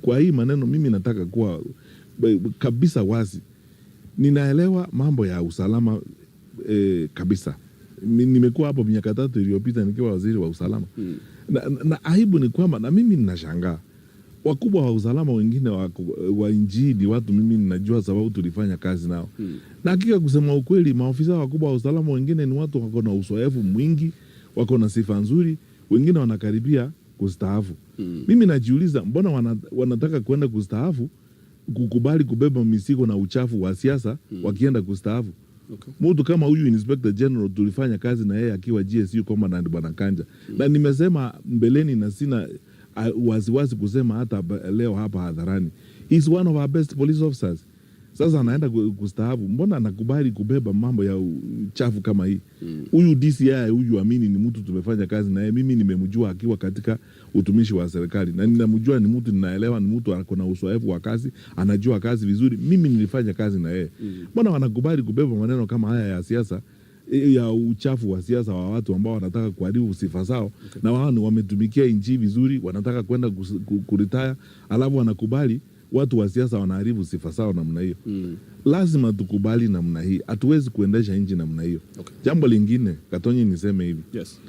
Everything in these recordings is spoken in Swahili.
kwa hii maneno mimi nataka kuwa kabisa wazi. Ninaelewa mambo ya usalama kabisa. Nimekuwa hapo miaka 3 iliyopita nikiwa waziri wa usalama. Na aibu ni kwamba na mimi ninashangaa wakubwa wa usalama wengine wa nchi ni watu mimi ninajua sababu tulifanya kazi nao. Na hakika kusema ukweli, maofisa wakubwa wa usalama wengine ni watu wako na uzoefu mwingi, wako na sifa nzuri, wengine wanakaribia kustaafu. Mimi najiuliza mbona wanataka kwenda kustaafu, kukubali kubeba mizigo na uchafu wa siasa wakienda kustaafu. Okay. Mtu kama huyu Inspector General tulifanya kazi na yeye akiwa GSU Commandant Bwana Kanja. Na nimesema mbeleni na sina wasiwasi kusema hata leo hapa hadharani. He's one of our best police officers. Sasa anaenda kustaafu, mbona anakubali kubeba mambo ya uchafu kama hii? Huyu DCI huyu Amini ni mtu tumefanya kazi na yeye, mimi nimemjua akiwa katika utumishi wa serikali na ninamjua ni mtu ninaelewa, ni mtu ako na uzoefu wa kazi, anajua kazi vizuri. Mimi nilifanya kazi na yeye. Mbona wanakubali kubeba maneno kama haya ya siasa, ya uchafu wa siasa wa watu ambao wanataka kuharibu sifa zao? Okay. Na wao wametumikia nchi vizuri, wanataka kwenda kuritaya, alafu wanakubali watu wa siasa wanaharibu sifa zao namna hiyo. Lazima tukubali namna hii. Hatuwezi kuendesha nchi namna hiyo. Okay. Jambo lingine, Katonyi, niseme hivi. Yes.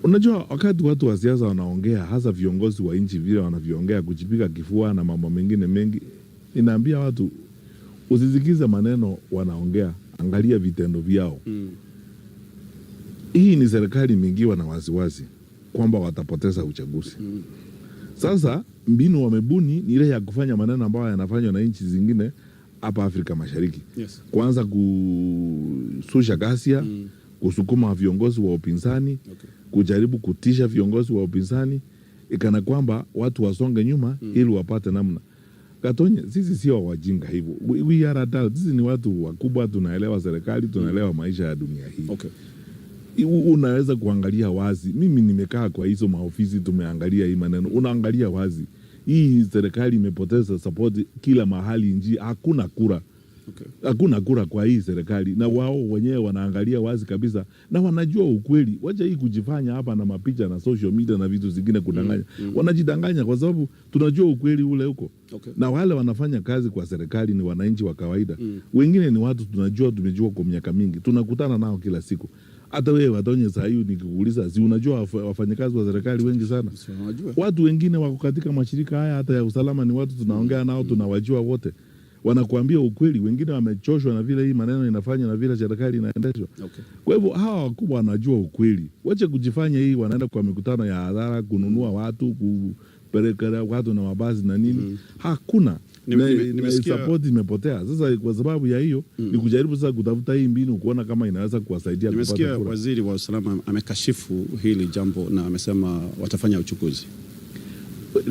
Unajua wakati watu wa siasa wanaongea, hasa viongozi wa nchi vile wanavyoongea kujipiga kifua na mambo mengine mengi, inaambia watu usisikize maneno wanaongea, angalia vitendo vyao. Hii ni serikali mingiwa na wasiwasi kwamba watapoteza uchaguzi. Sasa mbinu wamebuni ni ile ya kufanya maneno ambayo yanafanywa na nchi zingine hapa Afrika Mashariki. Yes. Kwanza kususha ghasia, kusukuma viongozi wa upinzani, kujaribu kutisha viongozi wa upinzani, ikana kwamba watu wasonge nyuma ili wapate namna. Katonye, sisi sio wajinga hivyo. We are adults. Sisi ni watu wakubwa, tunaelewa serikali, tunaelewa maisha ya dunia hii. Okay. Unaweza kuangalia wazi. Mimi nimekaa kwa hizo maofisi, tumeangalia hii maneno. Unaangalia wazi. Hii serikali imepoteza support kila mahali nchi. Hakuna kura. Okay. Hakuna kura kwa hii serikali. Na wao wenyewe wanaangalia wazi kabisa na wanajua ukweli. Wacha hii kujifanya hapa na mapicha na social media na vitu zingine kudanganya. Wanajidanganya kwa sababu tunajua ukweli ule huko. Okay. Na wale wanafanya kazi kwa serikali ni wananchi wa kawaida. Wengine ni watu tumejua kwa miaka mingi. Tunakutana nao kila siku. Hata wewe Watonye saa hii nikikuuliza, si unajua wafanyakazi wa serikali wengi sana? Watu wengine wako katika mashirika haya hata ya usalama ni watu tunaongea nao, tunawajua wote. Wanakuambia ukweli, wengine wamechoshwa na vile hii maneno inafanya na vile serikali inaendeshwa. Okay. Kwa hivyo hawa wakubwa wanajua ukweli. Wacha kujifanya hii wanaenda kwa mikutano ya hadhara kununua watu, kupeleka watu na mabasi na nini. Hakuna. Nimesikia support imepotea. Sasa kwa sababu ya hiyo ni kujaribu sasa kutafuta hii mbinu kuona kama inaweza kuwasaidia kupata kura. Nimesikia waziri wa usalama amekashifu hili jambo na amesema watafanya uchukuzi.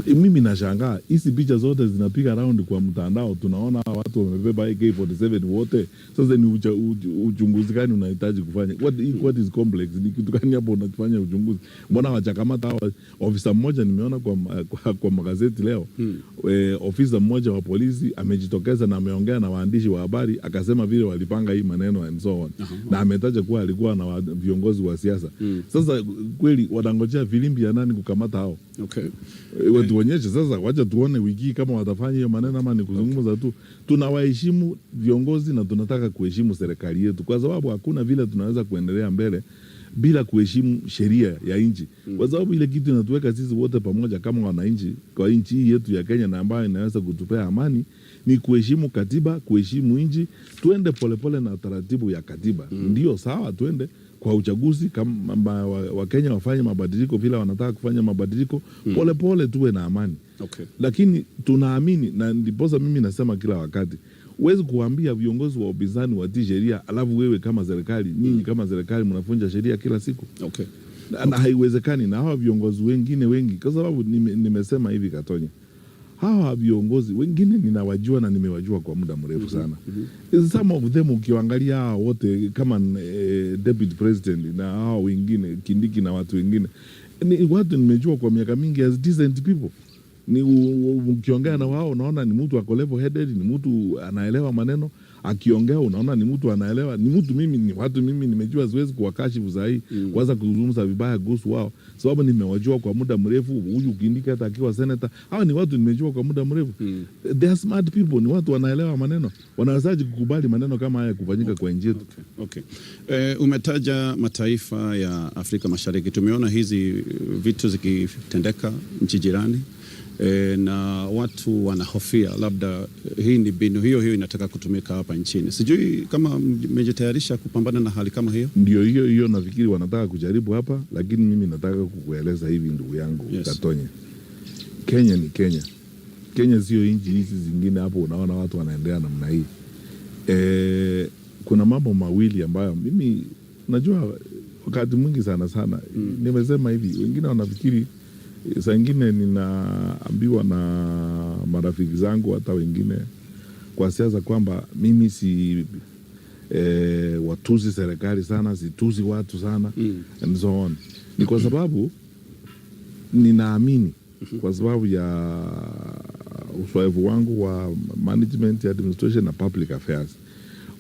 Mimi nashangaa hizi picha zote zinapiga round kwa mtandao, tunaona watu wamebeba AK47 wote. Sasa ni uchunguzi gani unahitaji kufanya? What is complex? Ni kitu gani hapo unafanya uchunguzi? Mbona wachakamata ofisa mmoja nimeona kwa magazeti leo. Ofisa mmoja wa polisi amejitokeza na ameongea na waandishi wa habari akasema vile walipanga hii maneno and so on. Na ametaja kuwa alikuwa na viongozi wa siasa. Sasa kweli watangojea filimbi ya nani kukamata hao? Okay. Tuonyeshe sasa, wacha tuone wiki kama watafanya hiyo maneno ama ni kuzungumza tu. Tunawaheshimu viongozi na tunataka kuheshimu serikali yetu, kwa sababu hakuna vile tunaweza kuendelea mbele bila kuheshimu sheria ya nchi. Kwa sababu ile kitu inatuweka sisi wote pamoja kama wananchi kwa nchi hii yetu ya Kenya na ambayo inaweza kutupea amani ni kuheshimu katiba, kuheshimu nchi, tuende polepole na taratibu ya katiba. Ndio sawa, tuende kwa uchaguzi kama Wakenya wafanye mabadiliko vile wanataka kufanya mabadiliko, polepole tuwe na amani. Okay. Lakini tunaamini, na ndiposa mimi nasema kila wakati, huwezi kuambia viongozi wa upinzani watii sheria alafu wewe kama serikali, nyinyi kama serikali mnafunja sheria kila siku. Okay. Na haiwezekani. Na hawa viongozi wengine wengi, kwa sababu nimesema hivi Katonye, hawa viongozi wengine ninawajua na nimewajua kwa muda mrefu sana. Some of them ukiangalia hawa wote kama deputy president na hawa wengine Kindiki na watu wengine ni watu nimejua kwa miaka mingi as decent people. Ni ukiongea na wao unaona ni mtu ako level headed, ni mtu anaelewa maneno. akiongea unaona ni mtu anaelewa, ni mtu ni watu mimi nimejua, siwezi kuwakashifu sahi kwanza kuzungumza vibaya kuhusu wao, sababu nimewajua kwa muda mrefu. Huyu Kindiki hata akiwa senator, hawa ni watu nimejua kwa muda mrefu. They are smart people, ni watu wanaelewa maneno, wanawezaje kukubali maneno kama haya kufanyika kwa nchi yetu? Okay. Umetaja mataifa ya Afrika Mashariki, tumeona hizi vitu zikitendeka nchi jirani. Na watu wanahofia labda hii ni mbinu hiyo inataka kutumika hapa nchini. Sijui kama mmejitayarisha kupambana na hali kama hiyo. Ndio hiyo nafikiri wanataka kujaribu hapa, lakini mimi nataka kukueleza hivi ndugu yangu, Gatonye. Kenya ni Kenya. Kenya sio nchi hizi zingine hapo unaona watu wanaendelea namna hii. Kuna mambo mawili ambayo mimi najua wakati mwingi sana nimesema hivi, wengine wanafikiri saa ingine ninaambiwa na marafiki zangu hata wengine kwa siasa kwamba mimi si watusi serikali sana, situsi watu sana and so on. Ni kwa sababu ninaamini kwa sababu ya uzoefu wangu wa management, administration na public affairs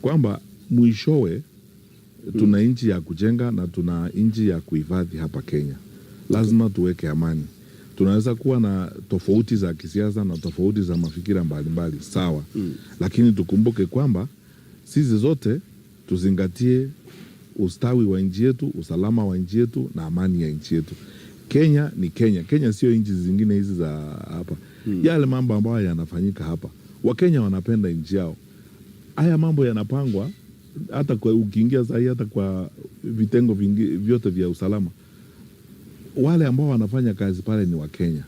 kwamba mwishowe tuna nchi ya kujenga na tuna nchi ya kuhifadhi hapa Kenya. Lazima tuweke amani. Tunaweza kuwa na tofauti za kisiasa na tofauti za mafikira mbalimbali, sawa. Lakini tukumbuke kwamba sisi zote tuzingatie ustawi wa nchi yetu, usalama wa nchi yetu na amani ya nchi yetu. Kenya ni Kenya. Kenya sio nchi zingine hizi za hapa. Yale mambo ambayo yanafanyika hapa, Wakenya wanapenda nchi yao. Haya mambo yanapangwa hata kwa ukiingia sahi, hata kwa vitengo vyote vya usalama, wale ambao wanafanya kazi pale ni Wakenya.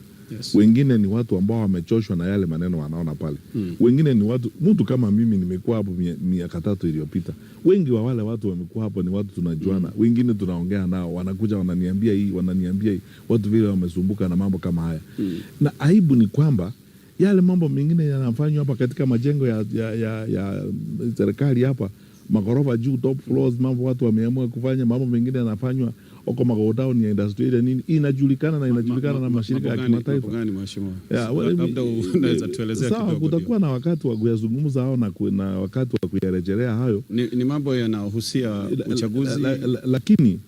Wengine ni watu ambao wamechoshwa na yale maneno wanaona pale. Wengine ni mtu kama mimi nimekuwa hapo miaka 3 iliyopita. Wengi wa wale watu wamekuwa hapo ni watu tunajuana. Wengine tunaongea nao, wanakuja wananiambia hii, watu vile wamesumbuka na mambo kama haya. Na aibu ni kwamba yale mambo mengine yanafanywa hapa katika majengo ya serikali hapa, magorofa juu, top floors, mambo watu wameamua kufanya, mambo mengine yanafanywa huko magodown ya industrial nini, inajulikana na mashirika ya kimataifa. Gani mheshimiwa? Labda unaweza tuelezea kidogo. Sawa, kutakuwa na wakati wa kuyazungumza hao na wakati wa kuyarejelea hayo. Ni mambo yanayohusia uchaguzi. Lakini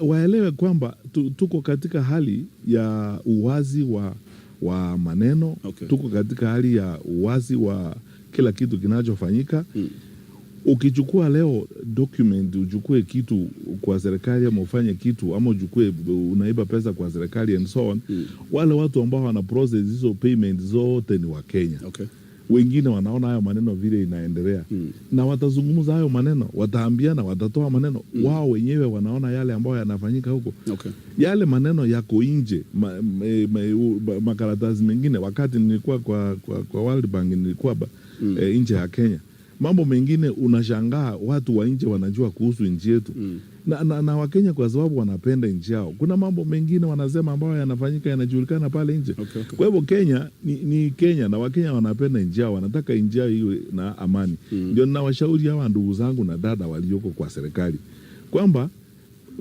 waelewe kwamba tuko katika hali ya uwazi wa maneno. Tuko katika hali ya uwazi wa kila kitu kinachofanyika. Ukichukua leo document, uchukue kitu kwa serikali ama ufanye kitu ama unaiba pesa kwa serikali and so on, wale watu ambao wana process hizo payment zote ni Wakenya. Wengine wanaona hayo maneno vile inaendelea na watazungumza hayo maneno, wataambiana, watatoa maneno. Wao wenyewe wanaona yale ambayo yanafanyika huko. Yale maneno yako nje, makaratasi mengine. Wakati nilikuwa kwa World Bank, nilikuwa nje ya Kenya, mambo mengine unashangaa watu wa nje wanajua kuhusu nchi yetu. Na Wakenya kwa sababu wanapenda nchi yao, kuna mambo mengine wanasema ambayo yanafanyika yanajulikana pale nje. Kwa hivyo Kenya ni Kenya na Wakenya wanapenda nchi yao, wanataka nchi yao iwe na amani. Ndio ninawashauri hawa ndugu zangu na dada walioko kwa serikali kwamba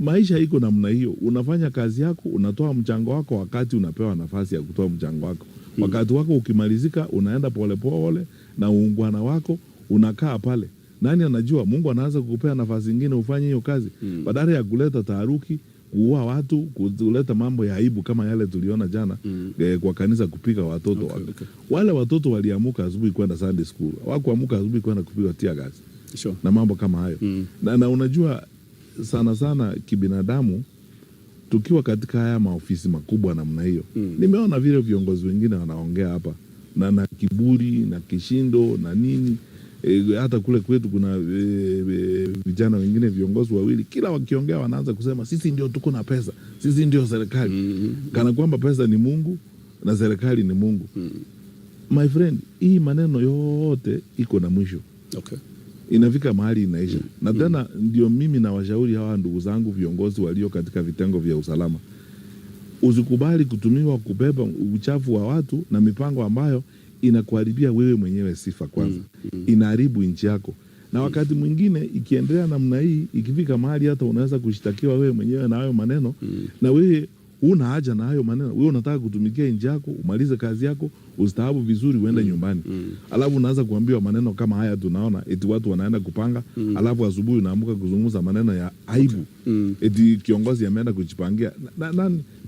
maisha iko namna hiyo. Unafanya kazi yako, unatoa mchango wako wakati unapewa nafasi ya kutoa mchango wako. Wakati wako ukimalizika, unaenda polepole na uungwana wako unakaa pale. Nani anajua Mungu anaanza kukupea nafasi nyingine ufanye hiyo kazi, badala ya kuleta taharuki, kuua watu, kuleta mambo ya aibu kama yale tuliona jana kwa kanisa, kupiga watoto. Wale watoto waliamuka asubuhi kwenda Sunday school, hawakuamuka asubuhi kwenda kupiga tear gas na mambo kama hayo. Na unajua sana kibinadamu, tukiwa katika haya maofisi makubwa namna hiyo, nimeona vile viongozi wengine wanaongea hapa na kiburi na kishindo na nini. Hata kule kwetu kuna vijana wengine, viongozi wawili, kila wakiongea wanaanza kusema sisi ndio tuko na pesa, sisi ndio serikali. Kana kwamba pesa ni Mungu na serikali ni Mungu. My friend, hii maneno yote iko na mwisho. Inafika mahali inaisha. Na tena ndio mimi na washauri hawa ndugu zangu viongozi walio katika vitengo vya usalama, usikubali kutumiwa kubeba uchafu wa watu na mipango ambayo inakuharibia wewe mwenyewe sifa kwanza. Inaharibu nchi yako. Na wakati mwingine ikiendelea namna hii, ikifika mahali hata unaweza kushtakiwa wewe mwenyewe na hayo maneno, na wewe una haja na hayo maneno. Wewe unataka kutumikia nchi yako, umalize kazi yako, ustaabu vizuri, uende nyumbani. Alafu unaanza kuambiwa maneno kama haya tunaona eti watu wanaenda kupanga, alafu asubuhi unaamka kuzungumza maneno ya aibu. Eti kiongozi ameenda kujipangia.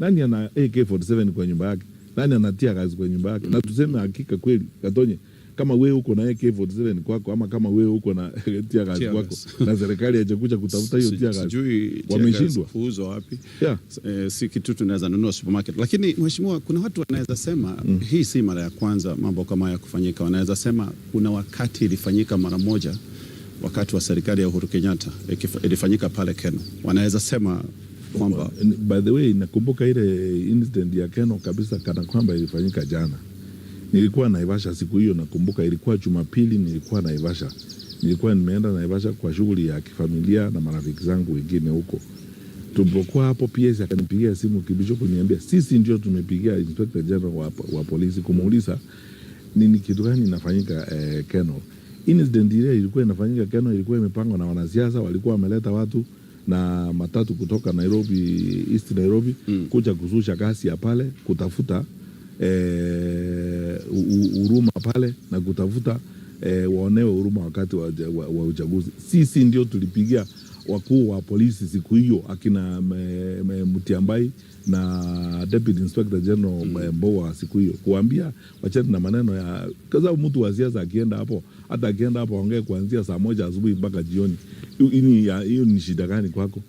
Nani ana AK47 kwa nyumba yake? Nani anatia kazi kwa nyumba yake? Na tuseme hakika kweli, Gatonye, kama wewe uko na AK47 kwako, ama kama wewe uko na tia gazi kwako na serikali haijakuja kutafuta hiyo tia gazi, wameshindwa kuuzwa wapi? Yeah. Si kitu tunaweza nunua supermarket. Lakini mheshimiwa, kuna watu wanaweza sema hii si mara ya kwanza mambo kama haya kufanyika. Wanaweza sema kuna wakati ilifanyika mara moja wakati wa serikali ya Uhuru Kenyatta, ilifanyika pale Keno. Wanaweza sema kwamba, by the way, nakumbuka ile incident ya Keno kabisa kana kwamba ilifanyika jana. Nilikuwa Naivasha siku hiyo, nakumbuka ilikuwa Jumapili, nilikuwa Naivasha. Nilikuwa nimeenda Naivasha kwa shughuli ya kifamilia na marafiki zangu wengine huko. Tulipokuwa hapo, PS akanipigia simu Kibicho kuniambia sisi ndio tumepigia Inspector General wa polisi kumuuliza nini kitu gani inafanyika Keno. Incident ile ilikuwa inafanyika Keno, ilikuwa imepangwa na wanasiasa, walikuwa wameleta watu na matatu kutoka Nairobi, East Nairobi, kuja kuzusha kasi ya pale, kutafuta huruma pale na kutafuta waonewe huruma wakati wa uchaguzi. Sisi ndio tulipigia wakuu wa polisi siku hiyo, akina Mutiambai na Deputy Inspector General Mbowa siku hiyo, kuambia wachana na maneno ya kaza. Mtu wa siasa akienda hapo, hata akienda hapo ongea kuanzia saa 1 asubuhi mpaka jioni, hiyo ni shida gani kwako?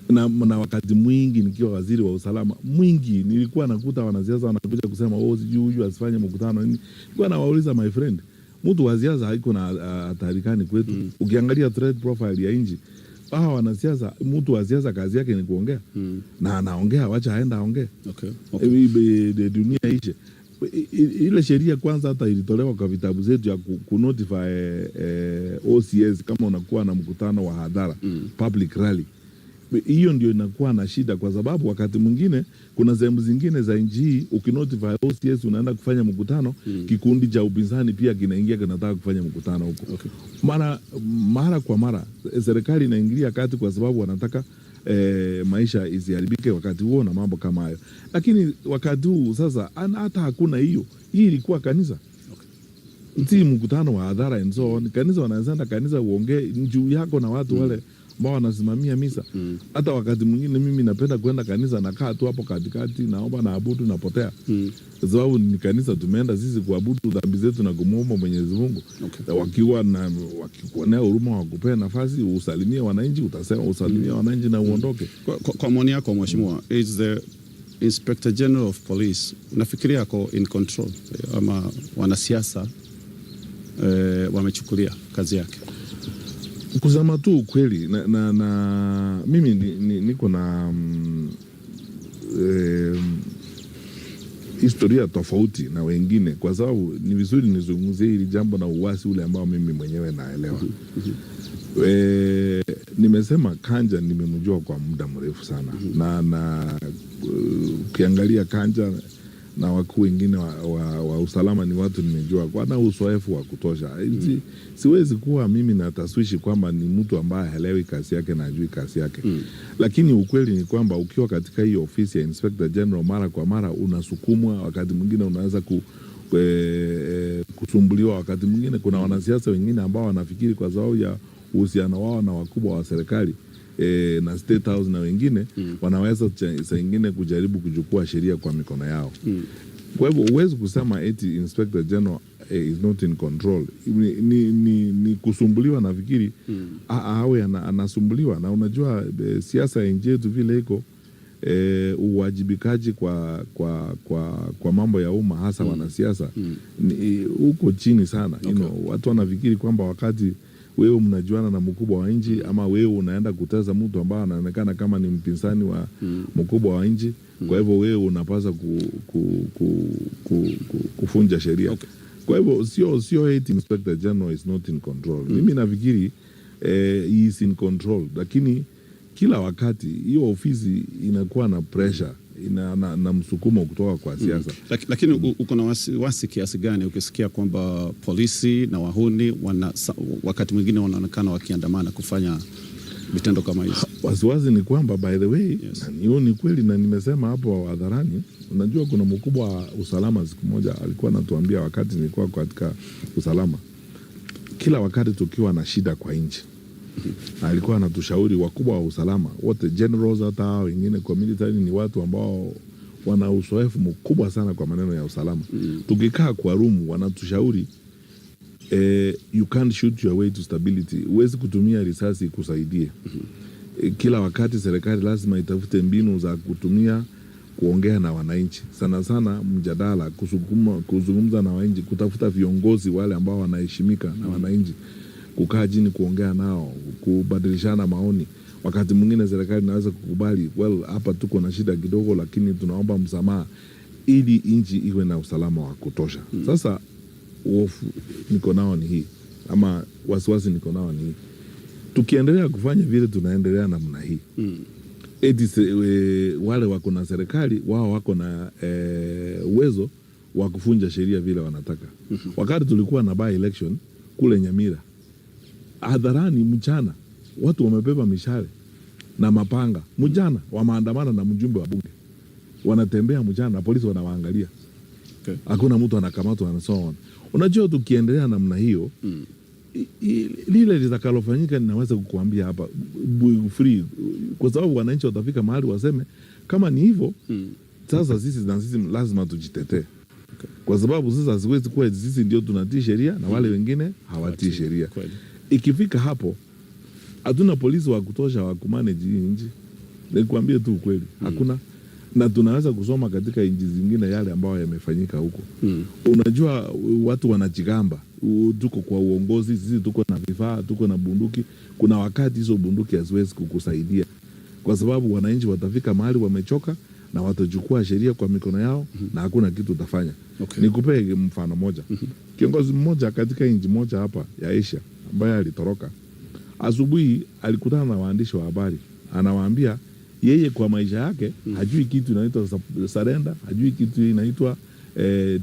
Na wakati mwingi nikiwa waziri wa usalama mwingi, nilikuwa nakuta wanasiasa wanakuja kusema sijui huyu asifanye mkutano nini. Nilikuwa nawauliza, my friend, mtu wa siasa haiko na hatari gani kwetu? Ukiangalia threat profile ya nchi, wanasiasa, mtu wa siasa kazi yake ni kuongea, na anaongea, wacha aenda aongee. Dunia ishe. Ile sheria kwanza hata ilitolewa kwa vitabu zetu ya kunotify OCS kama unakuwa na mkutano wa hadhara, public rally. Hiyo ndio inakuwa na shida, kwa sababu wakati mwingine kuna sehemu zingine za nchi hii ukinotify OCS unaenda kufanya mkutano, kikundi cha upinzani pia kinaingia kinataka kufanya mkutano huko. Mara kwa mara serikali inaingilia kati kwa sababu wanataka maisha isiharibike wakati huo na mambo kama hayo. Lakini wakati huu sasa hata hakuna hiyo. Hii ilikuwa kanisa. Si mkutano wa hadhara and so on. Kanisa wanaenda kanisa uongee juu yako na watu wale ambao wanasimamia misa. Hata wakati mwingine mimi napenda kwenda kanisa, nakaa tu hapo katikati, naomba na abudu, napotea. Sababu ni kanisa tumeenda sisi kuabudu dhambi zetu na kumuomba Mwenyezi Mungu. Wakikuonea huruma, wakupea nafasi usalimie wananchi, utasema usalimie wananchi na uondoke. Kwa maoni yako mheshimiwa, is the Inspector General of Police, nafikiria ako in control ama wanasiasa wamechukulia kazi yake? Kusema tu ukweli, na mimi niko na historia tofauti na wengine, kwa sababu ni vizuri nizungumzie hili jambo na uwasi ule ambao mimi mwenyewe naelewa. Nimesema Kanja nimemjua kwa muda mrefu sana, na ukiangalia Kanja na wakuu wengine wa usalama ni watu nimejua kwa na uzoefu wa kutosha. Siwezi kuwa mimi na taswishi kwamba ni mtu ambaye haelewi kazi yake na ajui kazi yake. Lakini ukweli ni kwamba ukiwa katika hiyo ofisi ya Inspector General, mara kwa mara unasukumwa, wakati mwingine unaweza kusumbuliwa, wakati mwingine kuna wanasiasa wengine ambao wanafikiri kwa sababu ya uhusiano wao na wakubwa wa serikali na State House na wengine wanaweza saa ingine kujaribu kuchukua sheria kwa mikono yao. Kwa hivyo huwezi kusema eti Inspector General is not in control. Ni kusumbuliwa, nafikiri awe anasumbuliwa. Na unajua siasa ya nchi yetu vile iko, uwajibikaji kwa mambo ya umma, hasa wanasiasa, uko chini sana. Watu wanafikiri kwamba wakati wewe mnajuana na mkubwa wa nchi, ama wewe unaenda kuteza mtu ambaye anaonekana kama ni mpinzani wa mkubwa wa nchi, kwa hivyo wewe unapaswa kufunja sheria. Kwa hivyo sio eti Inspector General is not in control. Mimi nafikiri he is in control, lakini kila wakati hiyo ofisi inakuwa na pressure, na msukumo kutoka kwa siasa. Lakini uko na wasi kiasi gani ukisikia kwamba polisi na wahuni wakati mwingine wanaonekana wakiandamana kufanya vitendo kama hivi? Wasiwasi ni kwamba by the way, Yes. hiyo ni kweli na nimesema hapo hadharani. Unajua kuna mkubwa wa usalama siku moja alikuwa anatuambia, wakati nilikuwa katika usalama, kila wakati tukiwa na shida kwa nchi, alikuwa anatushauri, wakubwa wa usalama wote, generals hata wengine kwa military, ni watu ambao wana uzoefu mkubwa sana kwa maneno ya usalama. Tukikaa kwa room wanatushauri, you can't shoot your way to stability. Huwezi kutumia risasi kusaidie. Kila wakati serikali lazima itafute mbinu za kutumia kuongea na wananchi, sana sana mjadala, kuzungumza na wananchi, kutafuta viongozi wale ambao wanaheshimika na wananchi, kukaa chini kuongea nao, kubadilishana maoni. Wakati mwingine serikali inaweza kukubali, well, hapa tuko na shida kidogo, lakini tunaomba msamaha ili nchi iwe na usalama wa kutosha. Sasa hofu niko nao ni hii, ama wasiwasi niko nao ni hii, tukiendelea kufanya vile tunaendelea namna hii, wale wako na serikali wao wako na uwezo wa kufunja sheria vile wanataka. Wakati tulikuwa na by election kule Nyamira, hadharani mchana watu wamebeba mishale na mapanga, mchana wamaandamana na mjumbe wa bunge, wanatembea mchana na polisi wanawaangalia. Hakuna mtu anakamatwa na so on. Unajua tukiendelea namna hiyo, lile litakalofanyika ninaweza kukuambia hapa free, kwa sababu wananchi watafika mahali waseme kama ni hivyo, sasa sisi lazima tujitetee. Kwa sababu sasa hasiwezi kuwa sisi ndio tunatii sheria na wale wengine hawatii sheria. Ikifika hapo, hatuna polisi wa kutosha wa kumanage hii nchi. Nikwambie tu ukweli, hakuna. Na tunaweza kusoma katika nchi zingine yale ambayo yamefanyika huko. Unajua watu wanajigamba, tuko kwa uongozi, sisi tuko na vifaa, tuko na bunduki. Kuna wakati hizo bunduki haziwezi kukusaidia, kwa sababu wananchi watafika mahali wamechoka na watachukua sheria kwa mikono yao, na hakuna kitu utafanya. Nikupee mfano moja. Kiongozi mmoja katika nchi moja hapa ya Asia ambaye alitoroka, asubuhi alikutana na waandishi wa habari, anawaambia yeye kwa maisha yake hajui kitu inaitwa surrender, hajui kitu inaitwa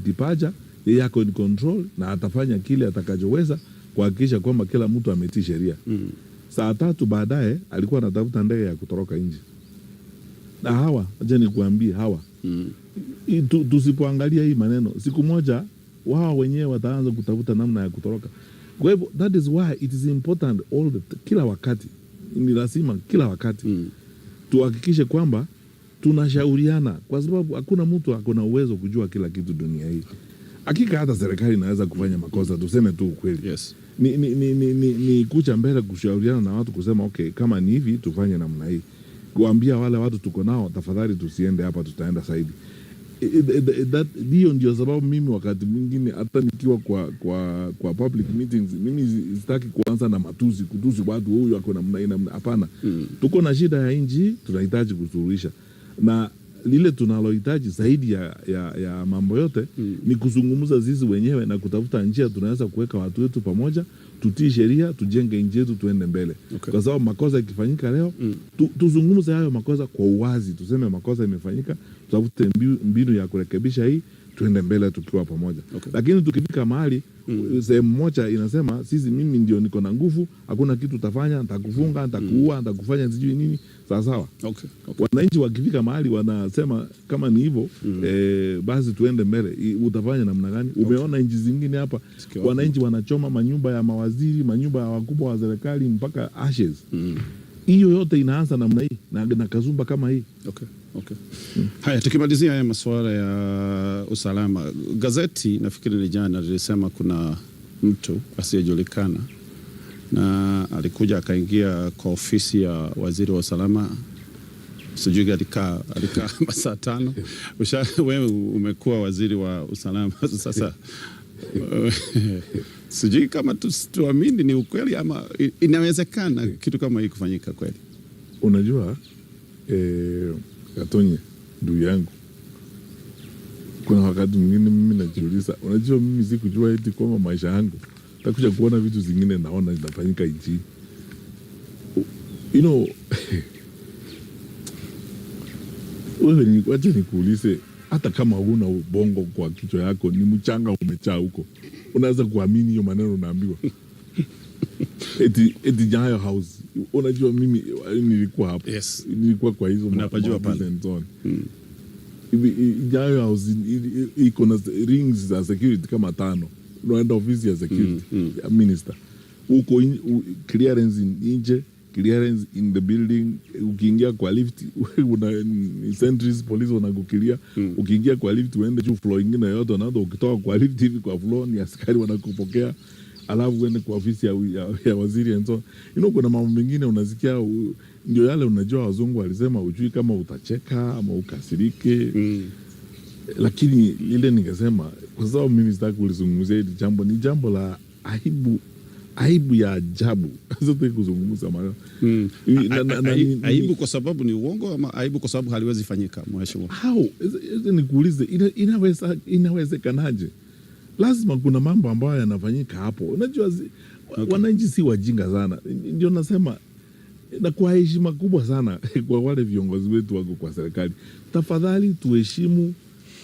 departure. Yeye ako in control na atafanya kile atakachoweza kuhakikisha kwamba kila mtu ametii sheria. Saa 3 baadaye alikuwa anatafuta ndege ya kutoroka nje. Na hawa, acha nikuambie, hawa tusipoangalia hii maneno, siku moja wao wenyewe wataanza kutafuta namna ya kutoroka. Kwa hivyo that is why it is important kila wakati, ni lazima kila wakati tuhakikishe kwamba tunashauriana, kwa sababu hakuna mtu akona uwezo kujua kila kitu dunia hii. Hakika hata serikali inaweza kufanya makosa, tuseme tu ukweli. Yes. Ni kucha mbele kushauriana na watu, kusema okay, kama ni hivi tufanye namna hii. Kuambia wale watu tuko nao, tafadhali tusiende hapa, tutaenda zaidi. Hiyo ndio sababu mimi wakati mwingine hata nikiwa kwa public meetings, mimi sitaki kuanza na kutusi watu, huyu ako namna. Hapana. Tuko na shida ya nchi, tunahitaji kusuluhisha, na lile tunalohitaji zaidi ya mambo yote ni kuzungumza sisi wenyewe na kutafuta njia tunaweza kuweka watu wetu pamoja, tutii sheria, tujenge nchi yetu, tuende mbele. Kwa sababu makosa ikifanyika leo, tuzungumze hayo makosa kwa uwazi, tuseme makosa imefanyika, tutafute mbinu ya kurekebisha hii, tuende mbele tukiwa pamoja. Lakini tukifika mahali sehemu moja inasema mimi ndio niko na nguvu, hakuna kitu utafanya, nitakufunga, nitakuua, nitakufanya sijui nini, sawa. Wananchi wakifika mahali wanasema kama ni hivyo, basi tuende mbele, utafanya namna gani? Umeona nchi zingine hapa, wananchi wanachoma manyumba ya mawaziri, manyumba ya wakubwa wa serikali mpaka ashes. Hiyo yote inaanza namna hii na kazumba kama hii. Haya, tukimalizia haya masuala ya usalama, gazeti nafikiri ni jana lilisema kuna mtu asiyejulikana na alikuja akaingia kwa ofisi ya waziri wa usalama, sijui alikaa masaa 5. Wewe umekuwa waziri wa usalama sasa. Sijui kama tuamini ni ukweli ama inawezekana kitu kama hii kufanyika kweli. Unajua Gatonye, ndugu yangu, kuna wakati mwingine mimi najiuliza, unajua mimi sikujua eti kwamba maisha yangu takuja kuona vitu zingine naona zinafanyika nchi. Wewe wacha nikuulize, hata kama huna ubongo kwa kichwa yako, ni mchanga umechaa huko, unaweza kuamini hiyo maneno unaambiwa? eti Nyayo House. Unajua mimi nilikuwa hapo. Yes. Nilikuwa kwa hizo unapajua pale. Nyayo House iko na rings za security kama 5. Unaenda ofisi ya security ya minister. Uko clearance nje, clearance in the building. Ukiingia kwa lift una sentries police wanakukilia. Ukiingia kwa lift uende juu floor nyingine yote, unaanza ukitoka kwa lift hivi kwa floor ni askari wanakupokea. Alafu uende kwa ofisi ya waziri and so. Kuna mambo mengine unasikia ndio yale unajua wazungu walisema ujui kama utacheka ama ukasirike. Lakini ile ningesema kwa sababu mimi sitaki kulizungumzia hili jambo, ni jambo la aibu ya ajabu. Sasa kuzungumza maana. Aibu kwa sababu ni uongo ama aibu kwa sababu haliwezi fanyika, mheshimiwa? Nikuulize, inawezekanaje? Lazima kuna mambo ambayo yanafanyika hapo. Unajua wananchi si wajinga sana. Ndio nasema na kwa heshima kubwa sana kwa wale viongozi wetu wako kwa serikali, tafadhali tuheshimu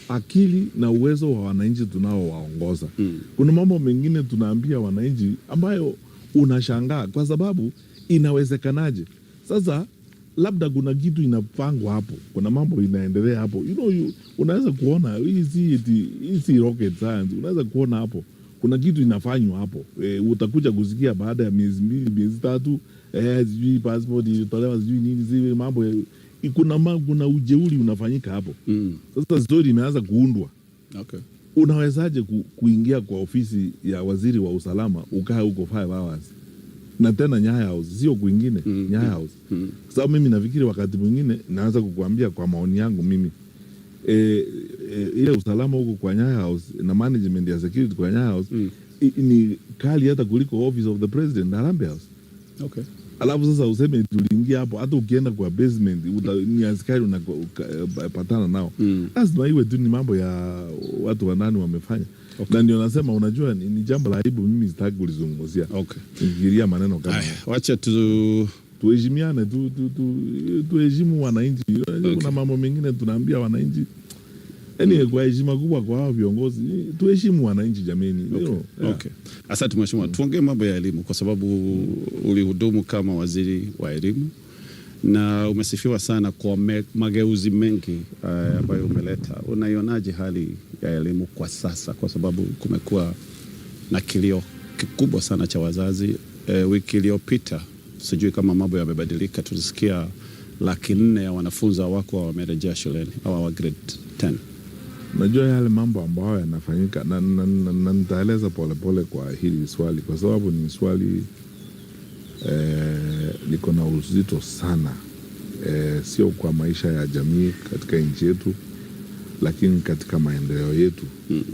akili na uwezo wa wananchi tunaowaongoza. Kuna mambo mengine tunaambia wananchi ambayo unashangaa kwa sababu inawezekanaje. Sasa labda kuna kitu inapangwa hapo, kuna mambo inaendelea hapo. Unaweza kuona hii si rocket science. Unaweza kuona hapo kuna kitu inafanywa hapo. Utakuja kusikia baada ya miezi 2, miezi 3, sijui passport ilitolewa, sijui nini, sijui mambo. Kuna ujeuri unafanyika hapo. Sasa story imeanza kuundwa. Okay. Unawezaje kuingia kwa ofisi ya waziri wa usalama ukae huko 5 hours? Na tena Nyayo House, sio kwingine. Nyayo House. Sababu mimi nafikiri wakati mwingine naanza kukuambia kwa maoni yangu mimi, ile usalama huko kwa Nyayo House na management ya security kwa Nyayo House ni kali hata kuliko office of the president Harambee House. Okay. Alafu sasa useme tuliingia hapo, hata ukienda kwa basement ni askari unapatana nao. Lazima iwe tu ni mambo ya watu wanani wamefanya. Okay. Na ndio nasema unajua ni jambo la aibu, mimi sitaki kulizungumzia. Okay. Nikifikiria maneno kama wacha tuheshimiane, tuheshimu wananchi. Okay. Kuna mambo mengine tunaambia wananchi kwa heshima kubwa kwa hao viongozi, tuheshimu wananchi jameni. Okay. Asante mheshimiwa. Tuongee mambo ya elimu kwa sababu ulihudumu kama waziri wa elimu na umesifiwa sana kwa mageuzi mengi ambayo umeleta. Unaionaje hali ya elimu kwa sasa, kwa sababu kumekuwa na kilio kikubwa sana cha wazazi? Wiki iliyopita sijui kama mambo yamebadilika, tulisikia 400,000 ya wanafunzi wako wamerejea shuleni au wa grade 10. Najua yale mambo ambayo yanafanyika na nitaeleza polepole kwa hili swali kwa sababu ni swali liko na uzito sana, sio kwa maisha ya jamii katika nchi yetu, lakini katika maendeleo yetu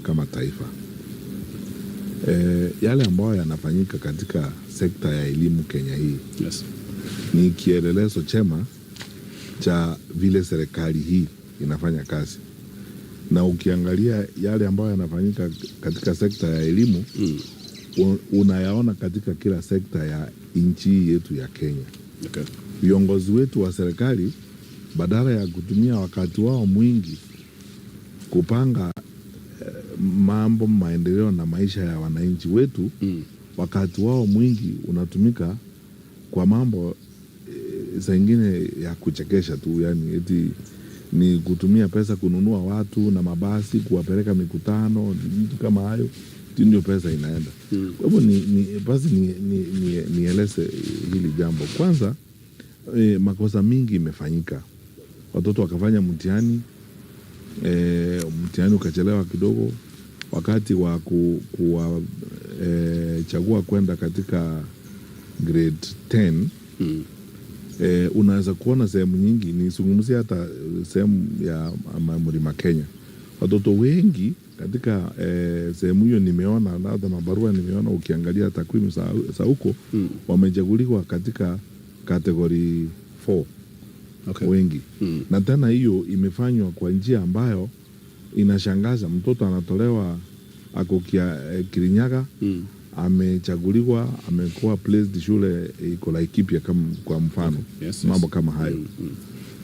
kama taifa. Yale ambayo yanafanyika katika sekta ya elimu Kenya hii, yes, ni kielelezo chema cha vile serikali hii inafanya kazi. Na ukiangalia yale ambayo yanafanyika katika sekta ya elimu, unayaona katika kila sekta ya nchi yetu ya Kenya. Okay. Viongozi wetu wa serikali badala ya kutumia wakati wao mwingi kupanga mambo maendeleo na maisha ya wananchi wetu, wakati wao mwingi unatumika kwa mambo zingine ya kuchekesha tu, yani eti ni kutumia pesa kununua watu na mabasi kuwapeleka mikutano, vitu kama hayo, ndio pesa inaenda. Kwa hivyo basi nieleze hili jambo. Kwanza, makosa mingi imefanyika. Watoto wakafanya mtihani, mtihani ukachelewa kidogo, wakati wa chagua kwenda katika grade 10. Unaweza kuona sehemu nyingi, nisungumzia hata sehemu ya Mlima Kenya, watoto wengi katika sehemu hiyo nimeona, na hata mabarua nimeona, ukiangalia takwimu za huko, wamechaguliwa katika category 4. Okay. Wengi. Na tena hiyo imefanywa kwa njia ambayo inashangaza. Mtoto anatolewa ako Kirinyaga, amechaguliwa, amekuwa placed shule iko Laikipia kama kwa mfano. Okay. Yes, mambo kama hayo.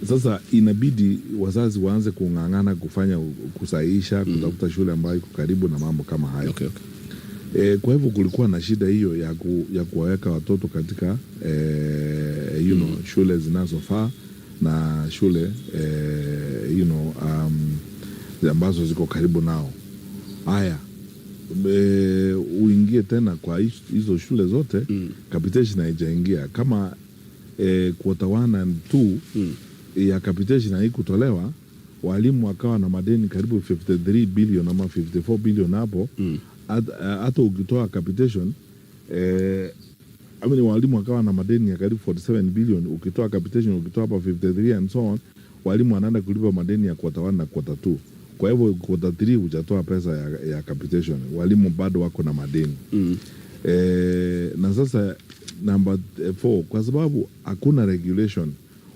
Sasa inabidi wazazi waanze kung'ang'ana kufanya kusahihisha, kutafuta shule ambayo iko karibu na mambo kama hayo. Okay, okay. Kwa hivyo kulikuwa na shida hiyo ya kuwaweka watoto katika shule zinazofaa na shule ambazo ziko karibu nao. Haya, uingie tena kwa hizo shule zote capitation haijaingia. Kama quarter 1 and 2 ya capitation haikutolewa, walimu wakawa na madeni karibu 53 billion ama 54 billion hapo. Hata ukitoa capitation walimu wakawa na madeni ya karibu 47 billion, ukitoa capitation, ukitoa hapa 53 and so on, walimu wanaenda kulipa madeni ya quarter 1 na quarter 2. Kwa hivyo quarter 3 hujatoa pesa ya capitation, walimu bado wako na madeni. Na sasa number 4, kwa sababu hakuna regulation.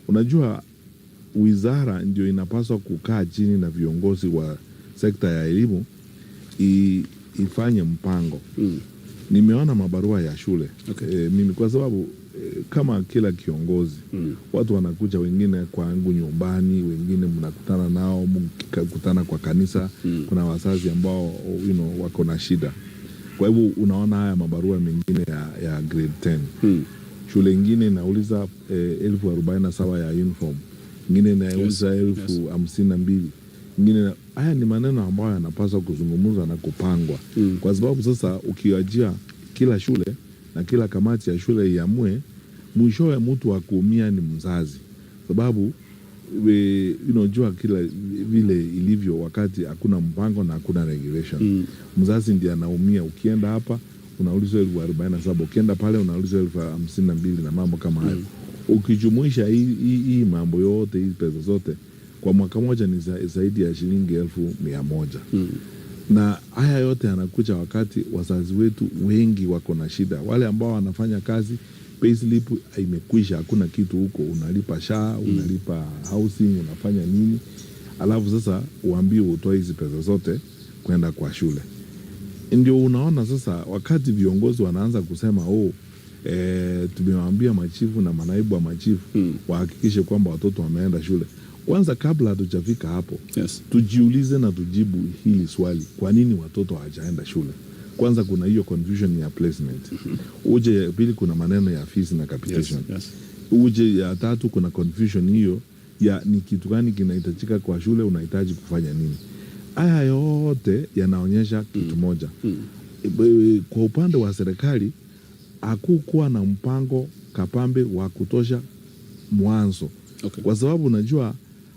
Unajua wizara ndio inapaswa kukaa chini na viongozi wa sekta ya elimu ifanye mpango. Nimeona mabarua ya shule. Mimi kwa sababu kama kila kiongozi watu wanakuja, wengine kwangu nyumbani, wengine mnakutana nao, mkikutana kwa kanisa. Kuna wazazi ambao wako na shida. Kwa hivyo unaona haya mabarua mengine ya grade 10. Shule ingine inauliza 47,000 ya uniform, ingine inauliza 52,000, ingine. Haya ni maneno ambayo yanapaswa kuzungumzwa na kupangwa. Kwa sababu sasa ukiwajia kila shule na kila kamati ya shule iamue, mwishowe mtu wa kuumia ni mzazi. Sababu unajua kila vile ilivyo wakati hakuna mpango na hakuna regulation. Mzazi ndiye anaumia. Ukienda hapa unaulizwa 47,000, ukienda pale unaulizwa 52,000 na mambo kama hayo. Ukijumuisha hii mambo yote, hii pesa zote kwa mwaka moja ni zaidi ya shilingi 100,000. Na haya yote yanakuja wakati wazazi wetu wengi wako na shida. Wale ambao wanafanya kazi, payslip imekwisha, hakuna kitu huko. Unalipa SHA, unalipa housing, unafanya nini? Alafu sasa uambiwe utoe hizi pesa zote kwenda kwa shule. Ndio unaona sasa wakati viongozi wanaanza kusema tumewaambia machifu na manaibu wa machifu wahakikishe kwamba watoto wameenda shule. Kwanza kabla hatujafika hapo, tujiulize na tujibu hili swali: kwa nini watoto hawajaenda shule? Kwanza kuna hiyo confusion ya placement. Uje pili, kuna maneno ya fees na capitation. Uje ya tatu, kuna confusion hiyo ya ni kitu gani kinahitajika kwa shule, unahitaji kufanya nini. Haya yote yanaonyesha kitu moja. Kwa upande wa serikali hakukuwa na mpango kapambe wa kutosha mwanzo. Kwa sababu unajua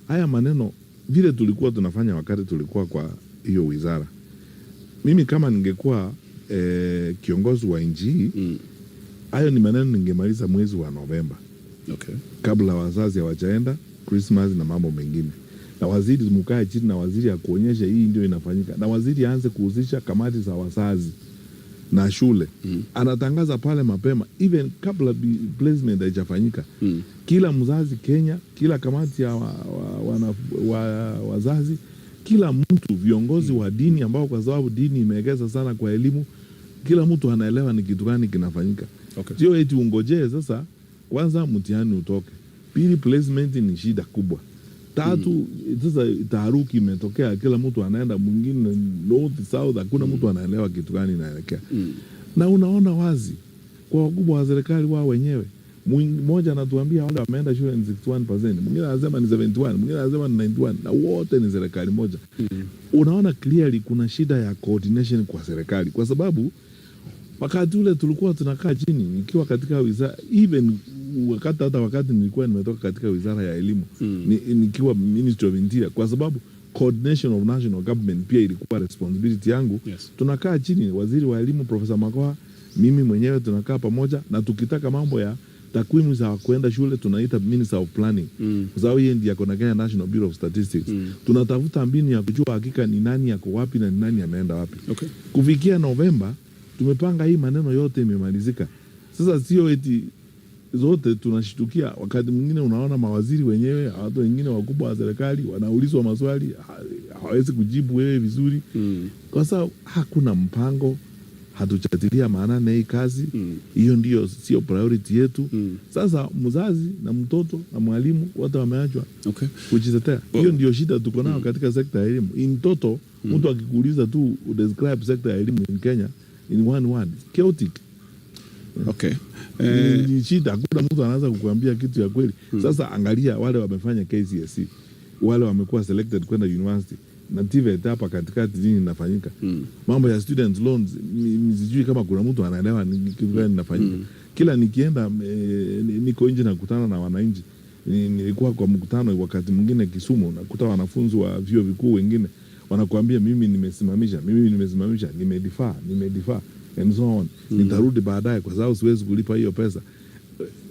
haya maneno vile tulikuwa tunafanya wakati tulikuwa kwa hiyo wizara. Mimi kama ningekuwa kiongozi wa nchi hii, hayo ni maneno ningemaliza mwezi wa Novemba. Kabla wazazi hawajaenda Christmas na mambo mengine. Na waziri mkae chini na waziri akuonyesha hii ndio inafanyika. Na waziri aanze kuhusisha kamati za wazazi na shule. Anatangaza pale mapema even kabla placement haijafanyika. Kila mzazi Kenya, kila kamati ya wazazi, kila mtu, viongozi wa dini ambao kwa sababu dini imeegeza sana kwa elimu, kila mtu anaelewa ni kitu gani kinafanyika. Sio eti ungojee sasa kwanza mtihani utoke. Pili, placement ni shida kubwa. Tatu, sasa taharuki imetokea, kila mtu anaenda, mwingine north south, hakuna mtu anaelewa kitu gani inaelekea. Na unaona wazi kwa wakubwa wa serikali wao wenyewe, mmoja anatuambia wale wameenda shule ni 61%, mwingine anasema ni 71, mwingine anasema ni 91, na wote ni serikali moja. Unaona clearly kuna shida ya coordination kwa serikali, kwa sababu wakati ule tulikuwa tunakaa chini, nikiwa katika wizara, even wakati nilikuwa nimetoka katika wizara ya elimu, nikiwa Ministry of Interior, kwa sababu coordination of national government pia ilikuwa responsibility yangu. Tunakaa chini, waziri wa elimu Profesa Magoha, mimi mwenyewe tunakaa pamoja, na tukitaka mambo ya takwimu za kuenda shule tunaita Minister of Planning. Kwa sababu yeye ndiye akona Kenya National Bureau of Statistics. Tunatafuta mbinu ya kujua hakika ni nani yako wapi na ni nani ameenda wapi. Kufikia Novemba tumepanga hii maneno yote imemalizika. Sasa sio eti zote tunashitukia. Wakati mwingine unaona mawaziri wenyewe, watu wengine wakubwa wa serikali wanaulizwa maswali hawezi kujibu wewe vizuri. Kwa sababu hakuna mpango, hatujatilia maana na hii kazi. Hiyo ndio sio priority yetu. Sasa mzazi na mtoto na mwalimu wote wameachwa kujitetea. Hiyo ndio shida tuko nayo katika sekta ya elimu. In total, mtu akikuuliza tu describe sekta ya elimu in Kenya, in one word, chaotic. Okay. Ni shida, hakuna mtu anaweza kukuambia kitu ya kweli. Sasa angalia wale wamefanya KCSE, wale wamekuwa selected kwenda university na TVET hapa katikati nini inafanyika. Mambo ya student loans sijui kama kuna mtu anaelewa ni kitu gani inafanyika. Kila nikienda niko nje nakutana na wananchi. Nilikuwa kwa mkutano wakati mwingine Kisumu, nakuta wanafunzi wa vyuo vikuu wengine wanakuambia mimi nimesimamisha, nimedifaa and so on. Nitarudi baadaye kwa sababu siwezi kulipa hiyo pesa.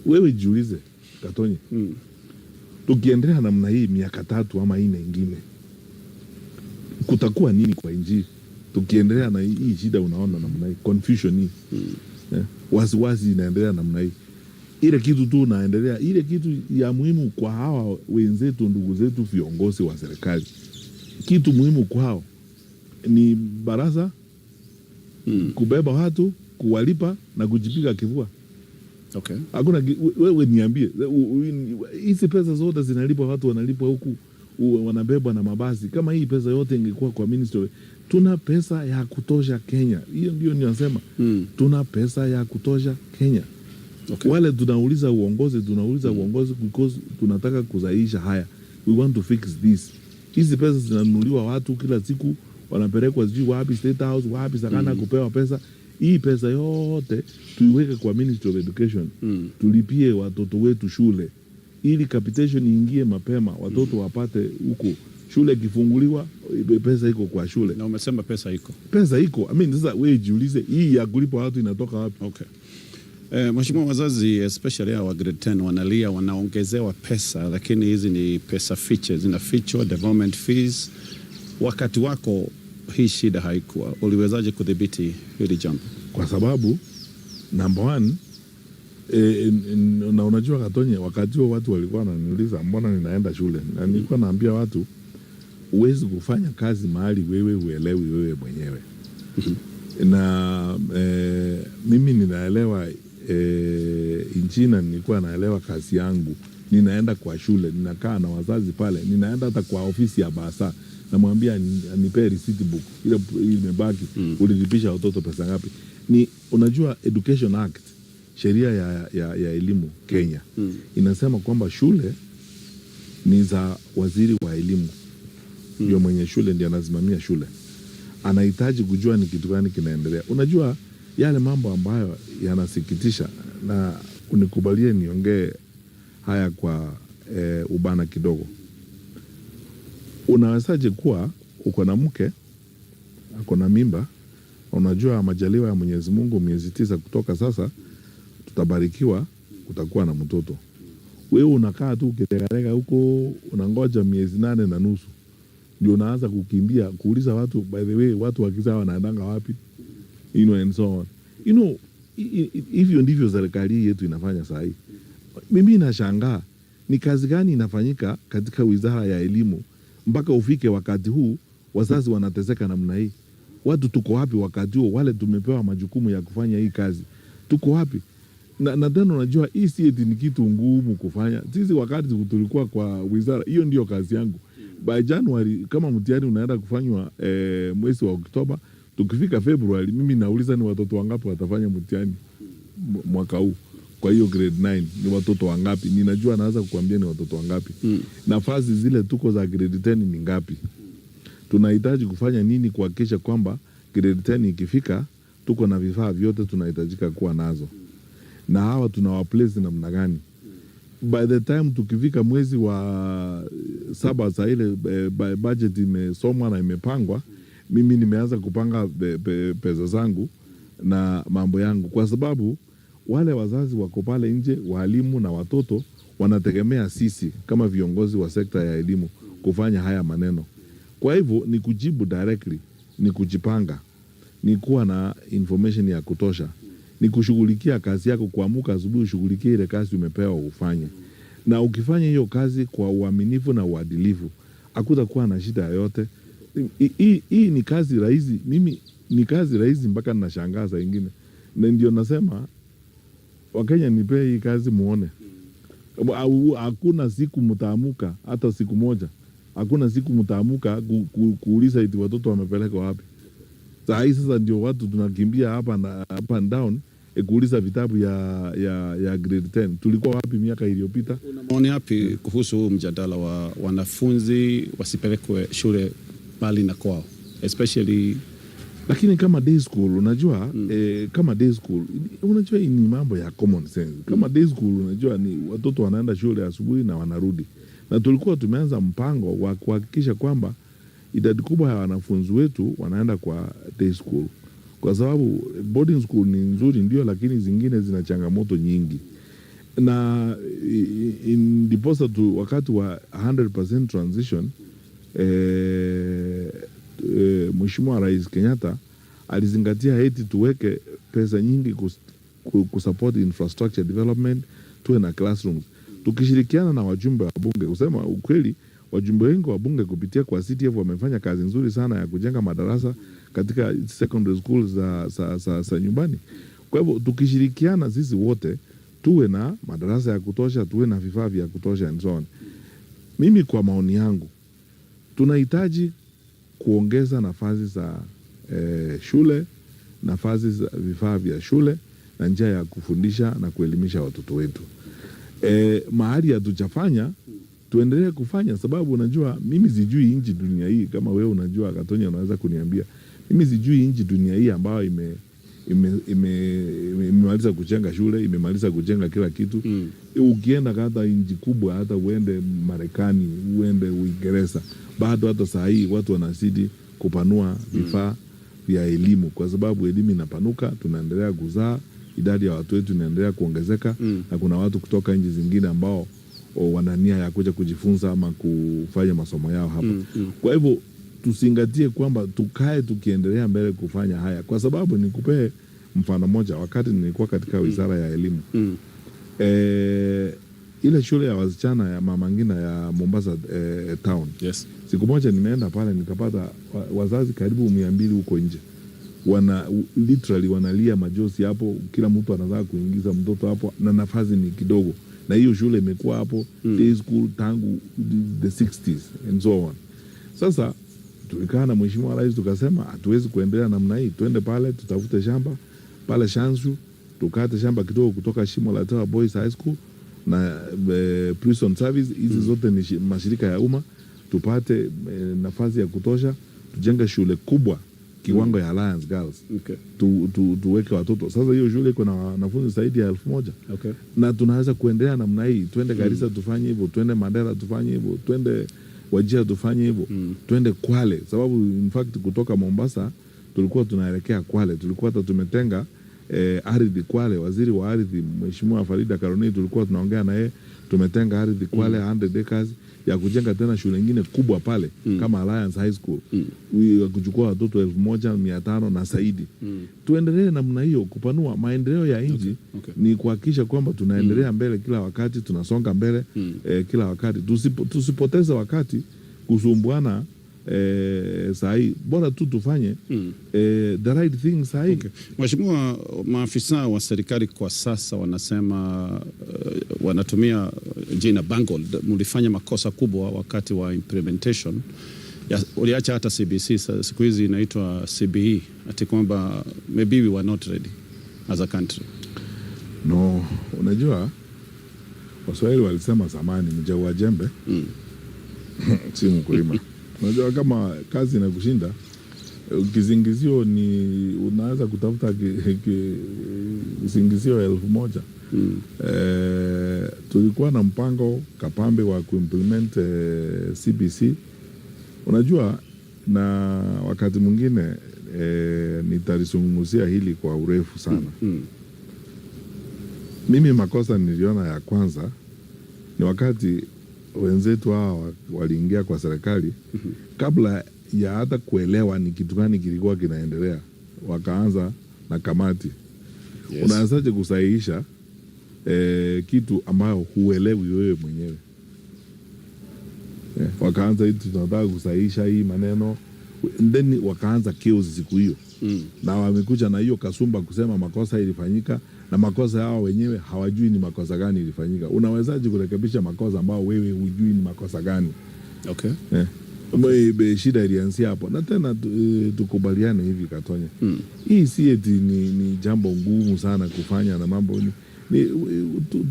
Wewe jiulize Gatonye, tukiendelea namna hii miaka 3 ama 4 ingine kutakuwa nini kwa nchi? Tukiendelea na hii shida, unaona namna hii confusion hii, wasiwasi inaendelea namna hii. Ile kitu tu naendelea, ile kitu ya muhimu kwa hawa wenzetu, ndugu zetu viongozi wa serikali, kitu muhimu kwao ni baraza, kubeba watu, kuwalipa na kujipiga kifua. Okay. Hakuna, wewe niambie, hizi pesa zote zinalipwa, watu wanalipwa huku, wanabebwa na mabasi. Kama hii pesa yote ingekuwa kwa ministry, tuna pesa ya kutosha Kenya. Hiyo ndio ninasema, tuna pesa ya kutosha Kenya. Okay. Wale tunauliza uongozi because tunataka kuzaisha haya. We want to fix this. Hizi pesa zinanunuliwa watu kila siku, wanapelekwa sijui wapi, State House, wapi Sakana kupewa pesa. Hii pesa yote tuiweke kwa Ministry of Education. Tulipie watoto wetu shule, ili capitation iingie mapema, watoto wapate huko. Shule kifunguliwa, pesa iko kwa shule. Na umesema pesa iko. Pesa iko. I mean, sasa wewe jiulize, hii ya kulipa watu inatoka wapi? Okay. Mheshimiwa, wazazi especially wa grade 10 wanalia, wanaongezewa pesa, lakini hizi ni pesa fiche, zinafichwa, development fees. Wakati wako hii shida haikuwa. Uliwezaje kudhibiti hili jambo? Kwa sababu number one, na unajua Gatonye, wakati huo watu walikuwa wananiuliza mbona ninaenda shule, na nilikuwa naambia watu uwezi kufanya kazi mahali wewe uelewi wewe mwenyewe. Na mimi ninaelewa inchina, nilikuwa naelewa kazi yangu. Ninaenda kwa shule, ninakaa na wazazi pale, ninaenda hata kwa ofisi ya basa, namwambia nipe receipt book ile imebaki, ulilipisha watoto pesa ngapi. Ni unajua Education Act, sheria ya elimu Kenya, inasema kwamba shule ni za waziri wa elimu. Ndio mwenye shule ndiye anasimamia shule. Anahitaji kujua ni kitu gani kinaendelea. Unajua yale mambo ambayo yanasikitisha, na unikubalie niongee haya kwa ubana kidogo. Unawezaje kuwa uko na mke, ako na mimba, unajua majaliwa ya Mwenyezi Mungu miezi 9 kutoka sasa tutabarikiwa, utakuwa na mtoto. Wewe unakaa tu ukitegarega huko, unangoja miezi 8 na nusu ndio unaanza kukimbia kuuliza watu, by the way, watu wakizaa wanaendanga wapi? And so on. Hivyo ndivyo serikali yetu inafanya saa hii. Mimi nashangaa ni kazi gani inafanyika katika wizara ya elimu mpaka ufike wakati huu wazazi wanateseka namna hii. Watu tuko wapi wakati huo? Wale tumepewa majukumu ya kufanya hii kazi, tuko wapi? Na tena unajua hii si eti ni kitu ngumu kufanya. Sisi wakati tulikuwa kwa wizara, hiyo ndio kazi yangu. By January, kama mtihani unaenda kufanywa mwezi wa Oktoba, tukifika February mimi nauliza ni watoto wangapi watafanya mtihani mwaka huu. Kwa hiyo grade 9 ni watoto wangapi? Ninajua naweza kukuambia ni watoto wangapi. Nafasi zile tuko za grade 10 ni ngapi? Tunahitaji kufanya nini kuhakikisha kwamba grade 10 ikifika tuko na vifaa vyote tunahitajika kuwa nazo? Na hawa tunawaplace namna gani? By the time tukifika mwezi wa 7 saa ile budget imesomwa na imepangwa, mimi nimeanza kupanga pesa zangu na mambo yangu, kwa sababu wale wazazi wako pale nje, walimu na watoto wanategemea sisi kama viongozi wa sekta ya elimu kufanya haya maneno. Kwa hivyo ni kujibu directly, ni kujipanga, ni kuwa na information ya kutosha, ni kushughulikia kazi yako, kuamka asubuhi ushughulikie ile kazi umepewa ufanye. Na ukifanya hiyo kazi kwa uaminifu na uadilifu, hakutakuwa na shida yoyote. Hii ni kazi rahisi. Mimi ni kazi rahisi mpaka ninashangaa saa nyingine. Na ndio nasema Wakenya nipe hii kazi muone. Hakuna siku mtaamuka, hata siku moja. Hakuna siku mtaamuka kuuliza eti watoto wamepeleka wapi. Saa hii sasa ndio watu tunakimbia hapa na up and down kuuliza vitabu ya grade 10. Tulikuwa wapi miaka iliyopita? Una maoni yapi kuhusu mjadala wa wanafunzi wasipelekwe shule mbali na kwao, especially lakini kama day school unajua kama day school unajua ni mambo ya common sense. Kama day school unajua ni watoto wanaenda shule asubuhi na wanarudi, na tulikuwa tumeanza mpango wa kuhakikisha kwamba idadi kubwa ya wanafunzi wetu wanaenda kwa day school, kwa sababu boarding school ni nzuri ndio, lakini zingine zina changamoto nyingi. Na ndiposa tu wakati wa 100% transition Mheshimiwa Rais Kenyatta alizingatia eti tuweke pesa nyingi kusupport infrastructure development, tuwe na classrooms, tukishirikiana na wajumbe wa bunge. Kusema ukweli, wajumbe wengi wa bunge kupitia kwa CTF wamefanya kazi nzuri sana ya kujenga madarasa katika secondary schools za nyumbani. Kwa hivyo tukishirikiana sisi wote tuwe na madarasa ya kutosha, tuwe na vifaa vya kutosha and so on. Mimi kwa maoni yangu tunahitaji kuongeza nafasi za shule, nafasi za vifaa vya shule na njia ya kufundisha na kuelimisha watoto wetu. Mahali hatujafanya tuendelee kufanya, sababu unajua mimi sijui nchi dunia hii kama wewe unajua. Katonya, unaweza kuniambia? Mimi sijui nchi dunia hii ambayo imemaliza kujenga shule, imemaliza kujenga kila kitu. Ukienda hata nchi kubwa, hata uende Marekani, uende Uingereza, bado hata saa hii watu wanazidi kupanua vifaa vya elimu, kwa sababu elimu inapanuka, tunaendelea kuzaa, idadi ya watu wetu inaendelea kuongezeka, na kuna watu kutoka nchi zingine ambao wana nia ya kuja kujifunza ama kufanya masomo yao hapa. Kwa hivyo tusingatie kwamba tukae tukiendelea mbele kufanya haya, kwa sababu nikupee mfano moja. Wakati nilikuwa katika wizara ya elimu, ile shule ya wasichana ya Mama Ngina ya Mombasa town, yes. Siku moja nimeenda pale nikapata wazazi karibu 200 huko nje, literally wanalia majosi hapo, kila mtu anataka kuingiza mtoto hapo na nafasi ni kidogo, na hiyo shule imekuwa hapo day school tangu the 60s and so on. Sasa tulikaa na Mheshimiwa Rais tukasema hatuwezi kuendelea namna hii, twende pale tutafute shamba pale Shanshu, tukate shamba kidogo kutoka Shimo la Tewa Boys High School na Prison Service. Hizi zote ni mashirika ya umma, tupate nafasi ya kutosha, tujenge shule kubwa kiwango ya Alliance Girls. Okay. Tuweke watoto. Sasa hiyo shule iko na wanafunzi zaidi ya 1000. Okay. Na tunaweza kuendelea namna hii, twende Garissa tufanye hivyo, twende Mandera tufanye hivyo, twende Wajir tufanye hivyo, twende Kwale, sababu in fact kutoka Mombasa tulikuwa tunaelekea Kwale, tulikuwa hata tumetenga ardhi Kwale. Waziri wa ardhi Mheshimiwa Farida Karoni tulikuwa tunaongea na yeye, tumetenga ardhi Kwale 100 acres ya kujenga tena shule nyingine kubwa pale kama Alliance High School, kuchukua watoto 1500 na zaidi. Tuendelee namna hiyo kupanua maendeleo ya nchi. Okay. Ni kuhakikisha kwamba tunaendelea mbele kila wakati, tunasonga mbele kila wakati, tusipoteze wakati kusumbuana. Saa hii bora tu tufanye the right thing saa hii. Okay. Mheshimiwa, maafisa wa serikali kwa sasa wanasema wanatumia jina bungled. Mlifanya makosa kubwa wakati wa implementation. Uliacha hata CBC, siku hizi inaitwa CBE, ati kwamba maybe we were not ready as a country. No, unajua Waswahili walisema zamani mjaua jembe si mkulima. Unajua kama kazi inakushinda, kizingizio ni unaweza kutafuta kizingizio 1000. Tulikuwa na mpango kapambe wa kuimplement CBC. Unajua, na wakati mwingine nitalizungumzia hili kwa urefu sana. Mimi makosa niliona ya kwanza ni wakati wenzetu hawa waliingia kwa serikali, kabla ya hata kuelewa ni kitu gani kilikuwa kinaendelea, wakaanza na kamati. Yes. Unaanzaje kusahihisha kitu ambayo huelewi wewe mwenyewe? Wakaanza hii tunataka kusahihisha hii maneno, then wakaanza chaos siku hiyo. Na wamekuja na hiyo kasumba kusema makosa ilifanyika, na makosa yao wenyewe hawajui ni makosa gani ilifanyika. Unawezaje kurekebisha makosa ambao wewe hujui ni makosa gani? Okay. Shida ilianzia hapo. Na tena tukubaliane hivi Katonya. Hii si eti ni jambo ngumu sana kufanya na mambo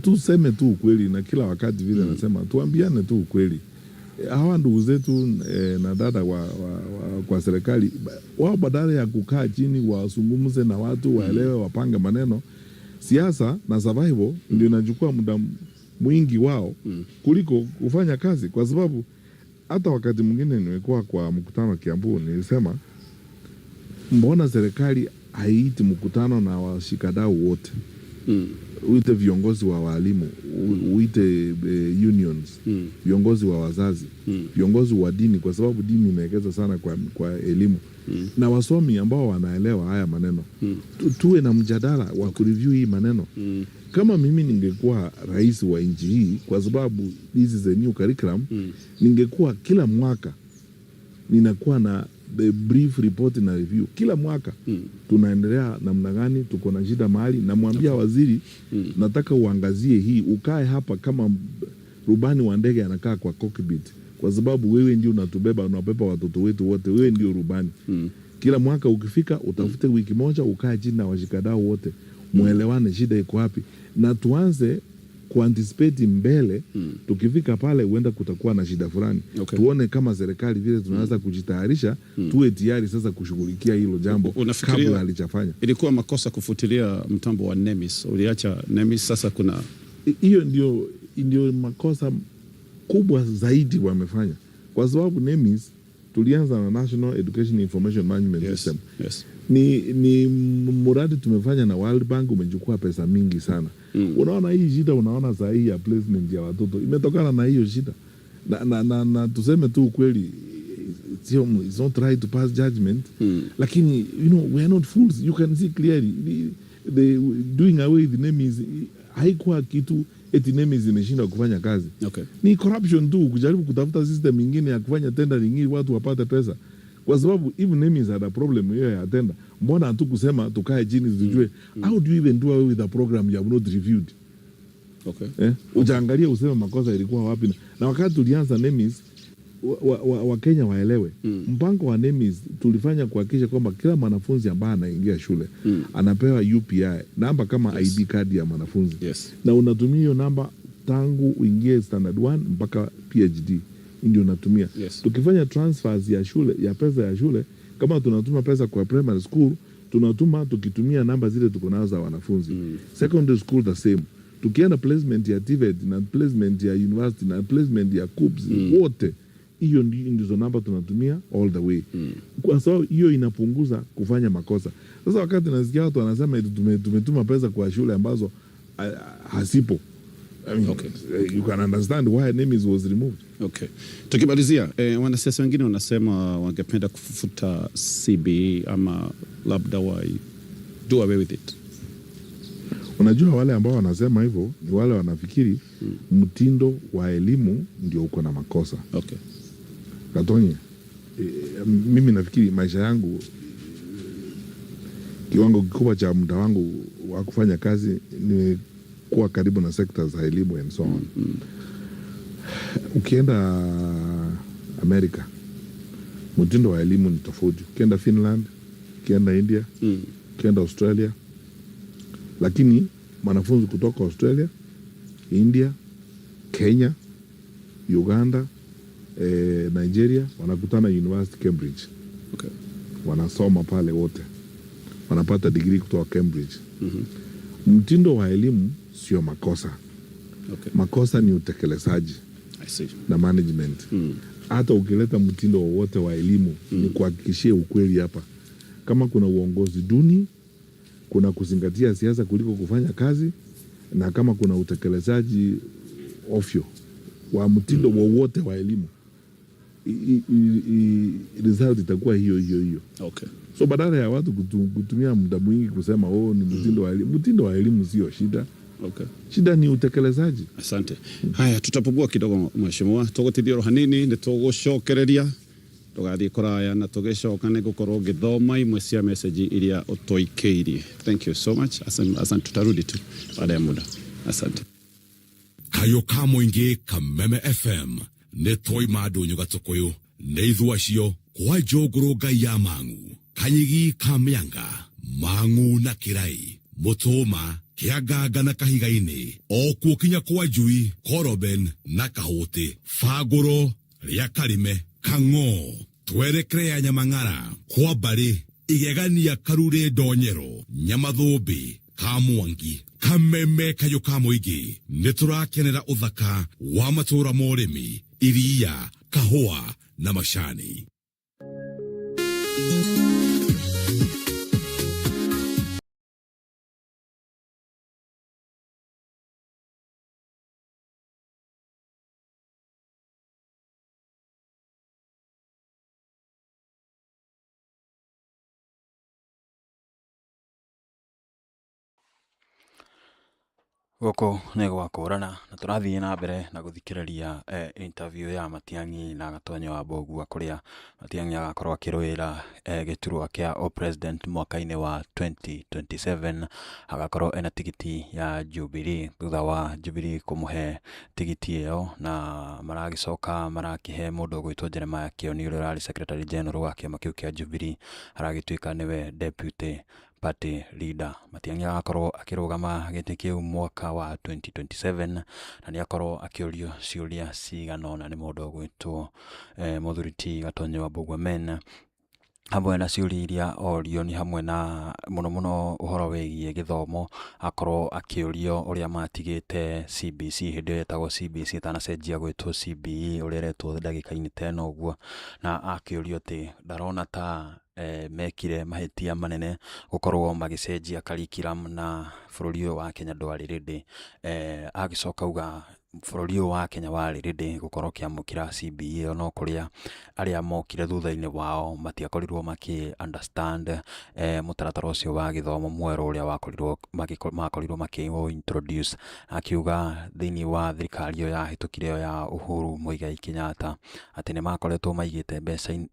tuseme tu ukweli, na kila wakati vile nasema tuambiane tu ukweli. Hawa ndugu zetu na dada kwa serikali, wao badala ya kukaa chini wasungumze na watu waelewe, wapange maneno, siasa na survival ndio inachukua muda mwingi wao kuliko kufanya kazi. Kwa sababu hata wakati mwingine nimekuwa kwa mkutano Kiambu, nilisema mbona serikali haiiti mkutano na washikadau wote? Uite viongozi wa walimu, uite unions, viongozi wa wazazi, viongozi wa dini, kwa sababu dini imewekeza sana kwa elimu, na wasomi ambao wanaelewa haya maneno. Tuwe na mjadala wa kureview hii maneno. Kama mimi ningekuwa rais wa nchi hii, kwa sababu this is a new curriculum, ningekuwa kila mwaka ninakuwa na the brief report na review kila mwaka. Tunaendelea namna gani, tuko na shida mahali, na mwambia waziri nataka uangazie hii, ukae hapa kama rubani wa ndege anakaa kwa cockpit, kwa sababu wewe ndio unatubeba, unabeba watoto wetu wote, wewe ndio rubani. Kila mwaka ukifika utafute wiki moja ukae chini na washikadau wote, muelewane shida iko wapi, na tuanze kuanticipate mbele. Tukifika pale huenda kutakuwa na shida fulani. Tuone kama serikali vile tunaweza kujitayarisha, tuwe tayari sasa kushughulikia hilo jambo kabla alijafanya. Ilikuwa makosa kufutilia mtambo wa NEMIS, uliacha NEMIS, sasa kuna hiyo ndio makosa kubwa zaidi wamefanya, kwa sababu NEMIS tulianza na National Education Information Management System. Ni muradi tumefanya na World Bank, umechukua pesa mingi sana. Unaona hii shida, unaona saa hii ya placement ya watoto imetokana na hiyo shida, na tuseme tu ukweli, it's not right to pass judgment, lakini we are not fools. You can see clearly the doing away with NEMIS haikuwa kitu eti NEMIS imeshinda kufanya kazi. Ni corruption tu, kujaribu kutafuta system nyingine ya kufanya tenda nyingine watu wapate pesa, kwa sababu even NEMIS had a problem hiyo ya tenda. Mbona hatu kusema tukae chini tujue how do you even do away with a program you have not reviewed? Ujaangalia useme makosa ilikuwa wapi. Na wakati tulianza NEMIS, Wakenya waelewe, mpango wa NEMIS tulifanya kuhakikisha kwamba kila mwanafunzi ambaye anaingia shule anapewa UPI namba kama ID card ya mwanafunzi, na unatumia hiyo namba tangu uingie standard 1 mpaka PhD ndio unatumia. Tukifanya transfers ya shule, ya pesa ya shule, kama tunatuma pesa kwa primary school, tunatuma tukitumia namba zile tuko nazo za wanafunzi. Secondary school the same. Tukienda placement ya TVET na placement ya university na placement ya KUPS, wote hiyo ndizo namba tunatumia all the way. Kwa sababu hiyo inapunguza kufanya makosa. Sasa wakati nasikia watu wanasema tumetuma pesa kwa shule ambazo hasipo, I mean, you can understand why NEMIS was removed. Tukimalizia, wanasiasa wengine wanasema wangependa kufuta CBE ama labda do away with it. Unajua wale ambao wanasema hivyo ni wale wanafikiri mtindo wa elimu ndio uko na makosa. Katonya, mimi nafikiri maisha yangu, kiwango kikubwa cha muda wangu wa kufanya kazi ni kuwa karibu na sekta za elimu and so on. Ukienda Amerika, mtindo wa elimu ni tofauti. Ukienda Finland, ukienda India, ukienda Australia, lakini wanafunzi kutoka Australia, India, Kenya, Uganda, Nigeria wanakutana University Cambridge. Wanasoma pale wote, wanapata degree kutoka Cambridge. Mtindo wa elimu sio makosa. Makosa ni utekelezaji na management. Hata ukileta mtindo wowote wa elimu, ni kuhakikishia ukweli hapa, kama kuna uongozi duni, kuna kuzingatia siasa kuliko kufanya kazi, na kama kuna utekelezaji ofyo wa mtindo wowote wa elimu, result itakuwa hiyo. So badala ya watu kutumia muda mwingi kusema ni mtindo wa elimu, mtindo wa elimu sio shida. Shida ni utekelezaji. Asante. Haya, tutapungua kidogo mheshimiwa, tugutithio hanini ni tugucokereria tugathii kuraya na tugicoka ni gukorwo ngithoma imwe cia message iria utoikeirie. Thank you so much. Asante, tutarudi tu baada ya muda. Asante. Kayo ka muingi Kameme FM ne toy madu nyuga tukuyu neithwacio kwa Njũngũrũ Ngai ya Mang'u, Kanyigi ka Mĩanga, Mang'u na Kĩrai, Mũtũma, Kĩanganga na Kahiga-inĩ, o kuokinya kwa Njui, Koroben na Kahũtĩ, Fagũro, Rĩa Karime, Kang'o, twerekere ya Nyamang'ara, kwa Mbarĩ, Igegania Karure Ndonyero, Nyamathũmbĩ, Kamwangi, Kameme Kayũ ka Mũingĩ, nĩtũrakenera ũthaka wa matũra ma ũrĩmi, iria, kahũa na macani. Gũkũ nĩ gwa kũrana na tũrathiĩ na mbere na gũthikĩrĩria interview ya Matiang'i na Gatonyo wa Mbũgua, kũrĩa Matiang'i agakorwo akĩrũĩra gĩturwa kĩa president mwaka-inĩ wa 2027, agakorwo ena tigiti ya Jubilee thutha wa Jubilee kũmũhe tigiti ĩyo, na maragĩcoka marakĩhe mũndũ ũgwĩtwo Jeremiah Kioni ũrĩa ũrarĩ secretary general wa kĩama kĩu kĩa Jubilee, aragĩtuĩka nĩwe deputy party leader. Matiang'i agakorwo akĩrũgama gĩtĩ kĩu mwaka wa 2027 na nĩ akorwo akĩũrio ciũria cigana ũna nĩ mũndũ ũgwĩtwo mũthuri ti Gatonyo wa Mbũgua men. Hamwe na ciũria iria orio nĩ hamwe na mũno ũhoro wĩgiĩ gĩthomo, akorwo akĩũrio ũrĩa matigĩte CBC hĩndĩ ĩyo yetagwo CBC ĩtanacenjia gwĩtwo CBE ũrĩa ĩretwo ndagĩka-inĩ ta ĩno ũguo, na akĩũrio atĩ ndarona ta mekire mahĩtia manene gũkorwo magĩcenjia curriculum na bũrũri ũyũ wa Kenya ndwarĩ ready. Agĩcoka auga bũrũri ũyũ wa Kenya warĩ ready gũkorwo kĩamũkĩra CBE ĩyo, no kũrĩa arĩa mokire thutha-inĩ wao matiakorirwo understand mũtaratara ũcio wa gĩthomo mwerũ ũrĩa makorirwo makĩ introduce. Akiuga thĩinĩ wa thirikari ĩyo yahĩtũkire ya Uhuru Muigai Kenyatta atĩ nĩ makoretwo maigĩte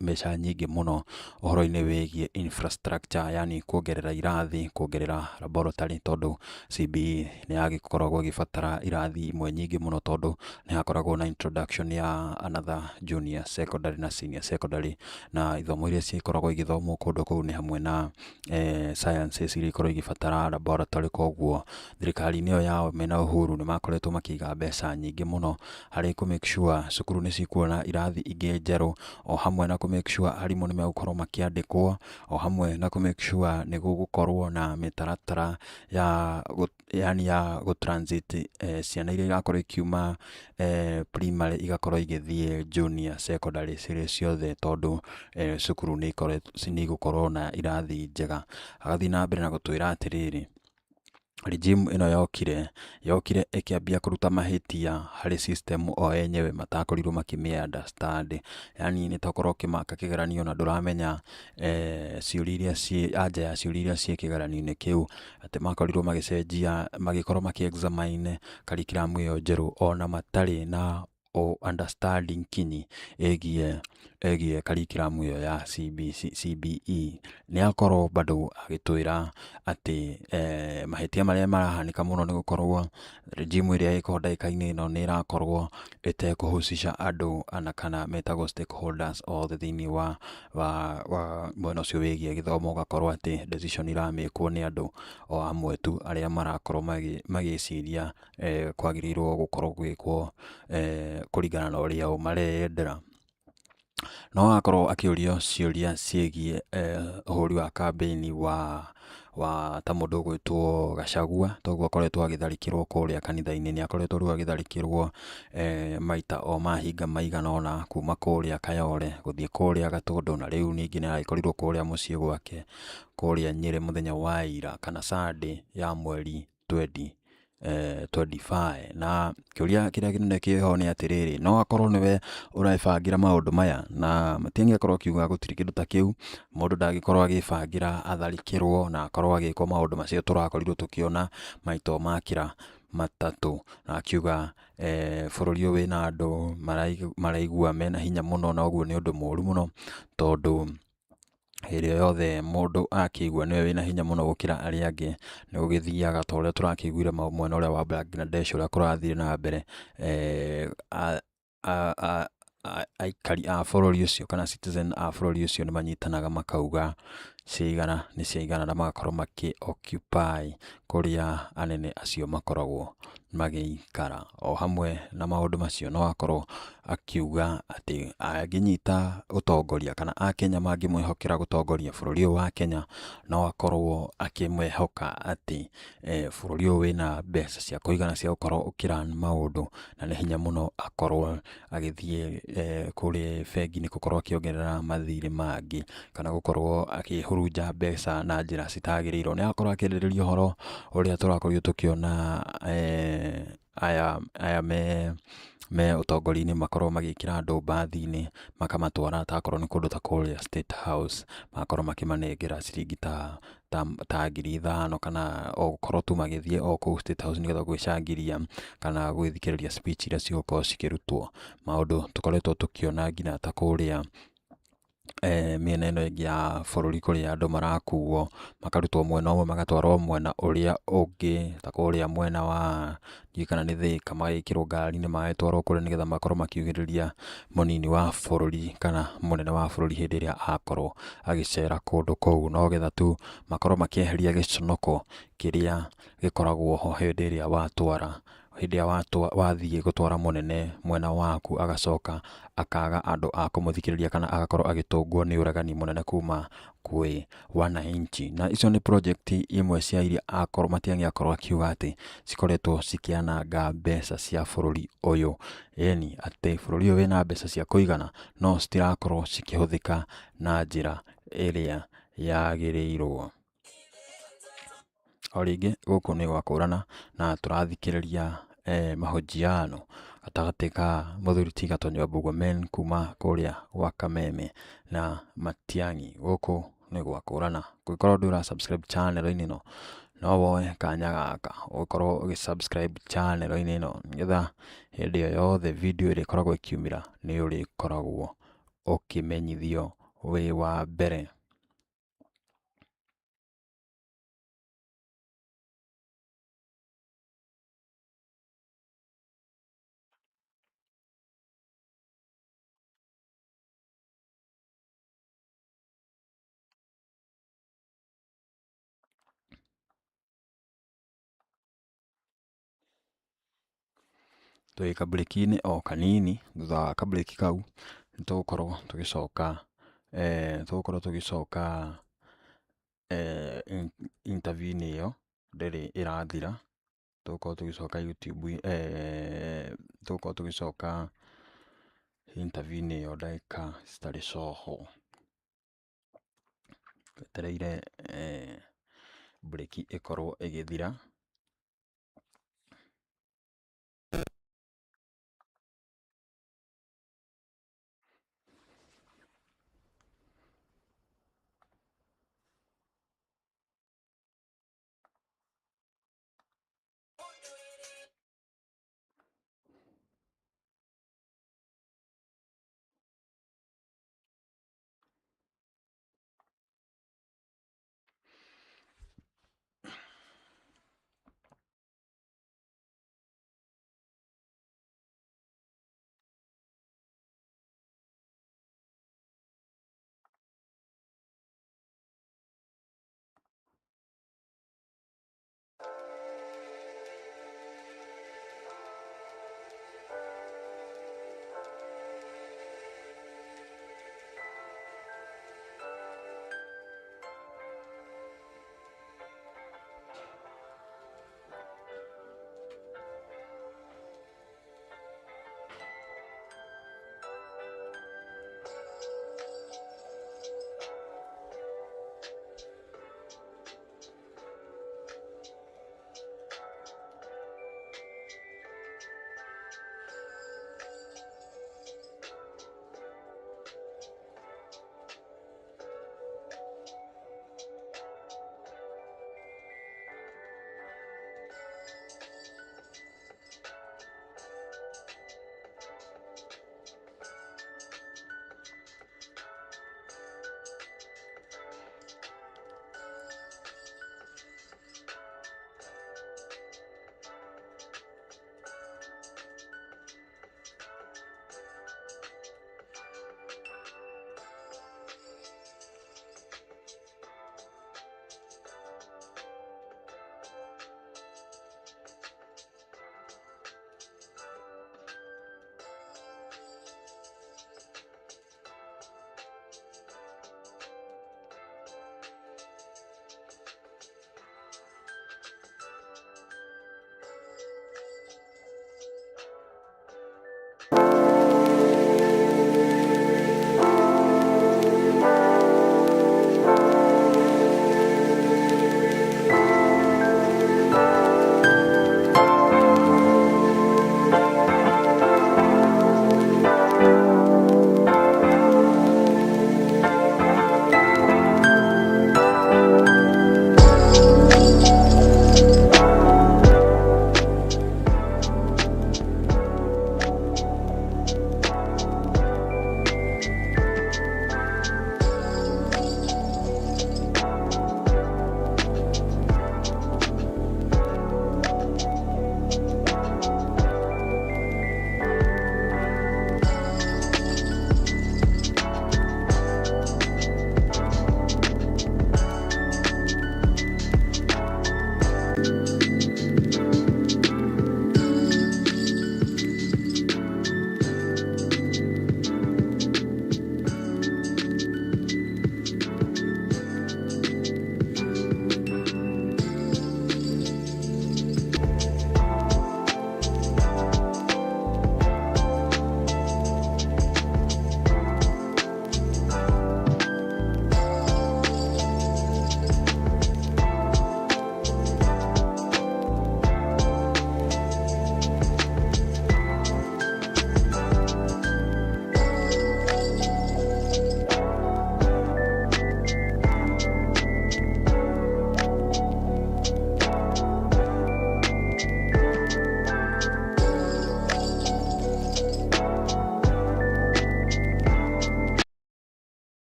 mbeca nyingĩ mũno ũhoro-inĩ wĩgiĩ infrastructure, yani kuongerera irathi, kuongerera laboratory, tondũ CBE nĩ yagĩkoragwo ĩgĩbatara irathi imwe nyingĩ mũno, tondũ nĩ hakoragwo na introduction ya another junior secondary na senior secondary, na ithomo iria cikoragwo igĩthomwo kũndũ kũu nĩ hamwe na sciences iria ikoragwo igĩbatara laboratory. Koguo thirikari-inĩ ĩyo yao mena Uhuru nĩ makoretwo makĩiga mbeca nyingĩ mũno harĩ kũ make sure cukuru nĩ cikuona irathi ingĩ njerũ, o hamwe na kũ make sure arimũ nĩ megũkorwo makĩandĩkwo, o hamwe na kũ make sure nĩ gũgũkorwo na mĩtaratara ya gũ-transit ciana iria igakorwo ikiuma primary igakorwo igĩthiĩ junior secondary cirĩ ciothe, tondũ cukuru nĩ igũkorwo na irathi njega. Agathiĩ na mbere na gũtwĩra atĩrĩrĩ, regime ĩno yokire ĩkĩambia kũruta mahĩtia harĩ system o enyewe matakorirwo makĩmĩ-understand, yani nĩ takorwo ũkĩmaka kĩgeranio na ndũramenya anja ya ciũria iria ciĩ kĩgeranio-inĩ kĩu, atĩ makorirwo magĩcenjia, magĩkorwo makĩ-examine curriculum ĩyo njerũ ona matarĩ na understanding kinyi ĩgiĩ curriculum ĩyo ya CBE. Nĩ akorwo bado agĩtwĩra atĩ mahĩtia marĩa marahanĩka mũno nĩ gũkorwo regime ĩrĩa ĩkorwo ndagĩka-inĩ ĩno nĩ ĩrakorwo ĩtekũhusisha andũ ana kana metagwo stakeholders othe thĩinĩ wa mwena ũcio wĩgiĩ gĩthomo, ũgakorwo atĩ decision iramĩkwo nĩ andũ o amwe tu arĩa marakorwo magĩciria kwagĩrĩirwo gũkorwo gwĩkwo kũringana na ũrĩa o mareyendera. No akorwo akĩũrio ciũria ciĩgiĩ ũhũri wa kambĩini wa ta mũndũ ũgwĩtwo Gachagua, toguo akoretwo agĩtharĩkĩrwo kũrĩa kanitha-inĩ. Nĩ akoretwo rĩu agĩtharĩkĩrwo maita o mahinga maigana ũna, kuma kũrĩa Kayole gũthiĩ kũrĩa Gatũndũ, na rĩu ningĩ nĩ aragĩkorirwo kũrĩa mũciĩ gwake kũrĩa Nyĩrĩ mũthenya wa ira kana Sunday ya mweri 25. Na kĩũria kĩrĩa kĩnene kĩho nĩ atĩrĩrĩ, no akorwo nĩwe ũrebangĩra maũndũ maya, na Matiang'i akorwo akiuga gũtirĩ kĩndũ ta kĩu, mũndũ ndagĩkorwo agĩbangĩra atharĩkĩrwo na akorwo agĩkwo maũndũ macio tũrakorirwo tũkĩona maita makĩra matatũ. Na akiuga bũrũri ũyũ wĩna andũ maraigua mena hinya mũno, na ũguo nĩ ũndũ mũru mũno, tondũ hĩndĩ yothe mũndũ akĩigua nĩwe wĩna hinya mũno gũkĩra arĩa angĩ nĩ gũgĩthiaga ta ũrĩa tũrakĩiguire mwena ũrĩa wa Bangladesh ũrĩa kũrathire na mbere aikari a bũrũri ũcio kana citizen a bũrũri ũcio nĩ manyitanaga makauga ciaigana nĩ ciaigana na magakorwo occupy kũrĩa anene acio makoragwo magĩikara. O hamwe na maũndũ macio no akorwo akiuga atĩ angĩnyita ũtongoria kana Akenya mangĩmwĩhokera gũtongoria bũrũri ũyũ wa Kenya, no akorwo akĩmwehoka atĩ bũrũri ũyũ wĩna mbeca cia kũigana cia gũkorwo ũkĩran maũndũ, na nĩ hinya mũno akorwo agĩthiĩ kũrĩa bengi-inĩ gũkorwo akĩongerera mathirĩ mangĩ kana gũkorwo akĩhurunja mbeca na njĩra citagĩrĩirwo. Nĩ akorwo akĩarĩrĩria ũhoro ũrĩa tũrakorirwo tũkĩona aya me ũtongoria-inĩ makorwo magĩkĩra andũ mbathi-inĩ makamatwara takorwo nĩ kũndũ ta kũrĩa State House, magakorwo makĩmanengera ciringi ta 5,000 kana o gũkorwo tu magĩthiĩ o kũu State House nĩgetha gwĩcangĩria kana gwĩthikĩrĩria speech iria cigũkorwo cikĩrutwo. Maũndũ tũkoretwo tũkĩona nginya ta kũrĩa mĩena ĩno ĩngĩ ya bũrũri kũrĩa andũ marakuo makarutwo mwena ũmwe magatwarwo mwena ũrĩa ũngĩ, ta kũrĩa mwena wa ndiũĩ kana nĩ Thĩka, magagĩkĩrwo ngari-inĩ magagĩtwarwo kũrĩa nĩgetha makorwo makiugĩrĩria mũnini wa bũrũri kana mũnene wa bũrũri hĩndĩ ĩrĩa akorwo agĩcera kũndũ kũu, no getha tu makorwo makĩeheria gĩconoko kĩrĩa gĩkoragwo ho hĩndĩ ĩrĩa wathiĩ gũtwara mũnene mwena waku agacoka akaga andũ a kũmũthikĩrĩria kana agakorwo agĩtũngwo nĩ ũregani mũnene kuma kwĩ wananchi. Na icio nĩ project imwe cia iria Matiang'i akorwo akiuga atĩ cikoretwo cikĩananga mbeca cia bũrũri ũyũ. Ĩni atĩ bũrũri ũyũ wĩna mbeca cia kũigana no citirakorwo cikĩhũthĩka na njĩra ĩrĩa yagĩrĩirwo. O rĩngĩ gũkũ nĩ gwakũrana na tũrathikĩrĩria mahojiano gatagatĩ ka mũthuri ti Gatonyo wa Murkomen kuma kũrĩa gwa Kameme na Matiang'i. Gũkũ nĩ gwakũrana. Kũngĩkorwo ndũra subscribe channel-inĩ ĩno no woe kanya gaka ũkorwo ũgĩ subscribe channel-inĩ ĩno nĩgetha hĩndĩ o yothe video ĩrĩa ĩkoragwo ĩkiumĩra nĩ ũrĩkoragwo ũkĩmenyithio wĩ wa mbere. Twĩ kabreak-inĩ o kanini, thutha wa kabreak kau nĩ tũgũkorwo tũgĩcoka interview-inĩ ĩyo ndĩrĩ ĩrathira. Tũgũkorwo tũgĩcoka YouTube, tũgũkorwo tũgĩcoka interview-inĩ ĩyo ndagĩka citarĩ coho, twetereire break ĩkorwo ĩgĩthira.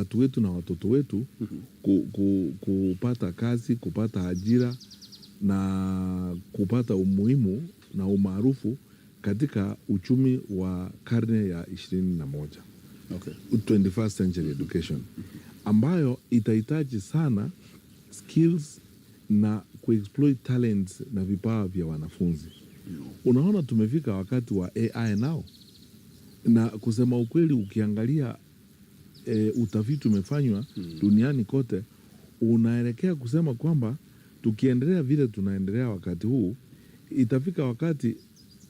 watu wetu na watoto wetu kupata kazi, kupata ajira na kupata umuhimu na umaarufu katika uchumi wa karne ya 21. Okay. 21st century education ambayo itahitaji sana skills na kuexploit talents na vipawa vya wanafunzi. Unaona, tumefika wakati wa AI nao, na kusema ukweli, ukiangalia utafiti umefanywa duniani kote, unaelekea kusema kwamba tukiendelea vile tunaendelea wakati huu, itafika wakati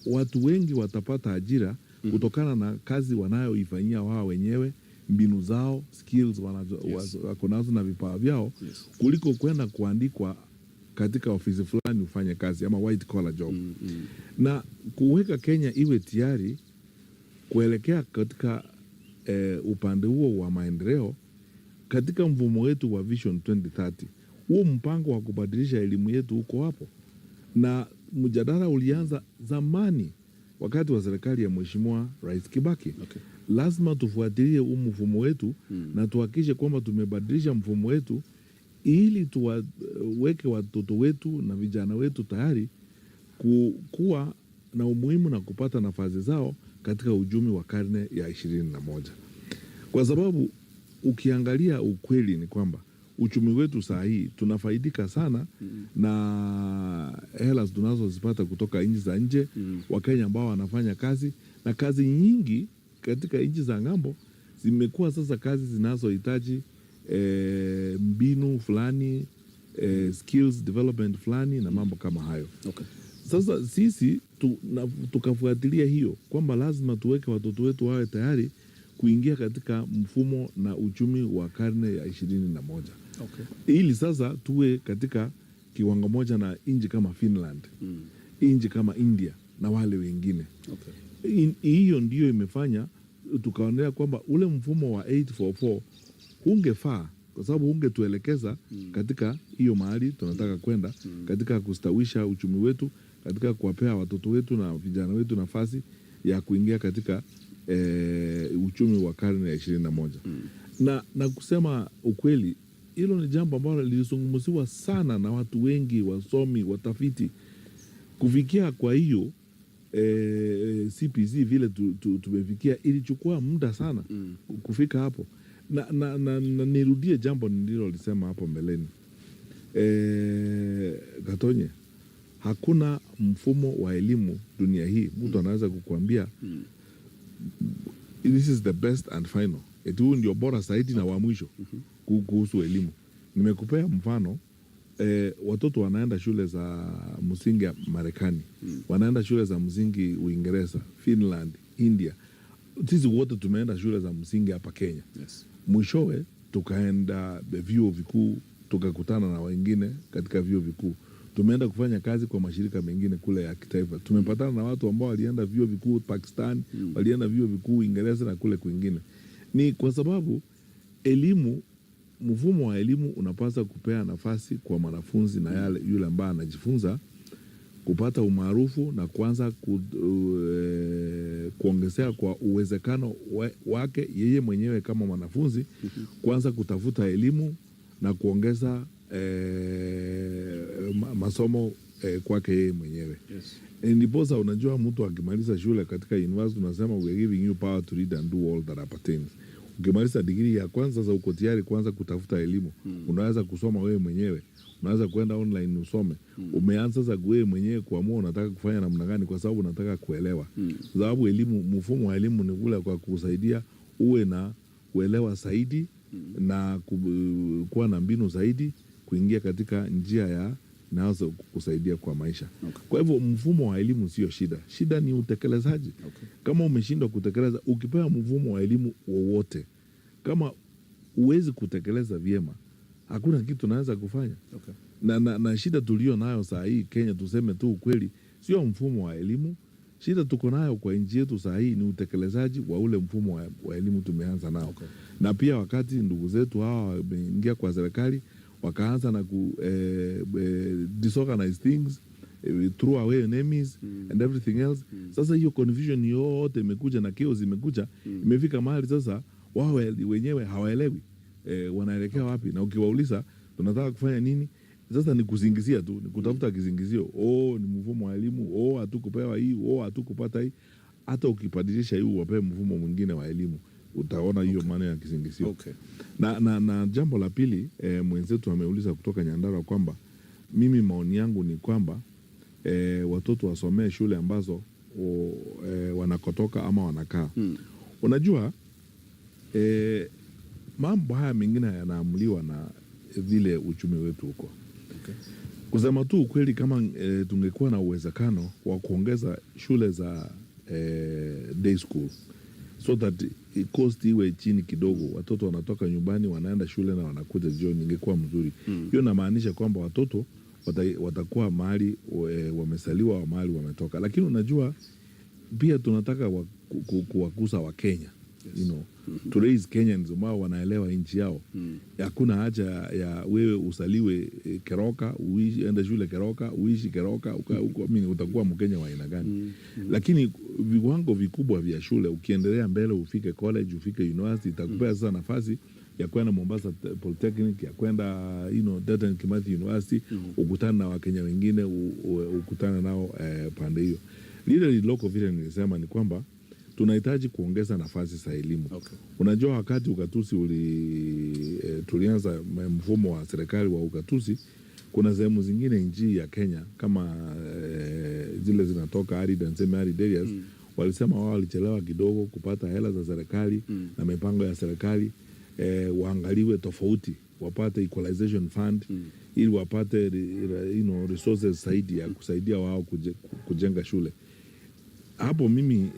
watu wengi watapata ajira kutokana na kazi wanayoifanyia wao wenyewe, mbinu zao, skills wako nazo na vipawa vyao, kuliko kwenda kuandikwa katika ofisi fulani ufanye kazi ama white collar job. Na kuweka Kenya iwe tayari kuelekea katika upande huo wa maendeleo katika mfumo wetu wa Vision 2030. Huo mpango wa kubadilisha elimu yetu uko hapo, na mjadala ulianza zamani wakati wa serikali ya Mheshimiwa Rais Kibaki. Okay. Lazima tufuatilie huu mfumo wetu na tuhakikishe kwamba tumebadilisha mfumo wetu ili tuweke watoto wetu na vijana wetu tayari kuwa na umuhimu na kupata nafasi zao katika uchumi wa karne ya 21. Kwa sababu ukiangalia ukweli ni kwamba uchumi wetu saa hii tunafaidika sana na hela tunazozipata kutoka nchi za nje. Wakenya ambao wanafanya kazi na kazi nyingi katika nchi za ng'ambo zimekuwa sasa kazi zinazohitaji mbinu fulani, skills development fulani na mambo kama hayo. Okay. Sasa sisi tukafuatilia hiyo kwamba lazima tuweke watoto wetu wawe tayari kuingia katika mfumo na uchumi wa karne ya 21. Okay. Ili sasa tuwe katika kiwango moja na nchi kama Finland, nchi kama India na wale wengine. Okay. Hiyo ndiyo imefanya tukaonelea kwamba ule mfumo wa 844 ungefaa, kwa sababu ungetuelekeza katika hiyo mahali tunataka kwenda, katika kustawisha uchumi wetu, katika kuwapea watoto wetu na vijana wetu nafasi ya kuingia katika uchumi wa karne ya 21. Na kusema ukweli, hilo ni jambo ambalo lilizungumziwa sana na watu wengi, wasomi, watafiti. Kufikia kwa hiyo CPC vile tumefikia, ilichukua muda sana kufika hapo. Na nirudie jambo nililolisema hapo mbeleni. Gatonye, hakuna mfumo wa elimu dunia hii mtu anaweza kukuambia this is the best and final, huu ndio bora zaidi na wa mwisho kuhusu elimu. Nimekupea mfano, watoto wanaenda shule za msingi ya Marekani, wanaenda shule za msingi Uingereza, Finland, India. Sisi wote tumeenda shule za msingi hapa Kenya. Yes. Mwishowe tukaenda vyuo vikuu, tukakutana na wengine katika vyuo vikuu. Tumeenda kufanya kazi kwa mashirika mengine kule ya kitaifa. Tumepatana na watu ambao walienda vyuo vikuu Pakistan, walienda vyuo vikuu Uingereza na kule kwingine. Ni kwa sababu elimu, mfumo wa elimu unapaswa kupea nafasi kwa mwanafunzi na yule ambaye anajifunza kupata umaarufu na kuanza kuongezea kwa uwezekano wake yeye mwenyewe kama mwanafunzi kuanza kutafuta elimu na kuongeza masomo kwake yeye mwenyewe. Yes. Ndiposa unajua mtu akimaliza shule katika university unasema we are giving you power to read and do all that appertains. Ukimaliza degree ya kwanza sasa uko tayari kuanza kutafuta elimu. Unaweza kusoma wewe mwenyewe. Unaweza kwenda online usome. Umeanza sasa wewe mwenyewe kuamua unataka kufanya namna gani, kwa sababu unataka kuelewa. Sababu elimu, mfumo wa elimu ni ule kwa kusaidia uwe na kuelewa zaidi na kuwa na mbinu zaidi kuingia katika njia ya naweza kusaidia kwa maisha. Okay. Kwa hivyo mfumo wa elimu sio shida. Shida ni utekelezaji. Okay. Kama umeshindwa kutekeleza, ukipewa mfumo wa elimu wowote, kama uwezi kutekeleza vyema, hakuna kitu naweza kufanya. Okay. Na shida tulio nayo saa hii Kenya, tuseme tu ukweli, sio mfumo wa elimu. Shida tuko nayo kwa nchi yetu saa hii ni utekelezaji wa ule mfumo wa elimu tumeanza nao. Okay. Na pia wakati ndugu zetu hawa wameingia kwa serikali, wakaanza na disorganize things, throw away enemies and everything else. Sasa hiyo confusion yote imekuja na chaos imekuja, imefika mahali sasa wao wenyewe hawaelewi. wanaelekea wapi? Na ukiwauliza tunataka kufanya nini, sasa ni kuzingizia tu, ni kutafuta kizingizio. Ni mfumo wa elimu, hatukupewa hii, hatukupata hii. Hata ukibadilisha hii uwape mfumo mwingine wa elimu, utaona hiyo maana ya kizingizio. Okay. Na jambo la pili, mwenzetu ameuliza kutoka Nyandarua kwamba mimi maoni yangu ni kwamba watoto wasomee shule ambazo wanakotoka ama wanakaa. Unajua mambo haya mengine yanaamuliwa na vile uchumi wetu huko. Okay. Kusema tu ukweli, kama tungekuwa na uwezekano wa kuongeza shule za day school so that cost iwe chini kidogo, watoto wanatoka nyumbani wanaenda shule na wanakuja jioni, ingekuwa mzuri. Hiyo namaanisha kwamba watoto watakuwa mahali wamesaliwa, mahali wametoka. Lakini unajua pia tunataka kuwakuza wa Kenya. Yes. To raise Kenyans ambao wanaelewa nchi yao. Hakuna haja ya wewe usaliwe Keroka, ende shule Keroka, uishi Keroka, utakuwa Mkenya wa aina gani? Lakini viwango vikubwa vya shule, ukiendelea mbele, ufike college, ufike university, itakupea sasa nafasi ya kwenda Mombasa Polytechnic, ya kwenda Dedan Kimathi University, ukutana na Wakenya wengine, ukutana nao pande hiyo. Lile liloko vile nilisema ni kwamba tunahitaji kuongeza nafasi za elimu. Okay. Unajua wakati ugatuzi tulianza mfumo wa serikali wa ugatuzi, kuna sehemu zingine nchi ya Kenya kama zile zinatoka arid and semi-arid areas, walisema wao walichelewa kidogo kupata hela za serikali na mipango ya serikali, waangaliwe tofauti, wapate equalization fund ili wapate resources zaidi ya kusaidia wao kujenga shule. Hapo mimi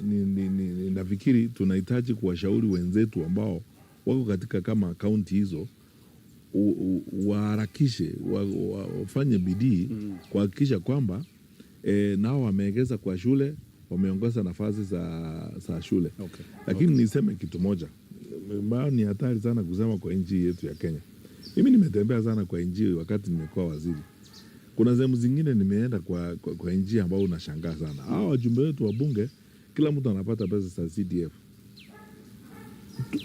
nafikiri tunahitaji kuwashauri wenzetu ambao wako katika kama kaunti hizo, waharakishe, wafanye bidii kuhakikisha kwamba nao wameegeza kwa shule, wameongeza nafasi za shule. Okay. Lakini niseme kitu moja ambayo ni hatari sana kusema kwa nchi yetu ya Kenya. Mimi nimetembea sana kwa nchi wakati nimekuwa waziri. Kuna sehemu zingine nimeenda kwa nchi ambao unashangaa sana. Hao wajumbe wetu wa bunge, kila mtu anapata pesa za CDF.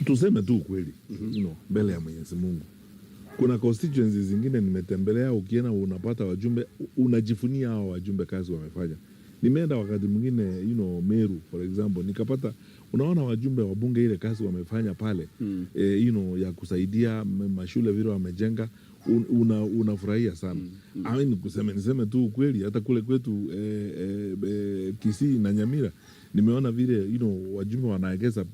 Tuseme tu ukweli, mbele ya Mwenyezi Mungu. Kuna constituencies zingine nimetembelea, ukienda unapata wajumbe, unajifunia hao wajumbe kazi wamefanya. Nimeenda wakati mwingine Meru for example, nikapata unaona wajumbe wa bunge ile kazi wamefanya pale, ya kusaidia mashule vile wamejenga, unafurahia sana. Niseme tu ukweli, hata kule kwetu Kisii na Nyamira nimeona vile wajumbe wanaegeza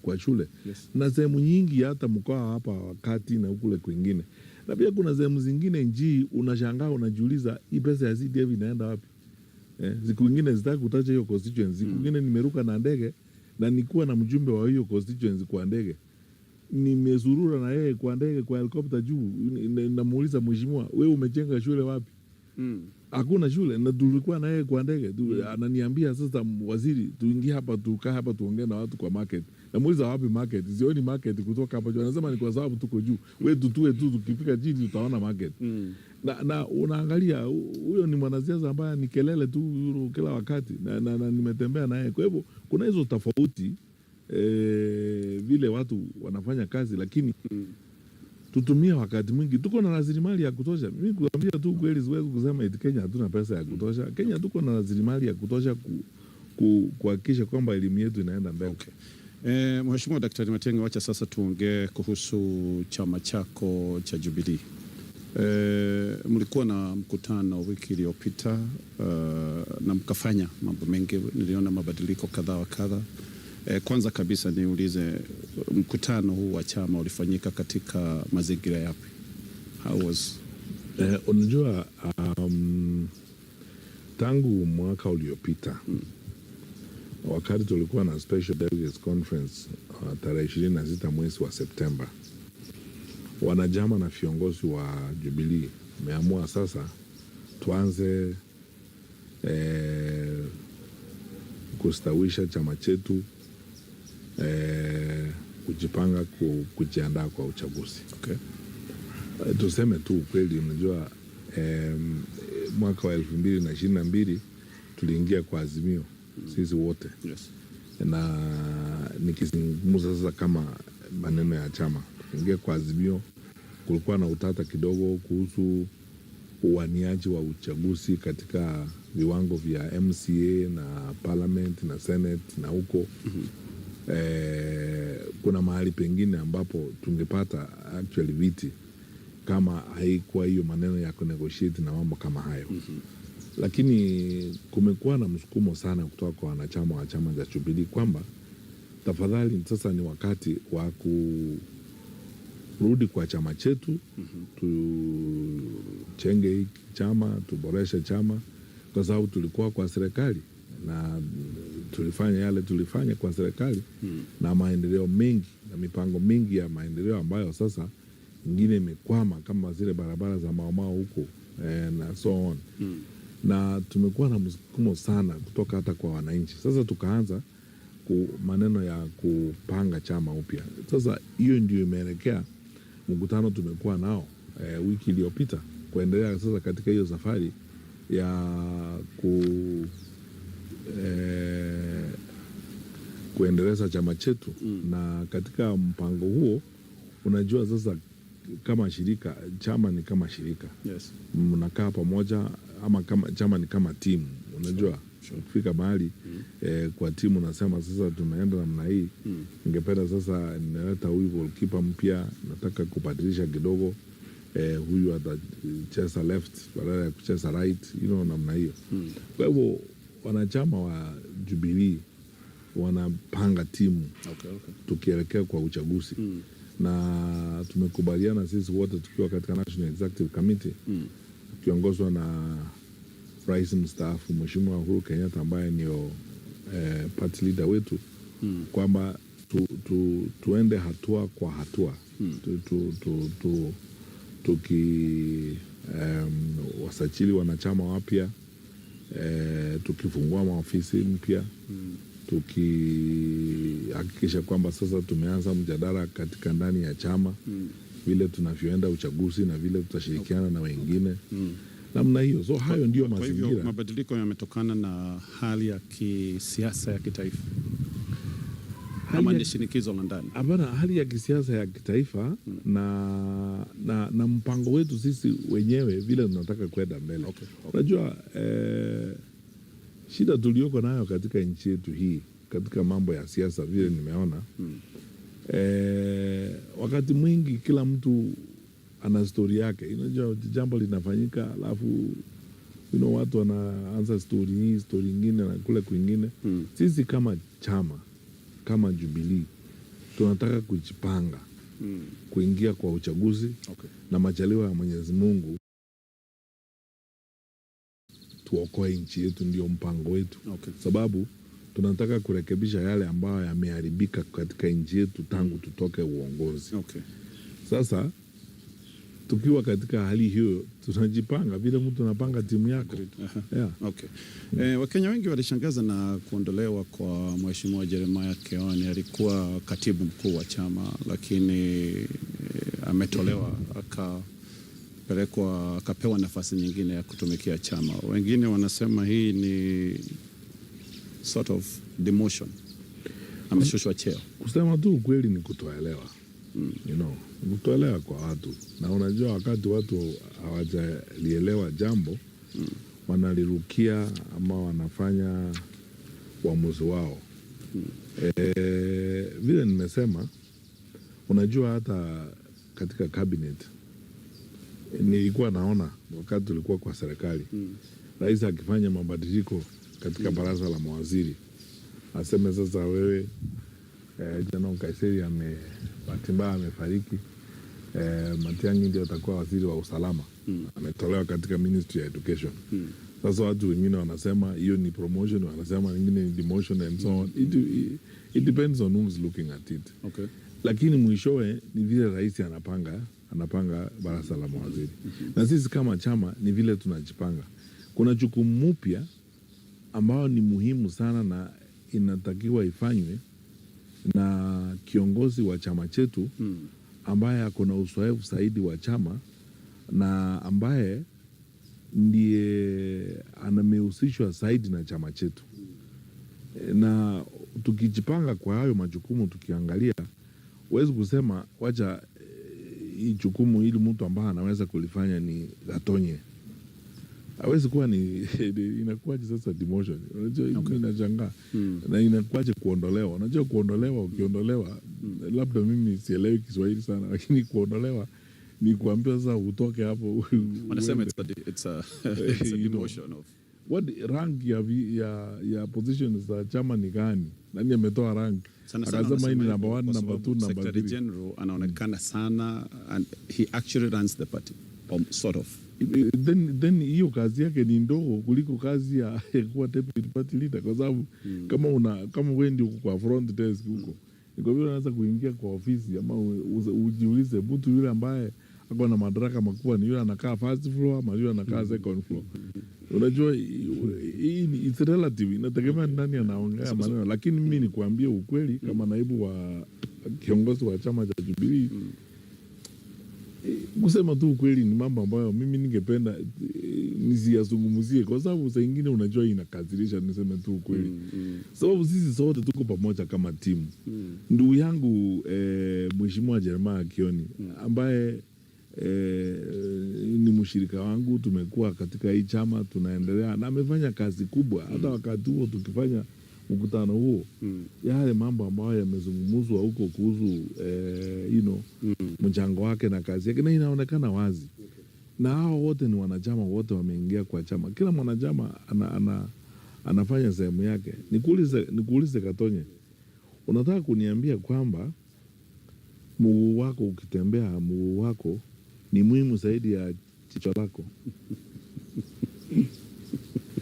kwa shule. Yes. Na sehemu nyingi hata mkoa hapa wakati na kule kwingine. Na pia kuna sehemu zingine nji unashangaa, unajiuliza hii pesa ya CDF inaenda wapi? Siku nyingine sitaki kutaja hiyo constituency. Siku nyingine nimeruka na ndege na nikuwa na mjumbe wa hiyo constituency kwa ndege. Nimezurura na yeye kwa ndege kwa helikopta juu, namuuliza mheshimiwa, wewe umejenga shule wapi? Hakuna shule. Na tulikuwa na yeye kwa ndege. Ananiambia sasa, waziri, tuingie hapa, tukae hapa, tuongee na watu kwa market. Namuuliza wapi market? Sioni market kutoka hapa juu. Anasema ni kwa sababu tuko juu. Wewe tutue tu, tukifika chini tutaona market. Na unaangalia huyo ni mwanasiasa ambaye ni kelele tu kila wakati, na nimetembea naye. Kwa hivyo kuna hizo tofauti vile watu wanafanya kazi, lakini tutumia wakati mwingi. Tuko na rasilimali ya kutosha. Mimi kuambia tu kweli, siwezi kusema eti Kenya hatuna pesa ya kutosha. Kenya tuko na rasilimali ya kutosha kuhakikisha kwamba elimu yetu inaenda mbele. Okay. Mheshimiwa Daktari Matiang'i, wacha sasa tuongee kuhusu chama chako cha Jubilee. Mlikuwa na mkutano wiki iliyopita na mkafanya mambo mengi, niliona mabadiliko kadha wa kadha. Kwanza kabisa niulize, mkutano huu wa chama ulifanyika katika mazingira yapi? How was unajua tangu mwaka uliopita wakati tulikuwa na special delegates conference tarehe 26 mwezi wa Septemba, wanachama na viongozi wa Jubilee wameamua sasa tuanze kustawisha chama chetu, kujipanga kujiandaa kwa uchaguzi. Okay. Tuseme tu ukweli, unajua mwaka wa 2022 tuliingia kwa azimio sisi wote. Yes. Na nikizungumza sasa kama maneno ya chama, ingia kwa Azimio, kulikuwa na utata kidogo kuhusu uwaniaji wa uchaguzi katika viwango vya MCA na parliament na senate na huko. Kuna mahali pengine ambapo tungepata actually viti kama haikuwa hiyo maneno ya kunegotiate na mambo kama hayo. Lakini kumekuwa na msukumo sana kutoka kwa wanachama wa chama cha Jubilee kwamba tafadhali sasa ni wakati wa kurudi kwa chama chetu, tuchenge hiki chama, tuboreshe chama, kwa sababu tulikuwa kwa serikali na tulifanya yale tulifanya kwa serikali na maendeleo mengi na mipango mingi ya maendeleo ambayo sasa ingine imekwama kama zile barabara za Maumau huko na so on. Na tumekuwa na msukumo sana kutoka hata kwa wananchi. Sasa tukaanza maneno ya kupanga chama upya. Sasa hiyo ndio imeelekea mkutano tumekuwa nao wiki iliyopita kuendelea sasa katika hiyo safari ya kuendeleza chama chetu. Na katika mpango huo unajua sasa kama shirika, chama ni kama shirika. Yes. Mnakaa pamoja ama kama chama ni kama timu. Unajua kufika mahali kwa timu nasema sasa tumeenda namna hii, ningependa sasa ninaleta huyu goalkeeper mpya, nataka kubadilisha kidogo, huyu atacheza left badala ya kucheza right, namna hiyo. Kwa hivyo wanachama wa Jubilee wanapanga timu tukielekea kwa uchaguzi. Na tumekubaliana sisi wote tukiwa katika National Executive Committee tukiongozwa na Rais mstaafu Mheshimiwa Uhuru Kenyatta ambaye ndio party leader wetu, kwamba tuende hatua kwa hatua, wasajili wanachama wapya, tukifungua maofisi mpya, tukihakikisha kwamba sasa tumeanza mjadala katika ndani ya chama vile tunavyoenda uchaguzi na vile tutashirikiana na wengine namna hiyo. So hayo ndio mazingira. Kwa hivyo mabadiliko yametokana na hali ya kisiasa ya kitaifa ama ni shinikizo la ndani? Hapana, hali ya kisiasa ya kitaifa na mpango wetu sisi wenyewe vile tunataka kwenda mbele. Unajua shida tulioko nayo katika nchi yetu hii katika mambo ya siasa vile nimeona, wakati mwingi kila mtu ana story yake. Unajua jambo linafanyika alafu watu wanaanza story hii story nyingine na kule kwingine. Sisi kama chama kama Jubilee tunataka kujipanga kuingia kwa uchaguzi na majaliwa ya Mwenyezi Mungu tuokoe nchi yetu, ndio mpango wetu. Sababu tunataka kurekebisha yale ambayo yameharibika katika nchi yetu tangu tutoke uongozi. Sasa tukiwa katika hali hiyo tunajipanga vile mtu anapanga timu yako. Wakenya wengi walishangaza na kuondolewa kwa Mheshimiwa Jeremiah Kioni. Alikuwa katibu mkuu wa chama, lakini ametolewa akapewa nafasi nyingine ya kutumikia chama. Wengine wanasema hii ni sort of demotion, ameshushwa cheo. Kusema tu ukweli ni kutoelewa. Kutoelewa kwa watu. Na unajua wakati watu hawajalielewa jambo wanalirukia ama wanafanya uamuzi wao. Vile nimesema, unajua hata katika cabinet nilikuwa naona wakati tulikuwa kwa serikali rais akifanya mabadiliko katika baraza la mawaziri, aseme sasa wewe General Kaiseri bahati mbaya amefariki, Matiang'i ndio atakuwa waziri wa usalama, ametolewa katika Ministry ya Education. Sasa watu wengine wanasema hiyo ni promotion, wanasema wengine ni demotion and so on. It depends on who's looking at it. Lakini mwishowe ni vile rais anapanga baraza la mawaziri. Na sisi kama chama ni vile tunajipanga. Kuna jukumu mpya ambao ni muhimu sana na inatakiwa ifanywe na kiongozi wa chama chetu ambaye ako na uzoefu zaidi wa chama na ambaye ndiye amehusishwa zaidi na chama chetu. Na tukijipanga kwa hayo majukumu, tukiangalia huwezi kusema wacha jukumu ili mtu ambaye anaweza kulifanya ni Gatonye. Hawezi kuwa ni inakuwaje sasa demotion? Unajua okay. Inashangaa na inakuwaje kuondolewa? Unajua kuondolewa, ukiondolewa labda mimi sielewi Kiswahili sana, lakini kuondolewa ni kuambia sasa utoke hapo. Wanasema it's a demotion of what rank ya position za chama ni gani? Nani ametoa rank? Akasema hii ni number 1, number 2, number 3. Secretary General anaonekana sana and he actually runs the party sort of. Then hiyo kazi yake ni ndogo kuliko kazi ya kuwa deputy party leader, kwa sababu kama wewe ndio kwa front desk huko, kwa hivyo unaweza kuingia kwa ofisi ama ujiulize mtu yule ambaye ako na madaraka makubwa ni yule anakaa first floor ama yule anakaa second floor. Unajua hii it's relative, inategemea nani anaongea maneno, lakini mimi nikuambie ukweli kama naibu wa kiongozi wa chama cha Jubilee, kusema tu ukweli ni mambo ambayo mimi ningependa nisiyazungumzie, kwa sababu saa nyingine unajua inakazirisha. Niseme tu ukweli sababu sisi sote tuko pamoja kama timu. Ndugu yangu Mheshimiwa Jeremiah Kioni ambaye ni mshirika wangu, tumekuwa katika hii chama tunaendelea, na amefanya kazi kubwa. Hata wakati huo tukifanya mkutano huo yale mambo ambayo yamezungumzwa huko kuhusu mchango wake na kazi yake, na inaonekana wazi na hao wote ni wanachama, wote wameingia kwa chama, kila mwanachama anafanya sehemu yake. Nikuulize Gatonye, unataka kuniambia kwamba mguu wako ukitembea, mguu wako ni muhimu zaidi ya jicho lako?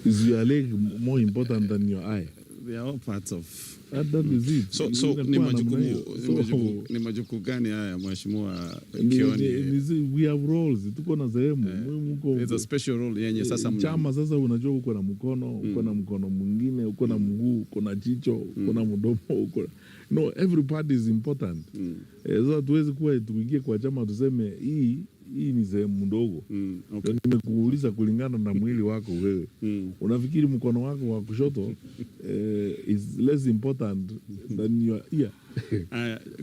Is your leg more important than your eye? They are all parts of that is it. So ni majukumu gani haya Mheshimiwa Kioni? We have roles, tuko na sehemu muhimu. It's a special role yenye sasa chama. Sasa unajua uko na mkono, uko na mkono mwingine, uko na mguu, uko na jicho, uko na mdomo, uko no, every part is important. Sasa tuwezi kuwa tuingie kwa chama tuseme hii ni sehemu ndogo. Okay. Nimekuuliza kulingana na mwili wako wewe. Unafikiri mkono wako wa kushoto is less important than your ear?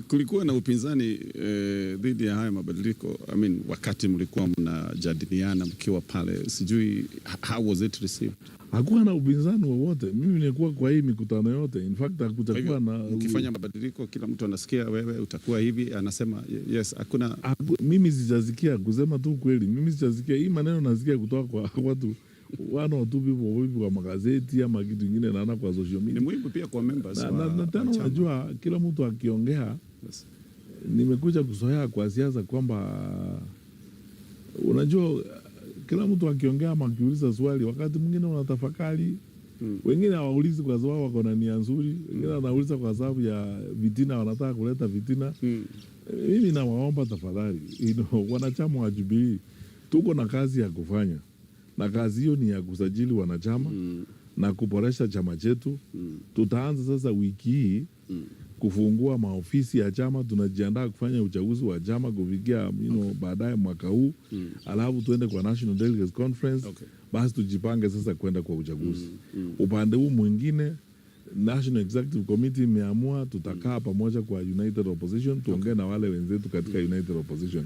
Kulikuwa na upinzani dhidi ya haya mabadiliko. I mean, wakati mlikuwa mnajadiliana mkiwa pale, sijui how was it received? Hakuwa na upinzani wowote. Mimi nilikuwa kwa hii mikutano yote. In fact hakutakuwa na ukifanya mabadiliko kila mtu anasikia wewe utakuwa hivi, anasema yes, hakuna. Mimi sijasikia, kusema tu kweli, mimi sijasikia hii maneno. Nasikia kutoka kwa watu one or two people kwa magazeti ama kitu kingine, naona kwa social media. Ni muhimu pia kwa members na tena unajua kila mtu akiongea, nimekuja kuzoea kwa siasa kwamba unajua kila mtu akiongea ama akiuliza swali, wakati mwingine unatafakari. Wengine hawaulizi kwa sababu wako na nia nzuri, wengine wanauliza kwa sababu ya vitina, wanataka kuleta vitina. Mimi nawaomba tafadhali, wanachama wa Jubilee tuko na kazi ya kufanya, na kazi hiyo ni ya kusajili wanachama na kuboresha chama chetu. Tutaanza sasa wiki hii kufungua maofisi ya chama. Tunajiandaa kufanya uchaguzi wa chama kufikia baadaye mwaka huu. Alafu tuende kwa National Delegates Conference. Basi tujipange sasa kwenda kwa uchaguzi. Upande huu mwingine National Executive Committee imeamua tutakaa pamoja kwa United Opposition, tuongee na wale wenzetu katika United Opposition.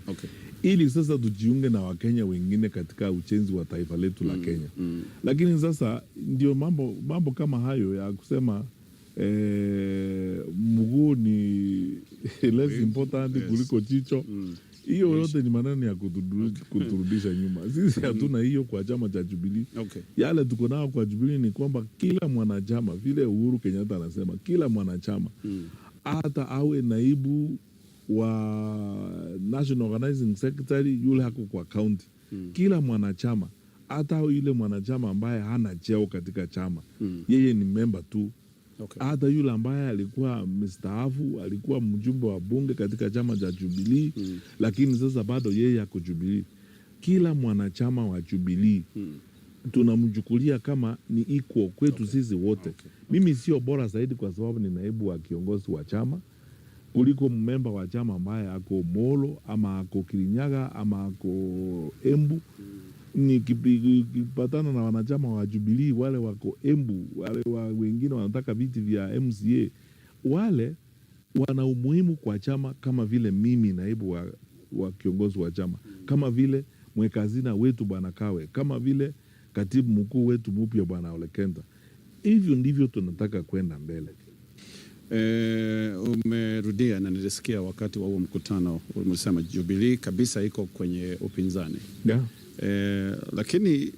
Ili sasa tujiunge na Wakenya wengine katika ujenzi wa taifa letu la Kenya. Lakini sasa ndio mambo kama hayo ya kusema mguu ni less important kuliko jicho. Hiyo yote ni maneno ya kuturudisha nyuma. Sisi hatuna hiyo kwa chama cha Jubilee. Yale tuko nao kwa Jubilee ni kwamba kila mwanachama, vile Uhuru Kenyatta anasema, kila mwanachama hata awe naibu wa National Organizing Secretary, yule hako kwa county, kila mwanachama, hata yule mwanachama ambaye hana cheo katika chama, yeye ni member tu. Hata yule ambaye alikuwa mstaafu, alikuwa mjumbe wa bunge katika chama cha Jubilee, lakini sasa bado yeye ako Jubilee. Kila mwanachama wa Jubilee tunamchukulia kama ni equal kwetu sisi wote. Mimi sio bora zaidi kwa sababu ni naibu wa kiongozi wa chama kuliko mmemba wa chama ambaye ako Molo ama ako Kirinyaga ama ako Embu. Nikipatana na wanachama wa Jubilee wale wako Embu, wale wengine wanataka viti vya MCA, wale wana umuhimu kwa chama kama vile mimi naibu wa kiongozi wa chama, kama vile mweka hazina wetu Bwana Kawe, kama vile katibu mkuu wetu mpya Bwana Ole Kenta. Hivyo ndivyo tunataka kwenda mbele. Umerudia na nilisikia wakati wa huo mkutano umesema Jubilee kabisa iko kwenye upinzani. Yeah. Lakini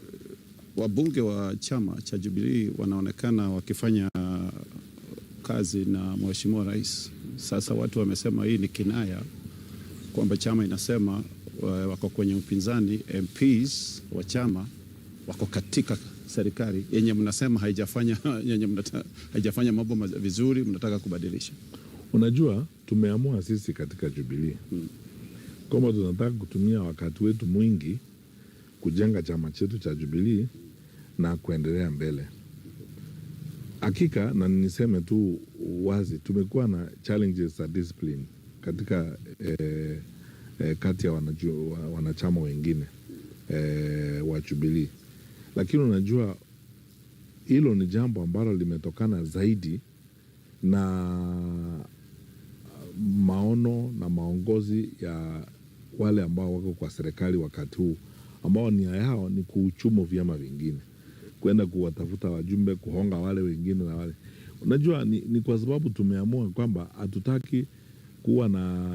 wabunge wa chama cha Jubilee wanaonekana wakifanya kazi na Mheshimiwa Rais. Sasa watu wamesema hii ni kinaya kwamba chama inasema wako kwenye upinzani, MPs wa chama wako katika serikali yenye mnasema haijafanya mambo vizuri, mnataka kubadilisha. Unajua, tumeamua sisi katika Jubilee kwamba tunataka kutumia wakati wetu mwingi kujenga chama chetu cha Jubilee na kuendelea mbele. Hakika, na niseme tu wazi, tumekuwa na challenges za discipline katika kati ya wanachama wengine wa Jubilee. Lakini unajua, hilo ni jambo ambalo limetokana zaidi na maono na maongozi ya wale ambao wako kwa serikali wakati huu, ambao nia yao ni kuhujumu vyama vingine, kwenda kuwatafuta wajumbe, kuhonga wale wengine na wale. Unajua, ni kwa sababu tumeamua kwamba hatutaki kuwa na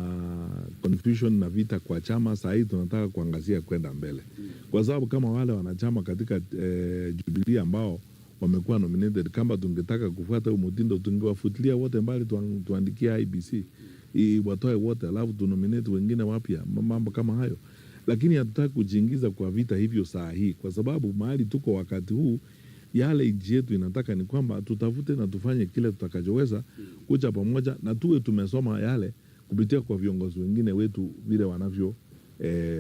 confusion na vita kwa chama. Saa hii tunataka kuangazia kwenda mbele, kwa sababu kama wale wanachama katika Jubilee ambao wamekuwa nominated, kama tungetaka kufuata huu mtindo, tungewafutilia wote mbali, tuandikia IBC watoe wote, alafu tunominate wengine wapya, mambo kama hayo. Lakini hatutaki kujiingiza kwa vita hivyo saa hii, kwa sababu mahali tuko wakati huu, yale nchi yetu inataka ni kwamba tutafute na tufanye kile tutakachoweza kuja pamoja, na tuwe tumesoma yale kupitia kwa viongozi wengine wetu vile wanavyo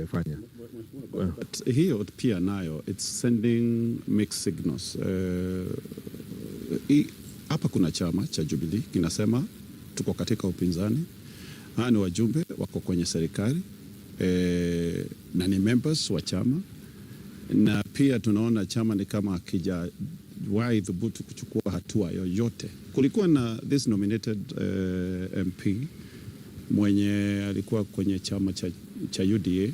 fanya. But hiyo pia nayo it's sending mixed signals. Hapa kuna chama cha Jubilee kinasema tuko katika upinzani, hawa ni wajumbe wako kwenye serikali na ni members wa chama, na pia tunaona chama ni kama hakijawahi dhubutu kuchukua hatua yoyote. Kulikuwa na this nominated MP mwenye alikuwa kwenye chama cha UDA,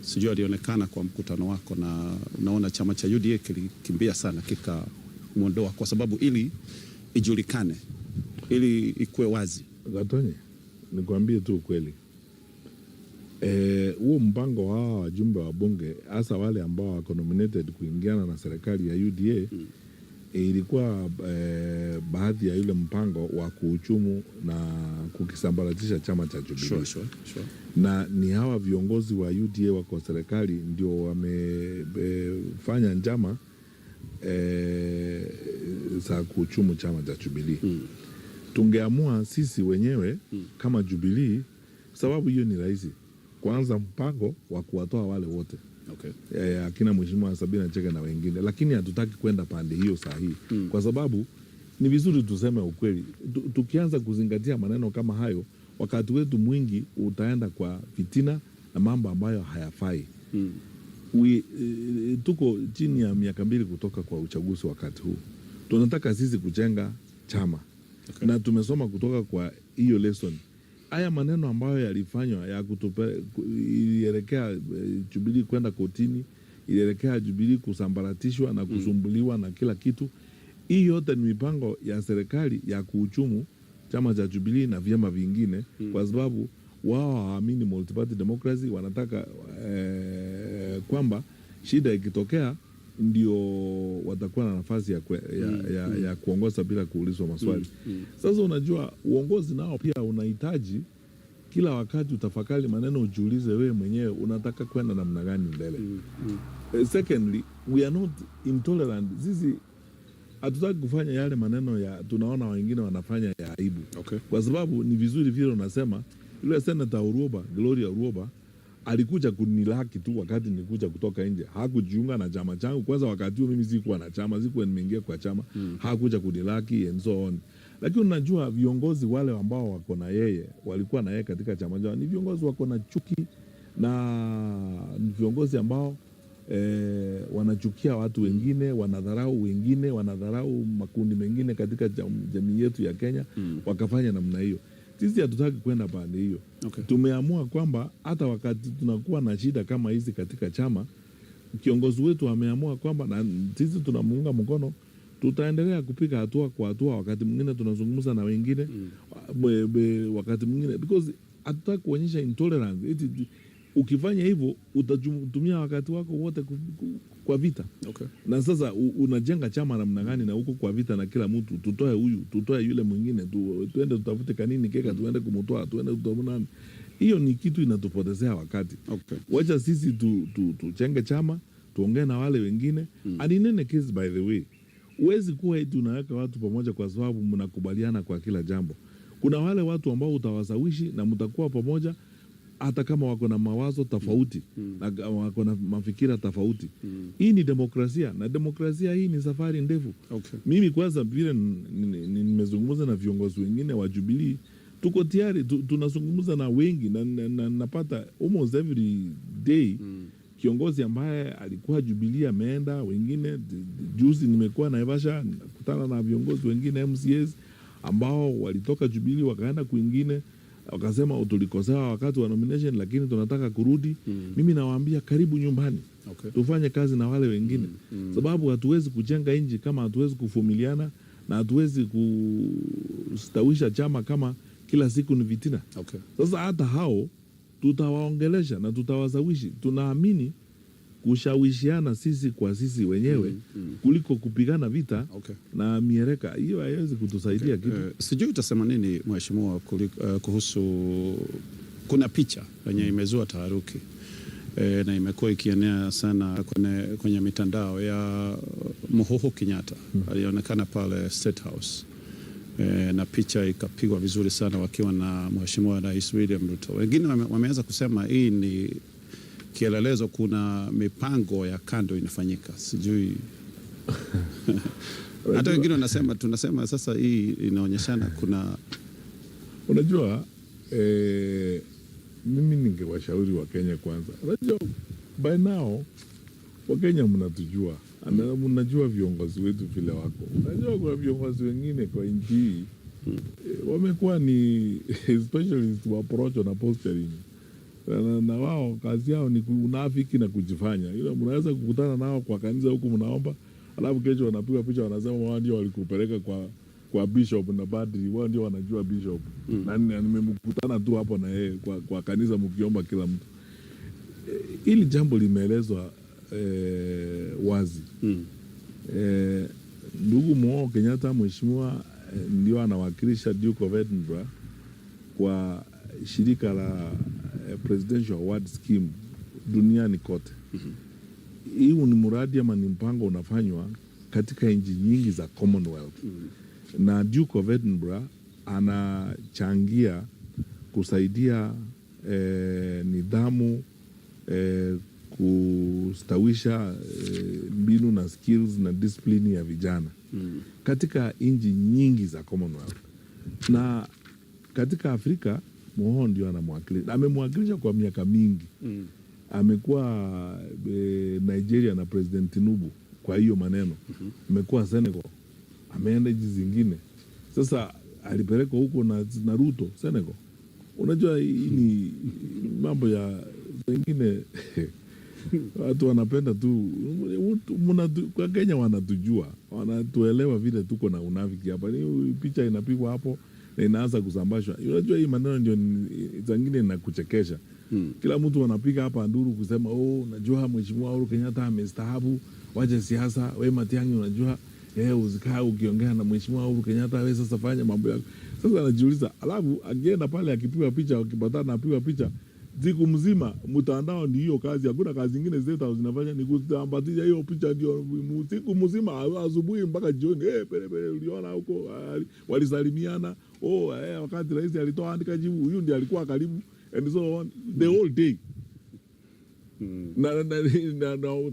sijui alionekana kwa mkutano wako, na unaona chama cha UDA kilikimbia sana kikamuondoa, kwa sababu ili ijulikane, ili ikuwe wazi. Gatonye, nikwambie tu ukweli, huo mpango wa hawa wajumbe wa bunge, hasa wale ambao wako nominated kuingiana na serikali ya UDA, ilikuwa baadhi ya yule mpango wa kuhujumu na kukisambaratisha chama cha Jubilee. Sure. Na ni hawa viongozi wa UDA wako serikali ndio wamefanya njama za kuhujumu chama cha Jubilee. Tungeamua sisi wenyewe kama Jubilee, sababu hiyo ni rahisi, kwanza mpango wa kuwatoa wale wote. Okay. Akina Mheshimiwa Sabina Chege na wengine, lakini hatutaki kwenda pande hiyo saa hii kwa sababu ni vizuri tuseme ukweli. Tukianza kuzingatia maneno kama hayo, wakati wetu mwingi utaenda kwa fitina na mambo ambayo hayafai. Tuko chini ya miaka 2 kutoka kwa uchaguzi wakati huu. Tunataka sisi kujenga chama. Okay. Na tumesoma kutoka kwa hiyo lesson. Haya maneno ambayo yalifanywa ya ilielekea Jubilee kwenda kotini, ilielekea Jubilee kusambaratishwa na kusumbuliwa na kila kitu. Hii yote ni mipango ya serikali ya kuhujumu chama cha Jubilee na vyama vingine, kwa sababu wao hawaamini multi-party democracy. Wanataka kwamba shida ikitokea ndio watakuwa na nafasi ya kuongoza bila kuulizwa maswali. Sasa unajua, uongozi nao pia unahitaji kila wakati utafakari maneno, ujiulize wewe mwenyewe unataka kwenda namna gani mbele. Secondly, we are not intolerant. Sisi hatutaki kufanya yale maneno ya tunaona wengine wanafanya ya aibu. Okay. Kwa sababu ni vizuri vile unasema, yule Senator Uroba, Gloria Uroba, alikuja kunilaki tu wakati nilikuja kutoka nje. Hakujiunga na chama changu. Kwanza wakati huo mimi sikuwa na chama, sikuwa nimeingia kwa chama. Hakuja kunilaki and so on. Lakini unajua viongozi wale ambao wako na yeye, walikuwa na yeye katika chama chao, ni viongozi wako na chuki, na ni viongozi ambao wanachukia watu wengine, wanadharau wengine, wanadharau makundi mengine katika jamii yetu ya Kenya. Wakafanya namna hiyo. Sisi hatutaki kwenda pande hiyo. Okay. Tumeamua kwamba hata wakati tunakuwa na shida kama hizi katika chama, kiongozi wetu ameamua kwamba, na sisi tunamuunga mkono, tutaendelea kupiga hatua kwa hatua. Wakati mwingine tunazungumza na wengine wakati mwingine, because hatutaki kuonyesha intolerance. Ukifanya hivyo utatumia wakati wako wote kwa vita. Okay. Na sasa unajenga chama namna gani na huko kwa vita na kila mtu, tutoe huyu, tutoe yule mwingine, tuende tutafute kanini keka, tuende kumtoa, tuende tutamnani. Hiyo ni kitu inatupotezea wakati. Okay. Wacha sisi tuchenge chama, tuongee na wale wengine. And in any case, by the way, huwezi kuwa eti unaweka watu pamoja kwa sababu mnakubaliana kwa kila jambo. Kuna wale watu ambao utawasawishi na mtakuwa pamoja hata kama wako na mawazo tofauti na wako na mafikira tofauti. Hii ni demokrasia, na demokrasia hii ni safari ndefu. Okay. Mimi kwanza vile nimezungumza na viongozi wengine wa Jubilee, tuko tayari, tunazungumza na wengi na napata almost every day kiongozi ambaye alikuwa Jubilee ameenda, wengine juzi nimekuwa Naivasha nakutana na viongozi wengine MCAs ambao walitoka Jubilee wakaenda kwingine, wakasema tulikosewa wakati wa nomination lakini tunataka kurudi. Mimi nawaambia karibu nyumbani. Okay. Tufanye kazi na wale wengine. Sababu hatuwezi kujenga nchi kama hatuwezi kuvumiliana, na hatuwezi kustawisha chama kama kila siku ni vitina. Okay. Sasa hata hao tutawaongelesha na tutawasawishi. Tunaamini kushawishiana sisi kwa sisi wenyewe kuliko kupigana vita. Okay. Na miereka hiyo haiwezi kutusaidia kitu. Sijui utasema nini mheshimiwa kuhusu, kuna picha yenye imezua taharuki na imekuwa ikienea sana kwenye mitandao ya Uhuru Kenyatta. Alionekana pale State House na picha ikapigwa vizuri sana wakiwa na mheshimiwa Rais William Ruto. Wengine wameanza kusema hii ni kielelezo, kuna mipango ya kando inafanyika. Sijui hata wengine tunasema sasa hii inaonyeshana kuna, unajua mimi ningewashauri wa Kenya kwanza. Unajua by now wa Kenya mnatujua, mnajua viongozi wetu vile wako. Unajua kwa viongozi wengine kwa nchi hii wamekuwa ni specialist wa approach na posturing. Na wao kazi yao ni unafiki na kujifanya. Mnaweza kukutana nao kwa kanisa huku mnaomba, alafu kesho wanapiga picha wanasema wao ndio walikupeleka kwa bishop na padri, wao ndio wanajua bishop. Na nimemkutana tu hapo na yeye kwa kanisa mkiomba kila mtu. Hili jambo limeelezwa wazi. Ndugu Mwao Kenyatta mheshimiwa ndio anawakilisha Duke of Edinburgh kwa shirika la Presidential Award Scheme duniani kote. Hii ni mradi ama ni mpango unafanywa katika nchi nyingi za Commonwealth. Na Duke of Edinburgh anachangia kusaidia nidhamu, kustawisha mbinu na skills na discipline ya vijana katika nchi nyingi za Commonwealth. Na katika Afrika Moho ndio anamwakilisha. Amemwakilisha kwa miaka mingi. Amekuwa Nigeria na President Tinubu kwa hiyo maneno. Amekuwa Senegal. Ameenda nchi zingine. Sasa alipelekwa huko na Ruto Senegal. Unajua hii ni mambo ya wengine watu wanapenda tu kwa Kenya wanatujua. Wanatuelewa vile tuko na unafiki hapa. Ni picha inapigwa hapo na inaanza kusambashwa. Unajua hii maneno ndio zingine inakuchekesha. Kila mtu anapiga hapa nduru kusema unajua mheshimiwa Uhuru Kenyatta amestaafu, waje siasa, wewe Matiang'i unajua uzikaa ukiongea na mheshimiwa Uhuru Kenyatta wewe sasa fanya mambo yako. Sasa anajiuliza, alafu akienda pale akipiga picha, akipatana apiga picha siku mzima, mtandao ndio hiyo kazi, hakuna kazi nyingine State zinafanya ni kutambatisha hiyo picha, ndio siku mzima asubuhi mpaka jioni. Pele uliona huko walisalimiana, wakati rais alitoa andika jibu, huyu ndiye alikuwa karibu, and so on the whole day. Na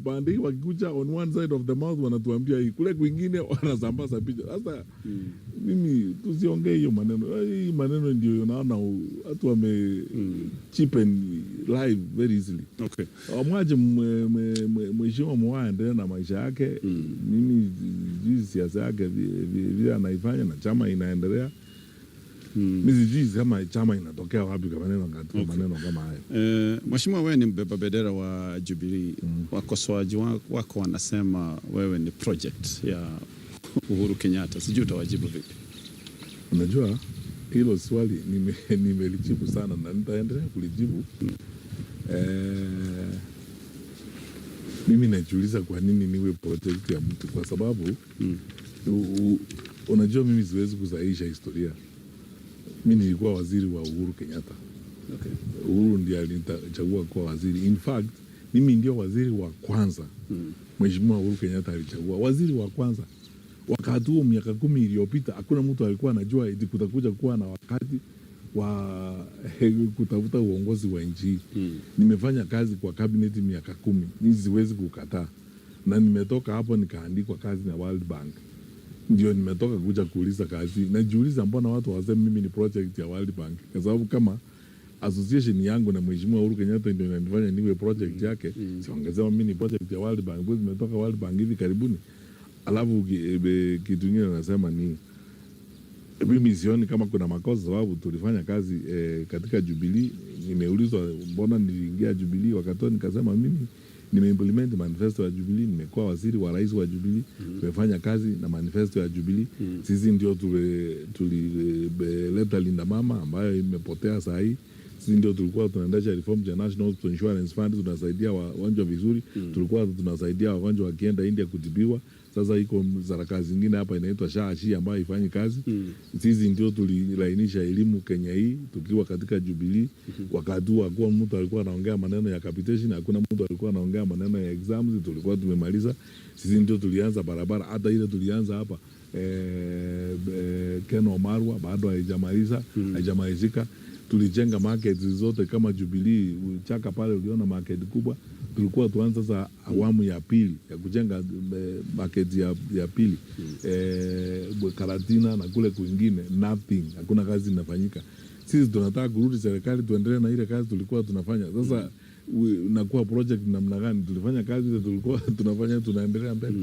pande wakikucha on one side of the mouth wanatuambia hii, kule kwingine wanasambaza picha. Sasa mimi tusiongee hiyo maneno. Hii maneno ndio unaona watu wame cheapen live very easily. Okay. Mwaje mheshimiwa Mwao endelee na maisha yake. Mimi siasa yake vile anaifanya na chama inaendelea. Mimi sijui kama chama inatokea wapi kwa maneno kama hayo. Mheshimiwa, wewe ni mbeba bendera wa Jubilee. Wakosoaji wako wanasema wewe ni project ya Uhuru Kenyatta. Sijui utawajibu vipi? Unajua hilo swali nimelijibu sana na nitaendelea kulijibu. Mimi najiuliza kwa nini niwe project ya mtu, kwa sababu unajua mimi siwezi kusahihisha historia. Mimi nilikuwa waziri wa Uhuru Kenyatta. Okay. Uhuru ndiye alinichagua kuwa waziri. In fact, mimi ndio waziri wa kwanza. Mheshimiwa Uhuru Kenyatta alichagua waziri wa kwanza. Wakati huo miaka 10 iliyopita hakuna mtu alikuwa anajua eti kutakuja kuwa na wakati wa kutafuta uongozi wa nchi. Nimefanya kazi kwa cabinet miaka 10. Mimi siwezi kukataa. Na nimetoka hapo nikaandikwa kazi na World Bank. Ndio nimetoka kuja kuuliza kazi. Najiuliza mbona watu waseme mimi ni project ya World Bank? Kwa sababu kama association yangu na Mheshimiwa Uhuru Kenyatta ndio inanifanya niwe project yake, siongezea mimi ni project ya World Bank. Kwa nimetoka World Bank hivi karibuni. Alafu kitu kingine nasema ni mimi sioni kama kuna makosa, sababu tulifanya kazi katika Jubilee. Nimeulizwa mbona niliingia Jubilee, wakati nikasema mimi nimeimplement manifesto ya Jubilee, nimekuwa waziri wa rais wa Jubilee, tumefanya kazi na manifesto ya Jubilee. Sisi ndio tulileta Linda Mama ambayo imepotea saa hii. Sisi ndio tulikuwa tunaendesha reform ya National Hospital Insurance Fund, tunasaidia wagonjwa vizuri. Tulikuwa tunasaidia wagonjwa wakienda India kutibiwa. Sasa iko zaraka zingine hapa inaitwa SHA ambayo haifanyi kazi. Sisi ndio tulilainisha elimu Kenya hii tukiwa katika Jubilee. Wakati huo hakuna mtu alikuwa anaongea maneno ya capitation, hakuna mtu alikuwa anaongea maneno ya exams, tulikuwa tumemaliza. Sisi ndio tulianza barabara, hata ile tulianza hapa Keno Marwa bado haijamalizika. Tulijenga market zote kama Jubilee. Chaka pale uliona market kubwa. Tulikuwa tuanza sasa awamu ya pili ya kujenga market ya pili. Karatina na kule kwingine nothing, hakuna kazi inafanyika. Sisi tunataka kurudi serikali tuendelee na ile kazi tulikuwa tunafanya. Sasa nakuwa project namna gani? Tulifanya kazi ile tulikuwa tunafanya, tunaendelea mbele.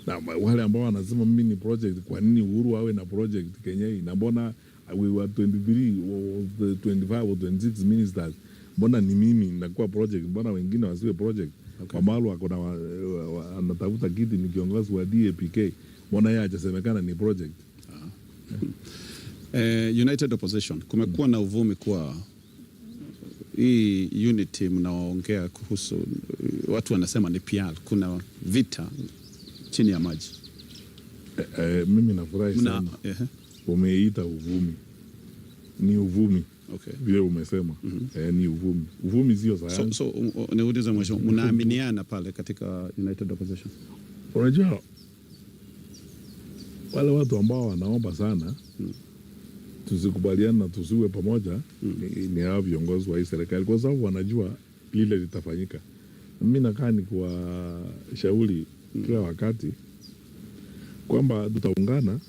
Na wale ambao wanasema mimi ni project, kwa nini Uhuru awe na project Kenya hii? Na mbona we were 23 or 25 or 26 ministers? Mbona ni mimi nakuwa project? Mbona wengine wasiwe project? Okay. Wamalo akona anatafuta kiti ni kiongozi wa DAPK. Mbona yeye hajasemekana ni project? United Opposition, kumekuwa na uvumi kwa hii unity mnaoongea kuhusu, watu wanasema ni PR, kuna vita chini ya maji. Mimi nafurahi sana. Umeita uvumi. Ni uvumi. Okay. Vile umesema. Ni uvumi. Uvumi sio sayansi. So niulize mwisho, mnaaminiana pale katika United Opposition? Unajua wale watu ambao wanaomba sana tusikubaliana na tusiwe pamoja ni hao viongozi wa hii serikali, kwa sababu wanajua lile litafanyika. Mimi nakaa ni kwa shauri kila wakati kwamba tutaungana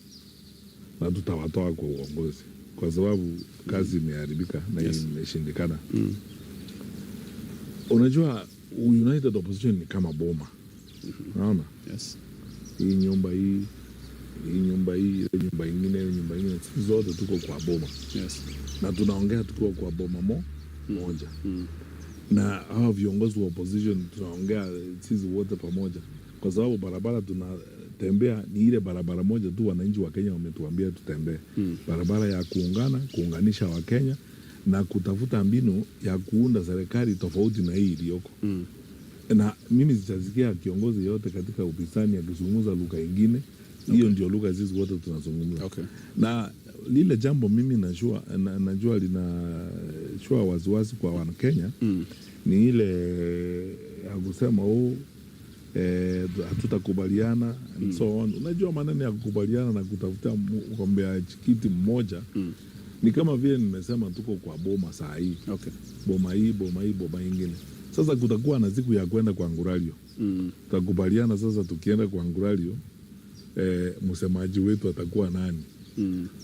na tutawatoa kwa uongozi, kwa sababu kazi imeharibika na imeshindikana. Unajua United Opposition ni kama boma. Unaona? Yes. Hii nyumba hii, nyumba ingine, sisi zote tuko kwa boma. Yes. Na tunaongea tukiwa kwa boma moja. Na hao viongozi wa opposition tunaongea sisi wote pamoja, kwa sababu barabara tunatembea ni ile barabara moja tu wananchi wa Kenya wametuambia tutembee. Barabara ya kuunganisha wa Kenya na kutafuta mbinu ya kuunda serikali tofauti na hii iliyoko. Na mimi sitasikia kiongozi yote katika upinzani akizungumza lugha nyingine. Hiyo ndio lugha sisi wote tunazungumza. Okay. Na lile jambo mimi najua linashua wasiwasi kwa wana Kenya ni ile ya kusema hatutakubaliana and so on. Unajua maneno ya kukubaliana na kutafuta mgombea kiti mmoja ni kama vile nimesema tuko kwa boma saa hii. Okay. Boma hii, boma ingine. Sasa kutakuwa na siku ya kwenda kwa Nguralio. Tutakubaliana sasa tukienda kwa Nguralio, msemaji wetu atakuwa nani?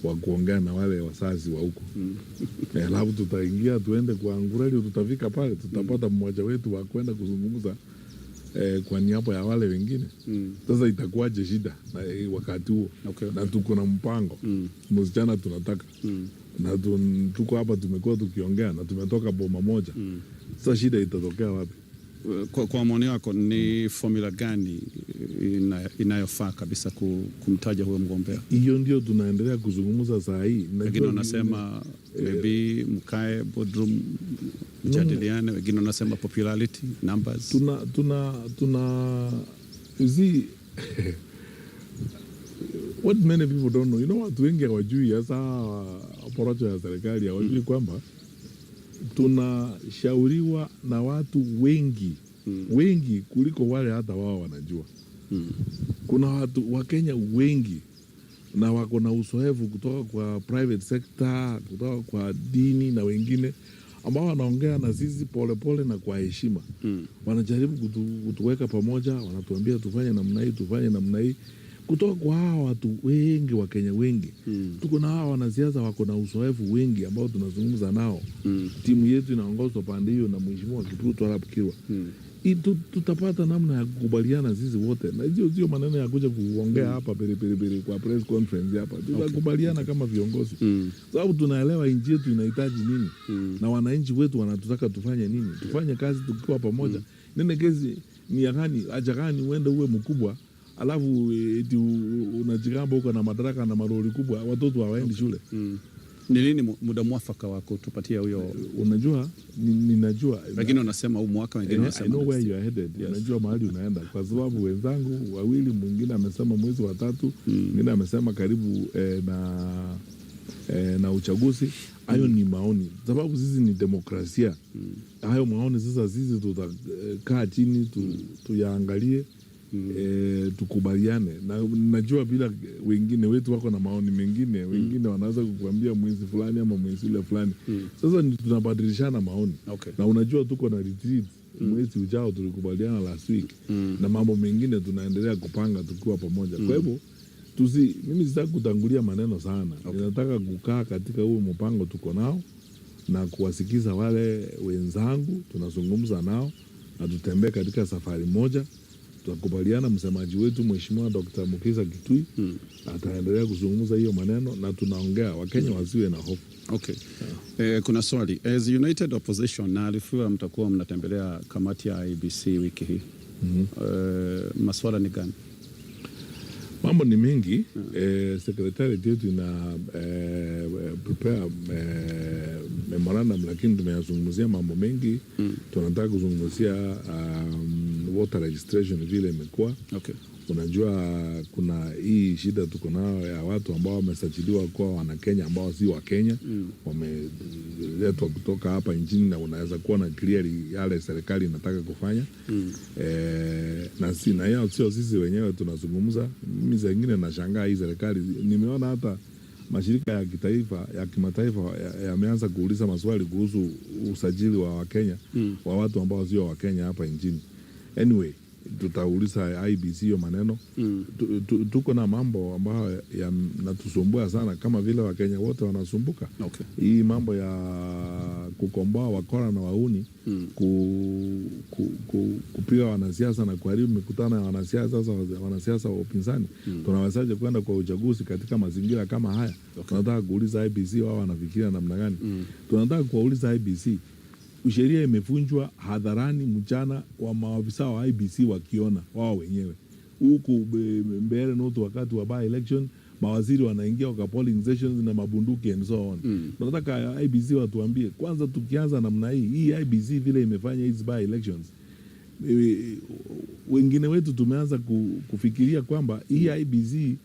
Wa kuongea na wale wasazi wa huko. Alafu tutaingia tuende kwa Nguralio, tutafika pale tutapata mmoja wetu wa kwenda kuzungumza kwa niaba ya wale wengine. Sasa itakuwaje shida na wakati huo? Na tuko na mpango msichana tunataka na tuko hapa tumekuwa tukiongea na tumetoka boma moja. Sasa shida itatokea wapi? Kwa maoni yako ni formula gani inayofaa kabisa kumtaja huyo mgombea? Hiyo ndio tunaendelea kuzungumza saa hii. Wengine wanasema maybe mkae boardroom mjadiliane, wengine wanasema popularity numbers. Tuna see what many people don't know. You know, watu wengi hawajui, hasa porojo ya serikali hawajui kwamba tunashauriwa na watu wengi wengi kuliko wale hata wao wanajua. Kuna watu wa Kenya wengi na wako na uzoefu kutoka kwa private sector, kutoka kwa dini na wengine ambao wanaongea na sisi polepole na kwa heshima. Wanajaribu kutuweka pamoja, wanatuambia tufanye namna hii, tufanye namna hii. Kutoka kwa hawa watu wengi wa Kenya wengi. Tuko na hawa wanasiasa wako na uzoefu wengi ambao tunazungumza nao. Timu yetu inaongozwa pande hiyo na Mheshimiwa Kipruto Arap Kirwa. Tutapata namna ya kukubaliana sisi wote. Na hiyo sio maneno ya kuja kuongea hapa pere kwa press conference hapa. Tutakubaliana kama viongozi. Sababu tunaelewa nchi yetu inahitaji nini. Na wananchi wetu wanatutaka tufanye nini. Tufanye kazi tukiwa pamoja. Nene kesi ni ya gani, acha gani uende uwe mkubwa alafu eti unajigamba huko na madaraka na maroli kubwa, watoto hawaendi shule. Ni lini muda mwafaka wako tupatia huyo? Unajua, ninajua. Wengine wanasema huu mwaka, wengine wanasema. I know where you are headed. Yes. Unajua mahali unaenda. Kwa sababu wenzangu wawili, mwingine amesema mwezi wa 3, mwingine amesema karibu na uchaguzi. Hayo ni maoni. Sababu sisi ni demokrasia. Hayo maoni sasa sisi tutakaa chini tuyaangalie. Tukubaliane na najua bila wengine wetu wako na maoni mengine, wengine wanaweza kukuambia mwezi fulani ama mwezi ule fulani. Sasa tunabadilishana maoni. Na unajua tuko na retreat mwezi ujao, tulikubaliana last week. Na mambo mengine tunaendelea kupanga tukiwa pamoja. Kwa hivyo mimi sitaki kutangulia maneno sana. Ninataka kukaa katika huo mpango tuko nao na kuwasikiza wale wenzangu, tunazungumza nao na tutembee katika safari moja. Tutakubaliana, msemaji wetu Mheshimiwa Dr. Mukisa Kitui ataendelea kuzungumza hiyo maneno na tunaongea, Wakenya wasiwe na hofu. Kuna swali. As United Opposition, na alifiwa mtakuwa mnatembelea kamati ya IEBC wiki hii. Maswala ni gani? Mambo ni mengi. Secretariat yetu ina prepare memorandum, lakini tumeyazungumzia mambo mengi. Tunataka kuzungumzia water registration vile imekuwa. Unajua kuna hii shida tuko nayo ya watu ambao wamesajiliwa kwa wana Kenya ambao si wa Kenya. Wameletwa kutoka hapa nchini na unaweza kuwa na clearly yale serikali inataka kufanya. Na yao sio sisi wenyewe tunazungumza. Mimi zingine nashangaa hii serikali. Nimeona hata mashirika ya kitaifa ya kimataifa yameanza kuuliza maswali kuhusu usajili wa Wakenya wa watu ambao sio wa Kenya hapa nchini. Anyway, tutauliza IEBC hiyo maneno. Tuko na mambo ambayo yanatusumbua sana kama vile Wakenya wote wanasumbuka. Hii mambo ya kukomboa wakora na wauni, kupiga wanasiasa na kuharibu mikutano ya wanasiasa wa upinzani. Tunawezaje kwenda kwa uchaguzi katika mazingira kama haya? Tunataka kuuliza IEBC wao wanafikiria namna gani. Tunataka kuuliza IEBC, sheria imevunjwa hadharani mchana wa maafisa wa IEBC wakiona wao wenyewe. Huku mbele noto wakati wa by election mawaziri wanaingia kwa polling stations na mabunduki and so on. Tunataka IEBC watuambie kwanza, tukianza namna hii IEBC vile imefanya hizi by elections. Wengine wetu tumeanza kufikiria kwamba hii IEBC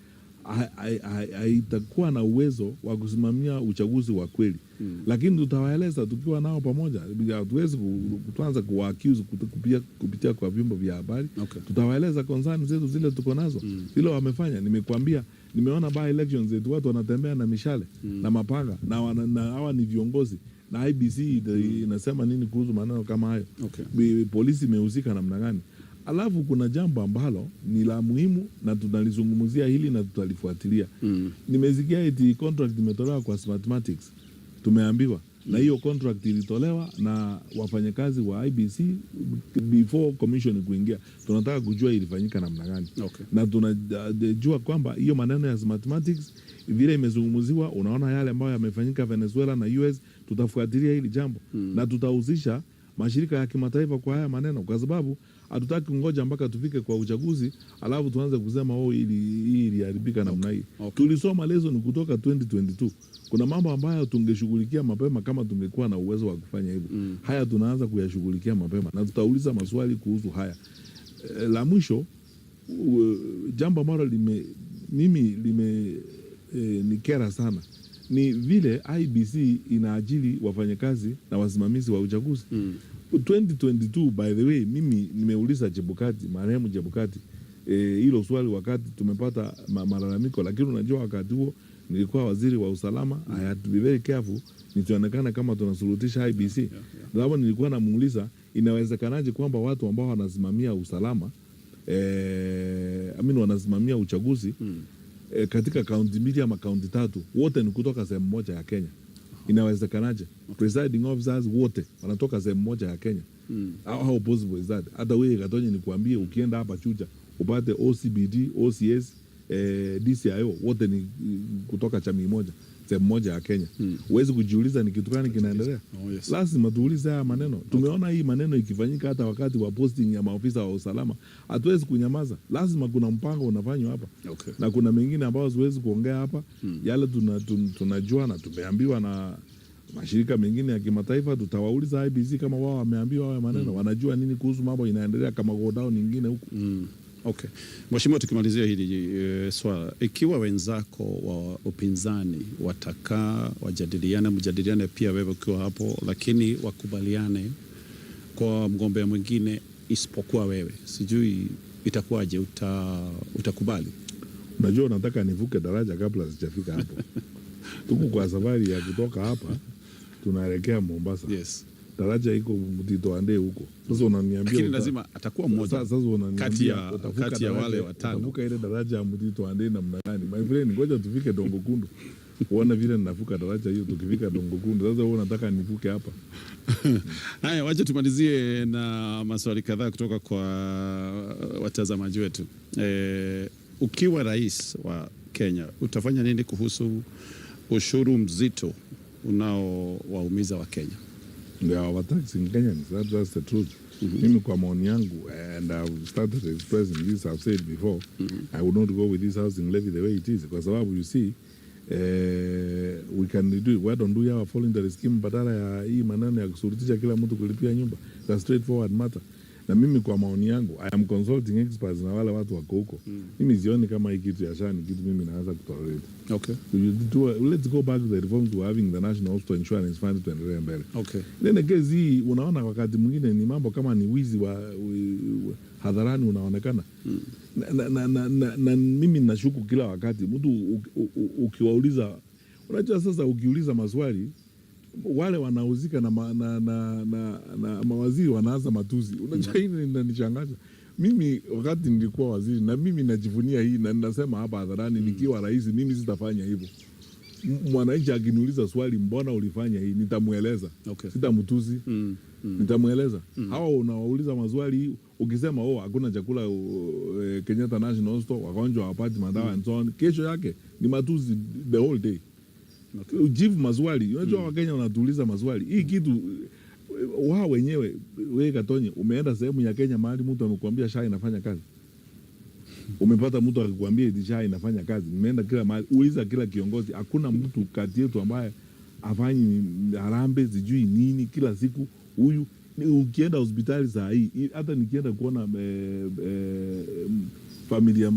haitakuwa na uwezo wa kusimamia uchaguzi wa kweli. Lakini tutawaeleza tukiwa nao pamoja. Hatuwezi kuanza kuwa-accuse kupitia kwa vyombo vya habari. Tutawaeleza concern zetu zile tuko nazo. Zile wamefanya, nimekuambia, nimeona by elections zetu watu wanatembea na mishale na mapanga na hawa ni viongozi. Na IEBC inasema nini kuhusu maneno kama hayo? Polisi imehusika namna gani? Alafu kuna jambo ambalo ni la muhimu na tunalizungumzia hili na tutalifuatilia. Nimesikia eti contract imetolewa kwa Smartmatics. Tumeambiwa na hiyo contract ilitolewa na wafanyakazi wa IBC before commission kuingia. Tunataka kujua ilifanyika namna gani. Na tunajua kwamba hiyo maneno ya mathematics vile imezungumziwa, unaona yale ambayo yamefanyika Venezuela na US, tutafuatilia hili jambo na tutahusisha mashirika ya kimataifa kwa haya maneno, kwa sababu hatutaki kungoja mpaka tufike kwa uchaguzi alafu tuanze kusema hii iliharibika namna hii. Tulisoma lesson kutoka 2022. Kuna mambo ambayo tungeshughulikia mapema kama tungekuwa na uwezo wa kufanya hivyo. Haya tunaanza kuyashughulikia mapema na tutauliza maswali kuhusu haya. La mwisho, jambo ambalo nikera sana ni vile IBC inaajili wafanyakazi na wasimamizi wa uchaguzi. 2022 by the way, mimi nimeuliza Chebukati, marehemu Chebukati, hilo swali wakati tumepata malalamiko, lakini unajua wakati huo nilikuwa waziri wa usalama. I had to be very careful nisionekane kama tunasulutisha IBC. Sababu nilikuwa namuuliza inawezekanaje kwamba watu ambao wanasimamia usalama wanasimamia uchaguzi katika kaunti mbili ama kaunti tatu wote ni kutoka sehemu moja ya Kenya. Inawezekanaje? Presiding officers wote wanatoka sehemu moja ya Kenya. How possible is that? Hata wewe Gatonye nikuambie, ukienda hapa Chuja upate OCBD, OCS, DCIO wote ni kutoka chama moja, sehemu moja ya Kenya. Huwezi kujiuliza ni kitu gani kinaendelea? Lazima tuulize haya maneno. Tumeona hii maneno ikifanyika hata wakati wa posting ya maofisa wa usalama. Hatuwezi kunyamaza. Lazima kuna mpango unafanywa hapa. Na kuna mengine ambayo siwezi kuongea hapa. Yale tunajua na tumeambiwa na mashirika mengine ya kimataifa. Tutawauliza IBC kama wao wameambiwa haya maneno. Wanajua nini kuhusu mambo inaendelea kama godown nyingine huko. Okay. Mheshimiwa, tukimalizia hili swala, ikiwa wenzako wa upinzani watakaa mjadiliane pia wewe ukiwa hapo, lakini wakubaliane kwa mgombea mwingine isipokuwa wewe, sijui itakuwaje? Utakubali? Unajua nataka nivuke daraja kabla sijafika hapo. Tuko kwa safari ya kutoka hapa tunaelekea Mombasa. Yes. Daraja iko Mtito Ande huko. Sasa unaniambia lakini lazima atakuwa mmoja sasa unaniambia kati ya wale watano. Utavuka ile daraja ya Mtito Ande namna gani? My friend, ngoja tufike Dongo Kundu. Uone vile ninavuka daraja hiyo tukifika Dongo Kundu. Sasa wewe unataka nivuke hapa. Haya, wacha tumalizie na maswali kadhaa kutoka kwa watazamaji wetu. Ukiwa rais wa Kenya, utafanya nini kuhusu ushuru mzito unaowaumiza wa Kenya? Yeah, our taxing Kenyans, that's the truth. Mimi kwa maoni yangu, and I've started expressing this, I've said before, I would not go with this housing levy the way it is, kwa sababu you see, we can do, why don't we have a voluntary scheme badala ya hii maneno ya kusurutisha kila mtu kulipia nyumba? It's a straightforward matter. Na mimi kwa maoni yangu, I am consulting experts na wale watu wako huko. Mimi sioni kama hii kitu ya SHA ni kitu mimi naweza kutolerate. Okay. Let's go back to the reforms we're having the National Hospital Insurance Fund tuendelee mbele. Okay. Then kesi hii unaona wakati mwingine ni mambo kama ni wizi wa hadharani unaonekana. Na mimi nashuku kila wakati mtu ukiwauliza, unajua sasa ukiuliza maswali wale wanauzika na mawaziri wanaanza matuzi. Unajua hili linanishangaza. Mimi wakati nilikuwa waziri na mimi najivunia hii na ninasema hapa hadharani nikiwa rais mimi sitafanya hivyo. Mwananchi akiniuliza swali mbona ulifanya hii, nitamueleza. Okay. Sitamtuzi. Nitamueleza. Hawa unawauliza maswali ukisema hakuna chakula Kenyatta National Hospital, wagonjwa hawapati madawa and so on, kesho yake ni matuzi the whole day. Okay. Ujibu maswali. Unajua Wakenya wanatuuliza maswali. Hii kitu wao wenyewe, wewe Gatonye, umeenda sehemu ya Kenya mahali mtu amekuambia SHA inafanya kazi. Umepata mtu akikwambia SHA inafanya kazi. Nimeenda kila mahali, uliza kila kiongozi, hakuna mtu kati yetu ambaye afanyi harambee sijui nini kila siku. Huyu ukienda hospitali saa hii, hata nikienda kuona familia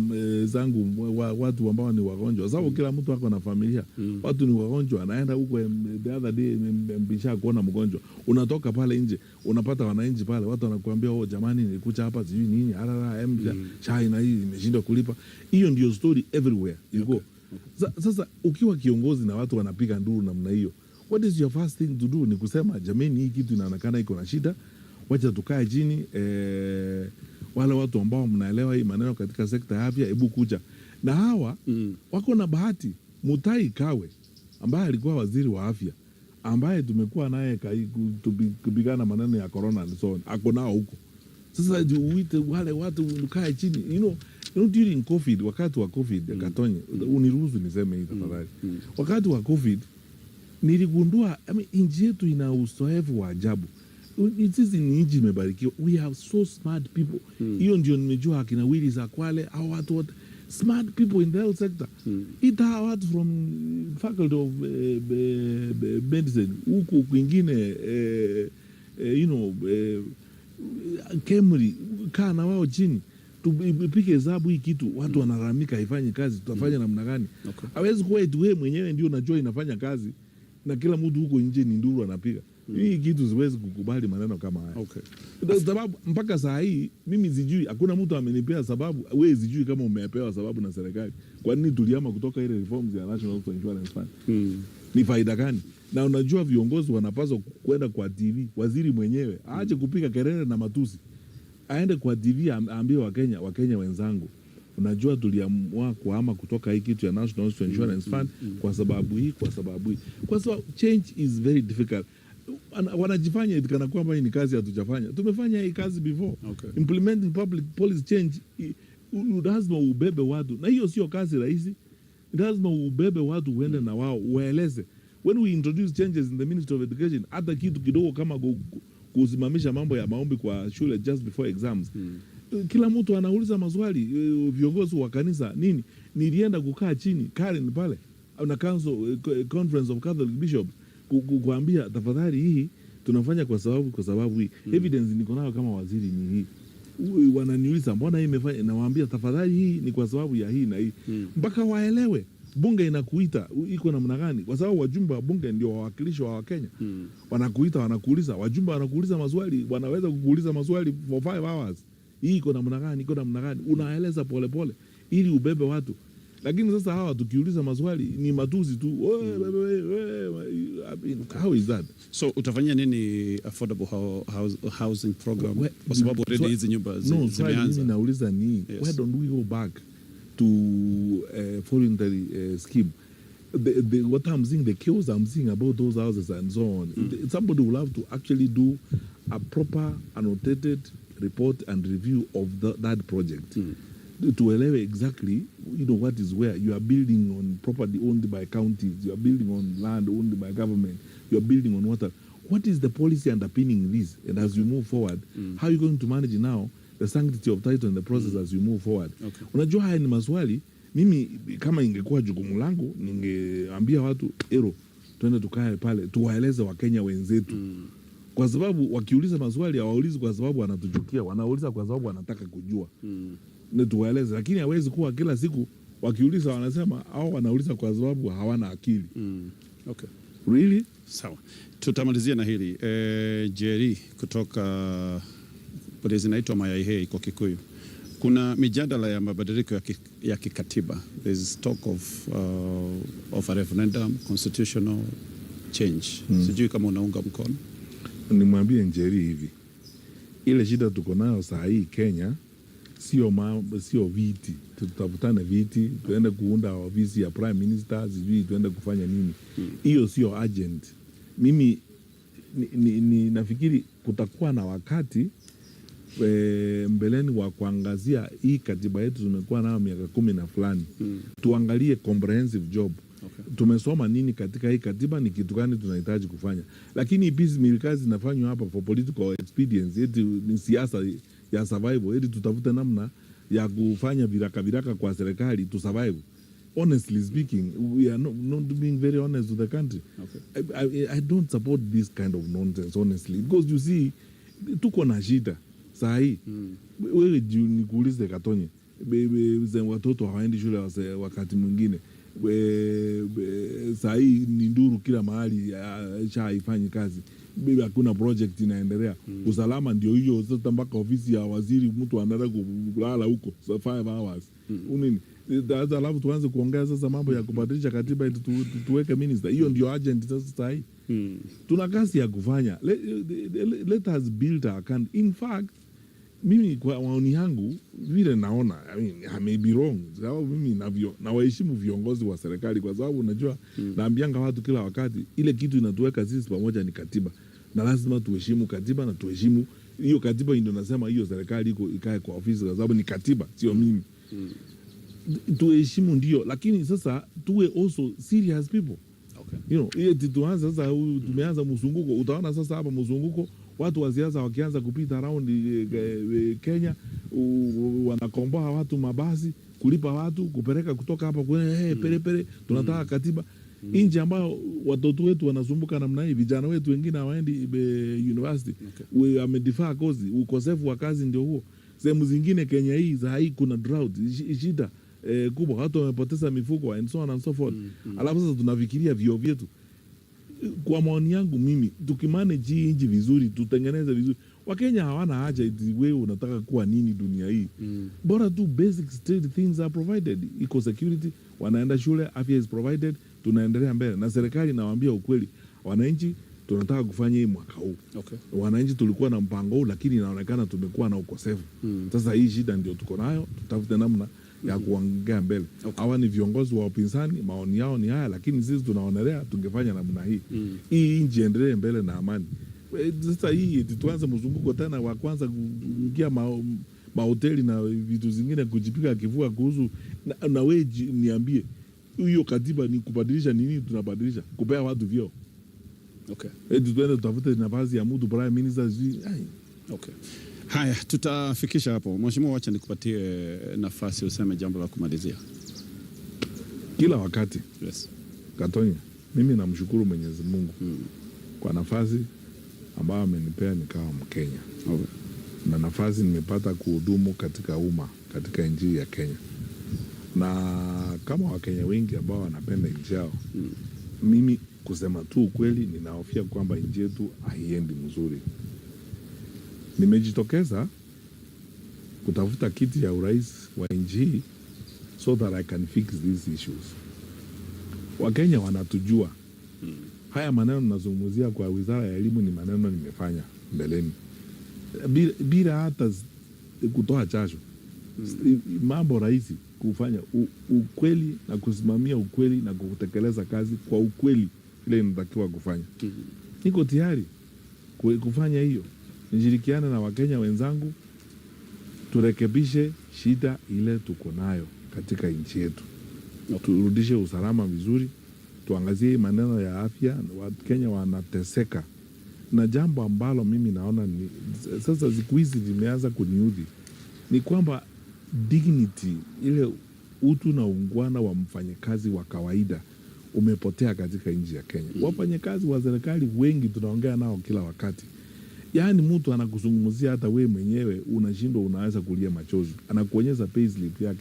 zangu watu ambao ni wagonjwa. Sababu kila mtu wako na familia. Watu ni wagonjwa, anaenda huko the other day mbisha kuona mgonjwa. Unatoka pale nje, unapata wananchi pale, watu wanakuambia jamani nilikuja hapa sijui nini, SHA ina hii imeshindwa kulipa. Hiyo ndio story everywhere you go. Sasa ukiwa kiongozi na watu wanapiga nduru namna hiyo, what is your first thing to do? Ni kusema jamani hii kitu inaonekana iko na shida. Wacha tukae chini, wale watu ambao mnaelewa hii maneno katika sekta ya afya, hebu kuja. Na hawa wako na bahati. Mutahi Kagwe ambaye alikuwa waziri wa afya ambaye tumekuwa naye kupigana maneno ya corona and so on, ako nao huko. Sasa uite wale watu ukae chini, you know during COVID, wakati wa COVID Katonye, uniruhusu niseme hii tafadhali. Wakati wa COVID niligundua nchi yetu ina uzoefu wa ajabu. Sisi ni nchi imebarikiwa, we have so smart people. Hiyo ndio nimejua akina Willis Akwale au watu wote smart people in the health sector. Ita watu from faculty of medicine huku kwingine Kemri, kaa na wao chini tupike hesabu hii kitu, watu wanaramika haifanyi kazi, tutafanya namna gani? Hawezi kuwa eti wewe mwenyewe ndio unajua inafanya kazi na kila mtu huko nje ni nduru anapiga. Hii kitu siwezi kukubali maneno kama haya. Sababu mpaka saa hii mimi sijui, hakuna mtu amenipea sababu. Wewe sijui kama umepewa sababu na serikali. Kwa nini tuliama kutoka ile reforms ya National Health Insurance Fund? Ni faida gani? Na unajua viongozi wanapaswa kwenda kwa TV, waziri mwenyewe aache kupiga kelele na matusi, aende kwa TV aambie Wakenya wenzangu, unajua tuliamua kuhama kutoka hii kitu ya National Health Insurance Fund kwa sababu hii. Kwa sababu change is very difficult. Wanajifanya itikana kwamba hii ni kazi hatujafanya. Tumefanya hii kazi before. Implementing public policy change, lazima ubebe watu, na hiyo sio kazi rahisi. Lazima ubebe watu uende na wao ueleze. When we introduce changes in the Ministry of Education, hata kitu kidogo kama kusimamisha mambo ya maombi kwa shule just before exams, kila mtu anauliza maswali. Viongozi wa kanisa nini, nilienda kukaa chini Karen pale na Council Conference of Catholic Bishops kuambia tafadhali, hii tunafanya kwa sababu hii. Evidence niko nayo kama waziri ni hii. Wananiuliza mbona hii imefanya, nawaambia tafadhali, hii ni kwa sababu ya hii na hii. Mpaka waelewe. Bunge inakuita iko namna gani, kwa sababu wajumbe wa bunge ndio wawakilishi wa Wakenya. Wanakuita, wanakuuliza, wajumbe wanakuuliza maswali, wanaweza kukuuliza maswali for 5 hours. Hii iko namna gani, iko namna gani, unaeleza polepole ili ubebe watu. Lakini sasa hawa tukiuliza maswali ni matusi tu. How is that? So utafanyia nini affordable housing program? Kwa sababu already hizi nyumba zimeanza. Mimi nauliza ni why don't we go back to voluntary scheme? What I'm seeing, the chaos I'm seeing about those houses and so on. Somebody will have to actually do a proper annotated report and review of that project. To elewe exactly, what is where. You are building on property owned by counties, you are building on land owned by government, you are building on water. What is the policy underpinning this? And as you move forward, how are you going to manage now the sanctity of title in the process as you move forward? Unajua haya ni maswali. Mimi kama ingekuwa jukumu langu, ningeambia watu twende tukae pale tuwaeleze Wakenya wenzetu. Kwa sababu wakiuliza maswali hawaulizi kwa sababu wanatuchukia, wanauliza kwa sababu wanataka kujua. Na tuwaeleze, lakini hawezi kuwa kila siku wakiuliza wanasema au wanauliza kwa sababu hawana akili. Really? Sawa. Tutamalizia na hili. Jerry kutoka pale zinaitwa Mayaihei kwa Kikuyu. Kuna mijadala ya mabadiliko ya kikatiba. There is talk of a referendum, constitutional change. Sijui kama unaunga mkono. Nimwambie Njeri hivi, ile shida tuko nayo saa hii Kenya sio viti. Tutafutane viti, tuende kuunda ofisi ya prime minister, sijui tuende kufanya nini. Hiyo sio agent. Mimi nafikiri kutakuwa na wakati mbeleni wa kuangazia hii katiba yetu tumekuwa nayo miaka 10 na fulani. Tuangalie comprehensive job. Tumesoma nini katika hii katiba, ni kitu gani tunahitaji kufanya. Lakini piecemeal kazi zinafanywa hapa for political expedience, eti ni siasa ya survival, eti tutafute namna ya kufanya viraka kwa serikali to survive. Honestly speaking, we are not being very honest with the country. I don't support this kind of nonsense, honestly, because you see tuko na shida saa hii. Wewe nikuulize Katonye, watoto hawaendi shule wakati mwingine. Saa hii ni nduru kila mahali, haifanyi kazi. Hakuna project inaendelea. Usalama ndio hiyo sasa, mpaka ofisi ya waziri mtu anaenda kulala huko 5 hours. Unini? Alafu tuanze kuongea sasa mambo ya kubadilisha katiba tuweke minister. Hiyo ndio agent sasa saa hii. Tuna kazi ya kufanya. Let us build our country. In fact, mimi kwa maoni yangu vile naona, I mean, I may be wrong, sababu mimi na waheshimu viongozi wa serikali, kwa sababu unajua naambianga watu kila wakati ile kitu inatuweka sisi pamoja ni katiba, na lazima tuheshimu katiba na tuheshimu hiyo katiba. Ndio nasema hiyo serikali ikae kwa ofisi, kwa sababu ni katiba, sio mimi. Tuheshimu ndio, lakini sasa tuwe also serious people. Okay. You know, tuanze sasa, tumeanza mzunguko. Utaona sasa hapa mzunguko, watu wa siasa wakianza kupita around Kenya, wanakomboa watu mabasi, kulipa watu, kupeleka kutoka hapa kwenye pere tunataka katiba. Inji ambayo watoto wetu wanasumbuka namna hii, vijana wetu wengine hawaendi university. Okay. Wamedifaa kozi, ukosefu wa kazi ndio huo. Sehemu zingine Kenya hii za hii kuna drought, shida kubwa, watu wamepoteza mifugo and so on and so forth. Alafu sasa tunafikiria vio vyetu. Kwa maoni yangu mimi, tukimanage hii nchi vizuri, tutengeneze vizuri, Wakenya hawana haja eti wewe unataka kuwa nini dunia hii. Bora tu basic state things are provided. Iko security, wanaenda shule, afya is provided, tunaendelea mbele. Na serikali nawaambia ukweli, wananchi tunataka kufanya hii mwaka huu. Okay. Wananchi tulikuwa na mpango huu, lakini inaonekana tumekuwa na ukosefu. Sasa hii shida ndio tuko nayo, tutafute namna ya kuongea mbele. Hawa ni viongozi wa upinzani, maoni yao ni haya, lakini sisi tunaonelea tungefanya namna hii. Hii nchi endelee mbele na amani. Sasa hii tuanze mzunguko tena wa kwanza kuingia mahoteli na vitu zingine kujipiga kifua kuhusu na wewe niambie hiyo katiba ni kubadilisha nini? Tunabadilisha kupea watu vyeo. Okay. Tuende tutafute nafasi ya mtu prime minister. Okay. Haya, tutafikisha hapo. Mheshimiwa, wacha nikupatie nafasi useme jambo la kumalizia. Kila wakati. Yes. Katonya, mimi namshukuru Mwenyezi Mungu kwa nafasi ambayo amenipea nikawa Mkenya. Okay. Na nafasi nimepata kuhudumu katika umma katika nchi ya Kenya. Na kama Wakenya wengi ambao wanapenda nchi yao, mimi kusema tu ukweli ninahofia kwamba nchi yetu haiendi mzuri. Nimejitokeza kutafuta kiti ya urais wa nchi hii so that I can fix these issues. Wakenya wanatujua. Haya maneno nazungumzia kwa Wizara ya Elimu ni maneno nimefanya mbeleni. Bila hata kutoa jasho. Mambo rahisi kufanya ukweli na kusimamia ukweli na kutekeleza kazi kwa ukweli ile inatakiwa kufanya. Niko tayari kufanya hiyo. Nishirikiane na Wakenya wenzangu turekebishe shida ile tuko nayo katika nchi yetu. Turudishe usalama vizuri, tuangazie maneno ya afya, Wakenya wanateseka. Na jambo ambalo mimi naona ni sasa siku hizi limeanza kuniudhi ni kwamba dignity ile utu na ungwana wa mfanyakazi wa kawaida umepotea katika nchi ya Kenya. Wafanyakazi wa serikali wengi tunaongea nao kila wakati. Yaani mtu anakuzungumzia hata we mwenyewe unashindwa, unaweza kulia machozi. Anakuonyesha payslip yake.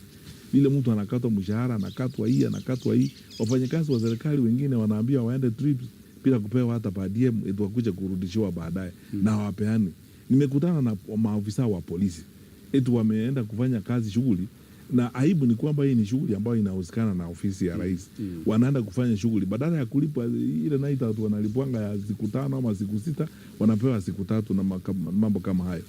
Vile mtu anakatwa mshahara, anakatwa hii. Wafanyakazi wa serikali wengine wanaambia waende trips bila kupewa hata per diem, eti wakuja kurudishiwa baadaye na hawapeani. Nimekutana na maafisa wa polisi. Eti wameenda kufanya kazi shughuli, na aibu ni kwamba hii ni shughuli ambayo inahusikana na ofisi ya rais. Wanaenda kufanya shughuli badala ya kulipwa ile night out wanalipwanga ya siku 5 ama siku 6, wanapewa siku 3 na mambo kama hayo.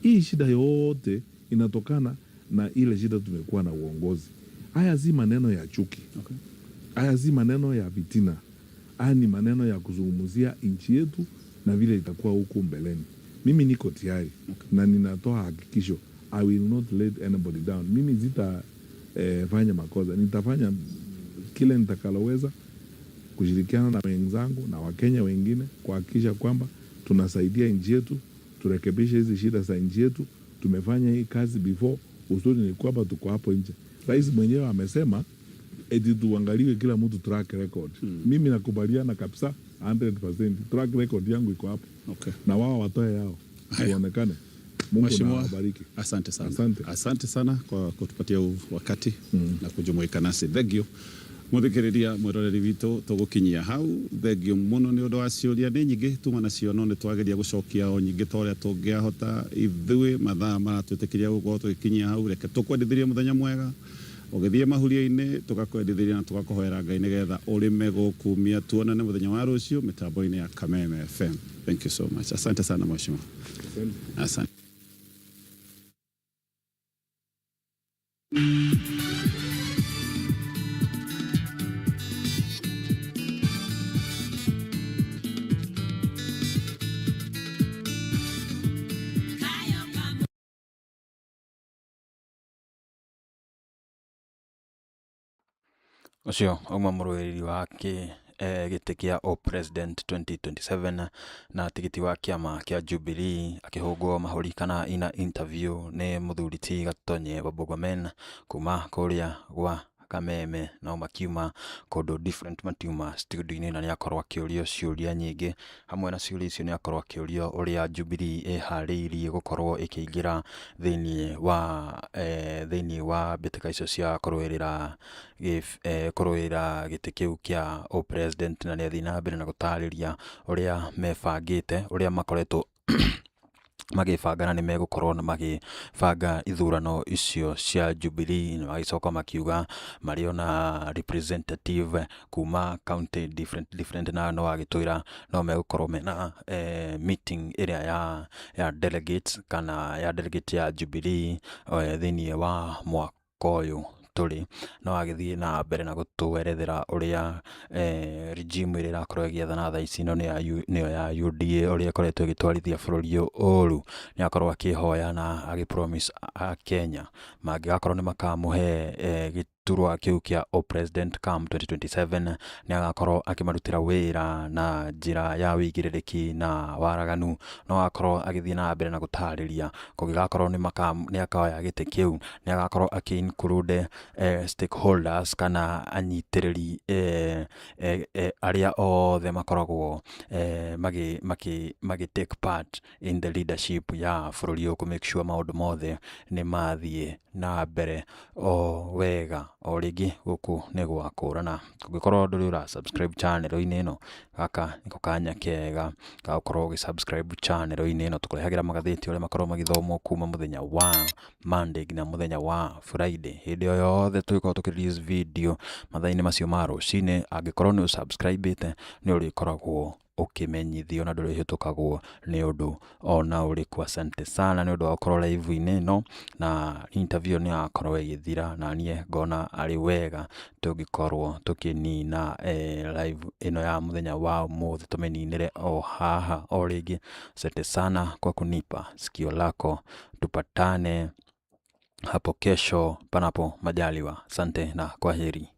Hii shida yote inatokana na ile shida tumekuwa na uongozi. Haya si maneno ya chuki. Okay. Haya si maneno ya vitina. Haya ni maneno ya kuzungumzia nchi yetu na vile itakuwa huku mbeleni. Mimi niko tayari. Okay. Na ninatoa hakikisho I will not let anybody down. Mimi fanya makosa. Nitafanya kile nitakaloweza kushirikiana na wenzangu na Wakenya wengine kuhakikisha kwamba tunasaidia nchi yetu, turekebishe hizi shida za nchi yetu. Tumefanya hii kazi before. Uzuri ni kwamba tuko hapo nje. Rais mwenyewe amesema eti tuangaliwe kila mtu track record. Mimi nakubaliana kabisa 100%. Track record yangu iko hapo. Okay. Na wao watoe yao. Tuonekane. Mungu na wabariki. Asante sana. Asante sana kwa kutupatia wakati na kujumuika nasi. Thegio muthikiriria mwiroreri witu tugukinyia hau. Thegio muno ni undu wa ciuria ni nyingi tuma nacio no ni twageria gucokia o nyingi toria tungiahota ithui mathaa maratwitikiria gukorwo tugikinyia hau. Reke tukwendithirie muthenya mwega, ugithie mahuria-ini tugakwendithiria na tugakuhoera Ngai nigetha urime gukumia. Tuonane muthenya wa rucio mitambo-ini ya Kameme FM. Thank you so much. Asante sana mheshimiwa. Asante. Ucio auma mũrũĩrĩri wake gĩtĩ kĩa o president 2027 na tigiti wa kĩama kĩa Jubilee akĩhũngwo mahũri kana ina interview nĩ mũthuri ti Gatonye Bogomen kuma kũrĩa gwa Kameme no makiuma kũndũ different makiuma studio-inĩ na nĩakorwo akĩũrio ciũria nyingĩ. Hamwe na ciũria icio nĩakorwo akĩũrio ũrĩa Jubilee ĩharĩirie gũkorwo ĩkĩingĩra thĩinĩ wa mbĩtĩka icio cia kũrũĩrĩra gĩtĩ kĩu kĩa o president, na nĩathiĩ na mbere na gũtarĩria ũrĩa mebangĩte, ũrĩa makoretwo magĩbanga na nĩmegũkorwo magĩbanga ithurano icio cia Jubilee, na magĩcoka makiuga marĩ ona representative kuma county different na no agĩtwĩra no megũkorwo mena meeting ĩrĩa ya delegates kana ya delegate ya Jubilee thĩinĩ wa mwaka ũyũ tũrĩ. No agĩthiĩ na mbere na gũtwerethera ũrĩa regime ĩrĩa ĩrakorwo ĩgĩathana thaa ici nĩyo ya UDA ũrĩa ĩkoretwo ĩgĩtwarithia bũrũri ũru. Nĩakorwo akĩhoya na agĩ-promise Kenya mangĩgakorwo nĩmakamũhe gĩturwa kĩu kĩa o president come 2027 nĩagakorwo akĩmarutĩra wĩra na njĩra ya wĩigĩrĩrĩki na waraganu. No akorwo agĩthiĩ na mbere na gũtarĩria kũngĩgakorwo nĩakoya gĩtĩ kĩu nĩagakorwo akĩ-include stakeholders kana anyitĩrĩri arĩa othe makoragwo take part in the leadership ya bũrũri ũyũ, make sure maũndũ mothe nĩmathiĩ na mbere o wega. O rĩngĩ gũkũ nĩ gwakũrana, kũngĩkorwo ndũrĩ ũra subscribe channel-inĩ ĩno, gaka nĩko kanya kega ga gũkorwo ũgĩ-subscribe channel-inĩ ĩno. Tũkũrehagĩra magathĩti ũrĩa makorwo magĩthomwo kuma mũthenya wa Monday nginya mũthenya wa Friday. Hĩndĩ o yothe tũgĩkorwo tũkĩ-release video mathaa-inĩ macio ma rũcinĩ, angĩkorwo nĩ ũsubscribĩte nĩ ũrĩkoragwo ũkĩmenyithio na ndũrĩhĩtũkagwo nĩ ũndũ ona ũrĩkũ. Asante sana nĩ ũndũ wa gũkorwo live-inĩ ĩno, na interview nĩ yakorwo ĩgĩthira na niĩ ngona arĩ wega tũngĩkorwo tũkĩnina live ĩno ya mũthenya wa ũmũthĩ, tũmĩninĩre o haha o rĩngĩ. Asante sana kwa kunipa sikio lako, tupatane hapo kesho panapo majaliwa. Asante na kwaheri.